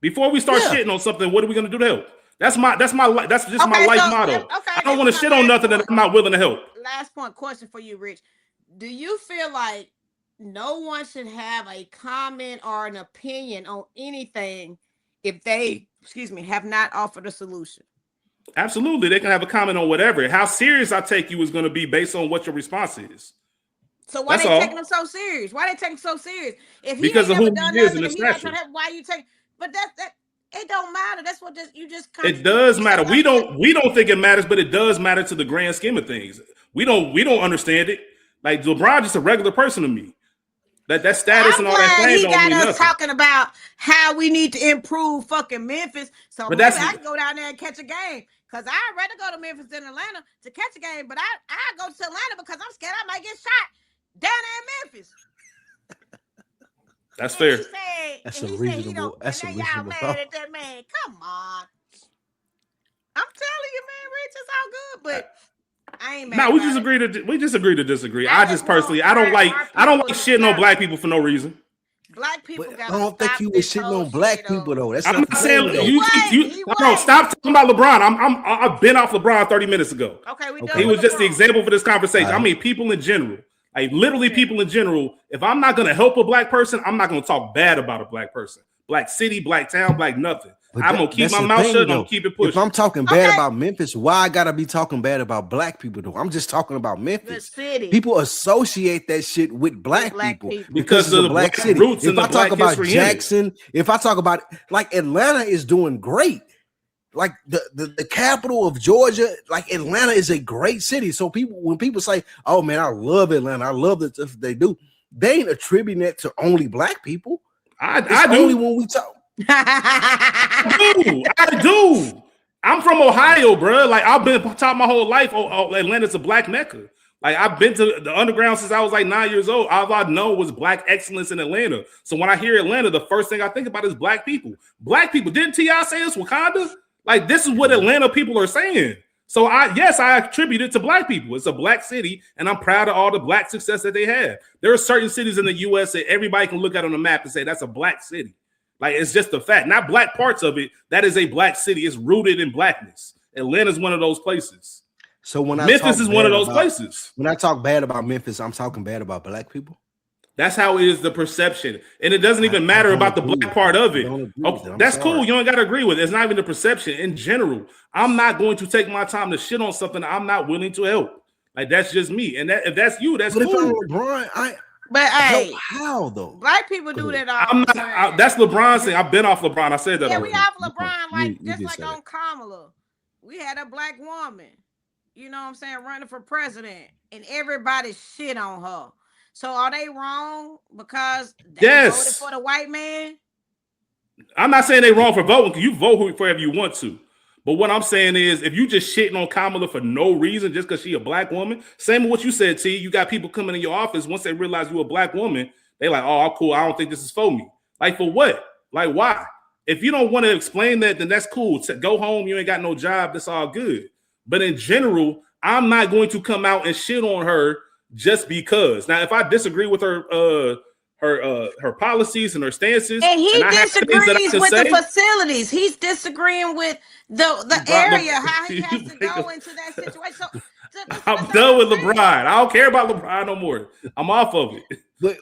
Before we start shitting on something, what are we going to do to help? That's just my life motto. I don't want to shit on nothing that I'm not willing to help. Last question for you, Rich. Do you feel like no one should have a comment or an opinion on anything if they, have not offered a solution? Absolutely. They can have a comment on whatever. How serious I take you is going to be based on what your response is. So why they taking them so serious? Why they taking so serious? If he because ain't of never who done he is nothing, in the if he not stature. trying to help, why you take? But that it don't matter. That's what you just. It does matter. We don't think it matters, but it does matter to the grand scheme of things. We don't understand it. Like, LeBron just a regular person to me. That status and all that fame he don't got mean us nothing. talking about how we need to improve fucking Memphis. So But maybe I can go down there and catch a game. Because I'd rather go to Memphis than Atlanta to catch a game. But I go to Atlanta because I'm scared I might get shot down there in Memphis. That's fair. That's a reasonable. That's a reasonable thought. At that man. Come on. I'm telling you, man, Rich, it's all good, but I ain't mad. No, we just agree to disagree. I just personally, I don't like shitting on black people for no reason. Black people got. I don't think you was shitting on black people though. That's I'm not saying no. Stop talking about LeBron. I've been off LeBron 30 minutes ago. Okay, he was just the example for this conversation. I mean, people in general. Like literally people in general, if I'm not going to help a black person, I'm not going to talk bad about a black person. Black city, black town, black nothing. I'm going to keep my mouth shut and I'm going to keep it pushing. If I'm talking bad about Memphis, why I got to be talking bad about black people though? I'm just talking about Memphis. People associate that shit with black people because of the black city. Roots if I talk about Jackson, if I talk about like Atlanta is doing great. Like the capital of Georgia, like Atlanta is a great city. So when people say, "Oh man, I love Atlanta. I love the stuff they do," they ain't attributing that to only black people. I do. Only when we talk. I do. I'm from Ohio, bro. Like I've been taught my whole life. Atlanta's a black mecca. Like I've been to the underground since I was like 9 years old. All I know was black excellence in Atlanta. So when I hear Atlanta, the first thing I think about is black people. Black people. Didn't T.I. say it's Wakanda? Like this is what Atlanta people are saying. So I attribute it to black people. It's a black city, and I'm proud of all the black success that they have. There are certain cities in the U.S. that everybody can look at on the map and say that's a black city. Like it's just a fact, not black parts of it. That is a black city. It's rooted in blackness. Atlanta's one of those places. So when Memphis is one of those places. When I talk bad about Memphis, I'm talking bad about black people. That's how it is the perception. And it doesn't even matter about the black part of it. Okay, that's cool. You don't got to agree with it. It's not even the perception. In general, I'm not going to take my time to shit on something I'm not willing to help. Like, that's just me. And if that's you, that's cool. If I'm LeBron, how though? Black people do that all that's LeBron's thing. I've been off LeBron. I said that already. We off LeBron, like on Kamala. We had a black woman, you know what I'm saying, running for president, and everybody shit on her. So are they wrong because they voted for the white man? I'm not saying they wrong for voting. You vote whoever you want to. But what I'm saying is, if you just shitting on Kamala for no reason, just because she a black woman, same with what you said, T. You got people coming in your office once they realize you a black woman, they like, oh, cool. I don't think this is for me. Like for what? Like why? If you don't want to explain that, then that's cool. Go home. You ain't got no job. That's all good. But in general, I'm not going to come out and shit on her just because. Now, if I disagree with her policies and her stances, and he disagrees with the facilities, he's disagreeing with the area, how he has to go into that situation. So, I'm done with LeBron. I don't care about LeBron no more. I'm off of it.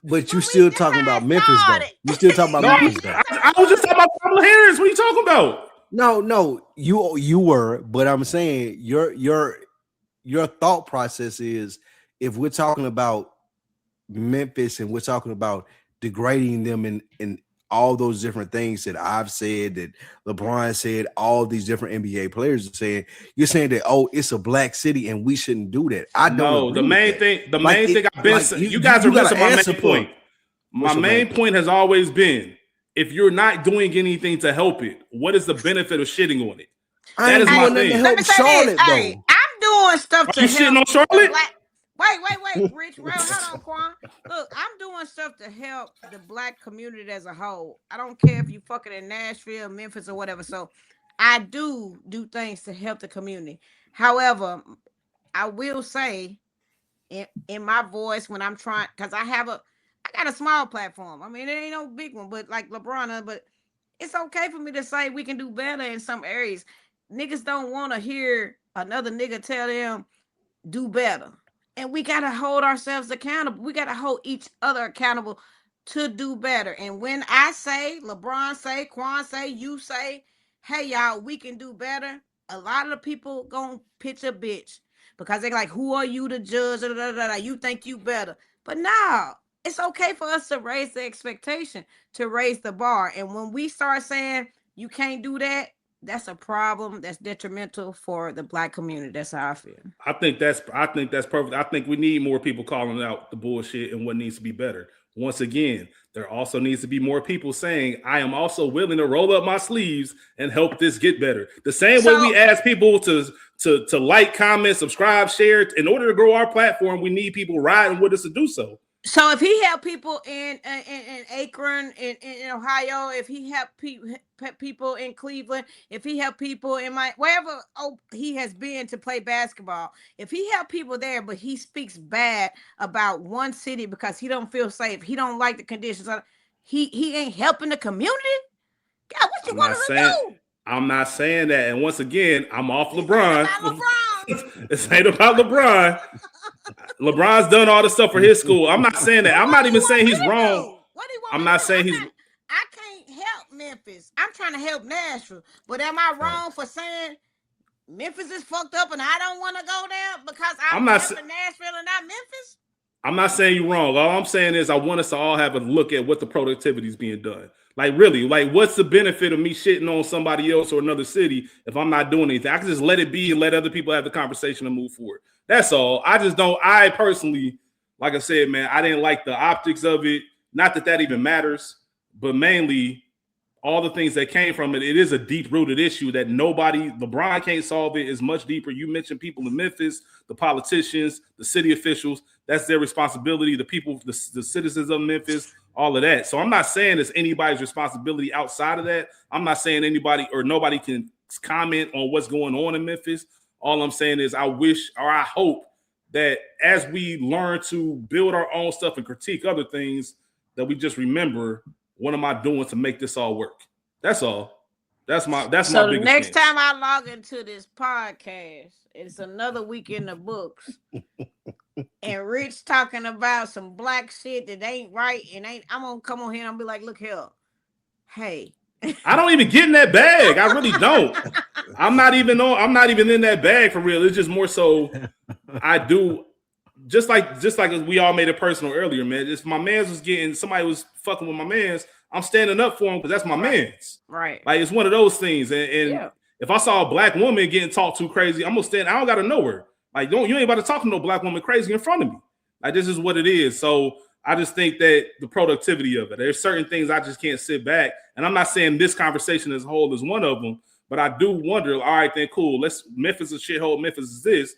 But you still talking about Memphis though. You still talking about Memphis though. I was just talking about Kamala Harris. What are you talking about? No, you were, but I'm saying your thought process is, if we're talking about Memphis and we're talking about degrading them in all those different things that I've said, that LeBron said, all these different NBA players are saying, you're saying that, oh, it's a black city and we shouldn't do that. I don't know. The main thing I've been saying, you guys are missing my main point. My main point has always been, if you're not doing anything to help it, what is the benefit of shitting on it? That is my thing. Let me say Charlotte, this. Hey, I'm doing stuff to help. You shitting on Charlotte? Wait, Rich, hold on, Quan. Look, I'm doing stuff to help the black community as a whole. I don't care if you fucking in Nashville, Memphis, or whatever. So I do things to help the community. However, I will say in my voice when I'm trying, because I got a small platform. I mean, it ain't no big one, but like LeBron, but it's okay for me to say we can do better in some areas. Niggas don't want to hear another nigga tell them do better. And we got to hold ourselves accountable. We got to hold each other accountable to do better. And when I say, LeBron say, Quan say, you say, hey, y'all, we can do better, a lot of the people going to pitch a bitch because they're like, who are you to judge? You think you better. But no, it's okay for us to raise the expectation, to raise the bar. And when we start saying you can't do that, that's a problem that's detrimental for the black community. That's how I feel. I think that's perfect. I think we need more people calling out the bullshit and what needs to be better. once again, there also needs to be more people saying, I am also willing to roll up my sleeves and help this get better. The same way we ask people to like, comment, subscribe, share. In order to grow our platform, we need people riding with us to do so. So if he helped people in Akron, in Ohio, if he helped people in Cleveland, if he helped people in wherever he has been to play basketball, if he helped people there, but he speaks bad about one city because he don't feel safe, he don't like the conditions, he ain't helping the community. God, what you want to do? I'm not saying that. And once again, I'm off LeBron. This ain't about LeBron. LeBron's done all the stuff for his school. I'm not saying that. I'm not even saying he's wrong. I'm not saying he's. I can't help Memphis. I'm trying to help Nashville. But am I wrong for saying Memphis is fucked up and I don't want to go there because I'm not Nashville and not Memphis? I'm not saying you're wrong. All I'm saying is I want us to all have a look at what the productivity is being done. Like, really, like, what's the benefit of me shitting on somebody else or another city if I'm not doing anything? I can just let it be and let other people have the conversation and move forward. That's all. I personally, like I said, man, I didn't like the optics of it. Not that even matters, but mainly all the things that came from it. It is a deep-rooted issue that LeBron can't solve it. It's much deeper. You mentioned people in Memphis, the politicians, the city officials. That's their responsibility. The people, the citizens of Memphis, all of that. So I'm not saying it's anybody's responsibility outside of that. I'm not saying anybody or nobody can comment on what's going on in Memphis. All I'm saying is I wish or I hope that as we learn to build our own stuff and critique other things, that we just remember, what am I doing to make this all work? That's all. That's my biggest thing. So the next time I log into this podcast, it's another week in the books. And Rich talking about some black shit that ain't right and I'm gonna come on here and be like, look here. Hey. I don't even get in that bag. I really don't. I'm not even in that bag for real. It's just more so I do just like we all made it personal earlier, man. If my man's was somebody was fucking with my man's, I'm standing up for him because that's my man's. Right. Like, it's one of those things. And if I saw a black woman getting talked to crazy, I'm gonna stand. I don't gotta know her. Like, you ain't about to talk to no black woman crazy in front of me. Like, this is what it is. So I just think that the productivity of it, there's certain things I just can't sit back. And I'm not saying this conversation as a whole is one of them, but I do wonder, all right, then cool. Memphis is a shithole. Memphis is this.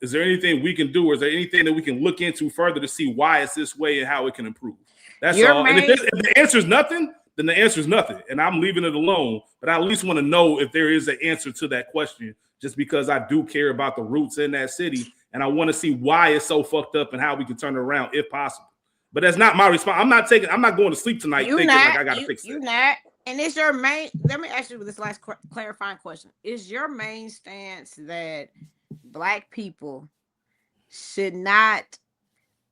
Is there anything we can do? Or is there anything that we can look into further to see why it's this way and how it can improve? That's all. And if the answer is nothing, then the answer is nothing. And I'm leaving it alone. But I at least want to know if there is an answer to that question, just because I do care about the roots in that city. And I want to see why it's so fucked up and how we can turn it around if possible. But that's not my response. I'm not going to sleep tonight thinking like I got to fix it. You're not. And it's your main, let me ask you this last clarifying question. Is your main stance that Black people should not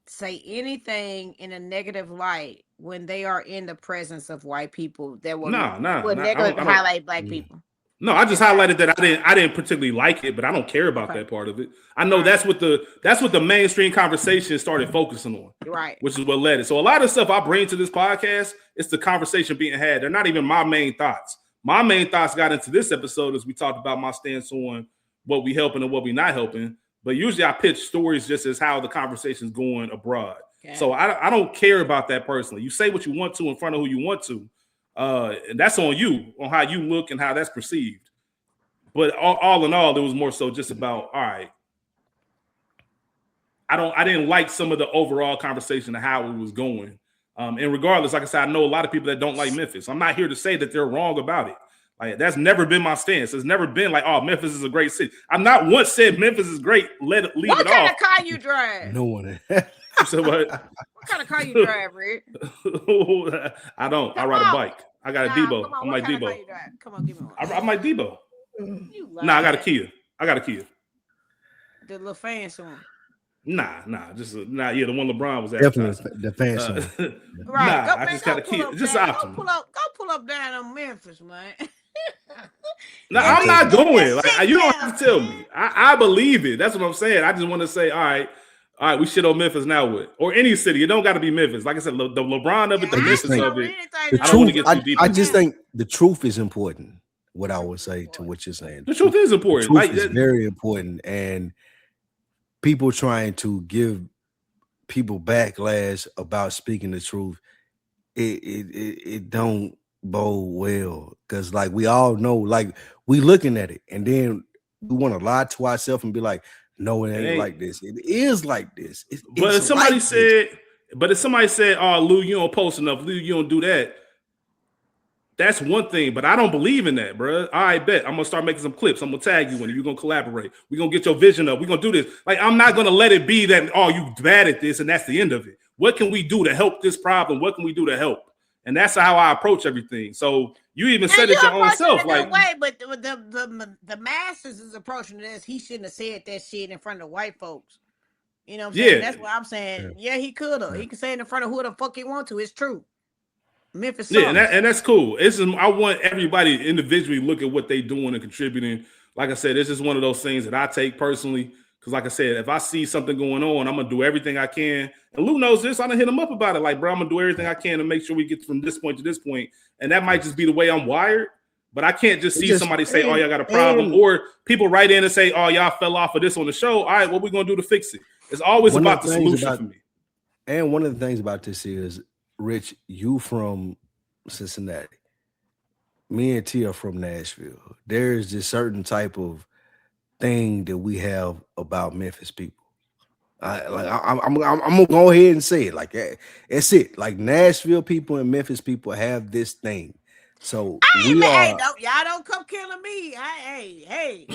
say anything in a negative light when they are in the presence of white people that will negatively highlight Black people? No, I just highlighted that I didn't particularly like it, but I don't care about that part of it. I know that's what the mainstream conversation started focusing on, right? Which is what led it. So a lot of stuff I bring to this podcast, it's the conversation being had. They're not even my main thoughts. My main thoughts got into this episode as we talked about my stance on what we helping and what we not helping. But usually I pitch stories just as how the conversation's going abroad. Okay. So I don't care about that personally. You say what you want to in front of who you want to. And that's on you, on how you look and how that's perceived. But all in all, it was more so just about, all right, I didn't like some of the overall conversation of how it was going. And regardless, like I said, I know a lot of people that don't like Memphis. I'm not here to say that they're wrong about it. Like, that's never been my stance. It's never been like, oh, Memphis is a great city. I've not once said Memphis is great. Leave it off. What kind of car you drive? No one. So what? What kind of car you drive, Rick? I don't. I ride a bike. I got a Debo. I'm like Debo. Come on, give me one. I'm like Debo. Nah, I got a Kia. The little fancy one. Nah, yeah, the one LeBron was at. Definitely the fancy one. Right. Nah, I just got a Kia. Just optional. Go pull up down in Memphis, man. No, I'm not going. Like, you don't have to tell me. I believe it. That's what I'm saying. I just want to say, all right, we shit on Memphis now with, or any city. It don't got to be Memphis. Like I said, the LeBron of it, the Memphis of it. The truth, I just think the truth is important. What I would say to what you're saying. The truth is important. The truth is very important, and people trying to give people backlash about speaking the truth, it don't bode well, because like we all know, like we looking at it and then we want to lie to ourselves and be like, no, it ain't like this. It is like this. But if somebody said, oh, Lou, you don't post enough, Lou, you don't do that, that's one thing, but I don't believe in that, bro. I bet I'm gonna start making some clips. I'm gonna tag you in it. You're gonna collaborate. We're gonna get your vision up. We're gonna do this. Like, I'm not gonna let it be that, oh, you bad at this and that's the end of it. What can we do to help this problem? What can we do to help? And that's how I approach everything. So you even said it your own self. Like, way, but the masses is approaching this. He shouldn't have said that shit in front of white folks. You know what I'm saying? That's what I'm saying. Yeah, he could have. He can say it in front of who the fuck he want to. It's true. Memphis. Yeah, and that's cool. I want everybody to individually look at what they doing and contributing. Like I said, this is one of those things that I take personally. Because like I said, if I see something going on, I'm going to do everything I can. And Lou knows this. I'm going to hit him up about it. Like, bro, I'm going to do everything I can to make sure we get from this point to this point. And that might just be the way I'm wired. But I can't just see somebody say, oh, y'all got a problem. Or people write in and say, oh, y'all fell off of this on the show. All right, what we going to do to fix it? It's always about the solution for me. And one of the things about this is, Rich, you from Cincinnati. Me and T are from Nashville. There's this certain type of thing that we have about Memphis people. I'm gonna go ahead and say it. Like, that's it. Like, Nashville people and Memphis people have this thing. So y'all don't come killing me. Hey.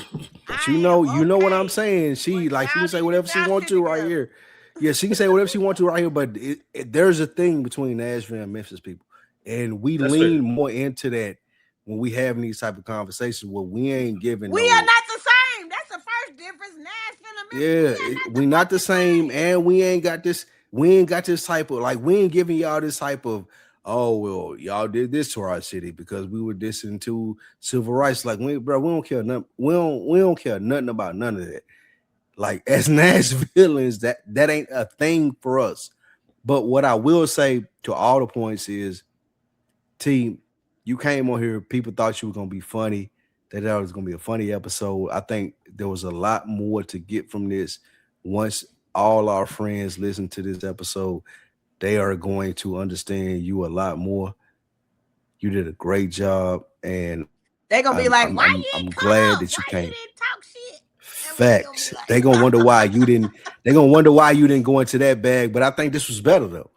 But you know what I'm saying. She can say whatever she wants to right here. Yeah, she can say whatever she wants to right here. But there's a thing between Nashville and Memphis people, and we lean more into that when we having these type of conversations where we ain't giving. We are not the same. That's the first difference. Nashville and Memphis. Yeah, we not the same, and we ain't got this. We ain't got this type of, like, we ain't giving y'all this type of, oh, well, y'all did this to our city because we were dissing to civil rights. Like, we don't care nothing. We don't care nothing about none of that. Like, as Nashvilleans, that ain't a thing for us. But what I will say to all the points is, T, you came on here, people thought you were gonna be funny. They thought it was gonna be a funny episode. I think there was a lot more to get from this. Once all our friends listen to this episode, they are going to understand you a lot more. You did a great job, and they're gonna be like, "Why I'm glad that you came." Talk shit. Facts. They gonna wonder why you didn't. They gonna wonder why you didn't go into that bag. But I think this was better though.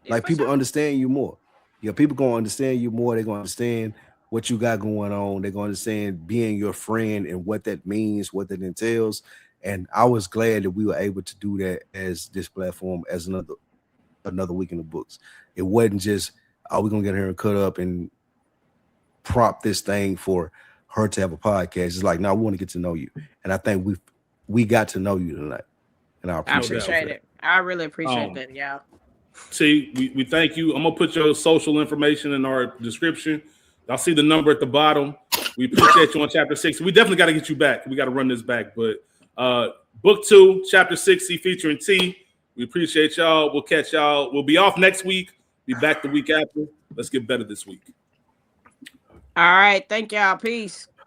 Like, people understand you more. Yeah, people gonna understand you more. They're gonna understand what you got going on. They're gonna understand being your friend and what that means, what that entails. And I was glad that we were able to do that as this platform, as another week in the books. It wasn't just, are we gonna get her and cut up and prop this thing for her to have a podcast? It's like, no, we want to get to know you. And I think we got to know you tonight. And I appreciate it. I really appreciate that, y'all. See, we thank you. I'm gonna put your social information in our description. Y'all see the number at the bottom. We appreciate you on chapter 6. We definitely got to get you back. We got to run this back. But book 2, chapter 60, featuring T. We appreciate y'all. We'll catch y'all. We'll be off next week. Be back the week after. Let's get better this week. All right. Thank y'all. Peace.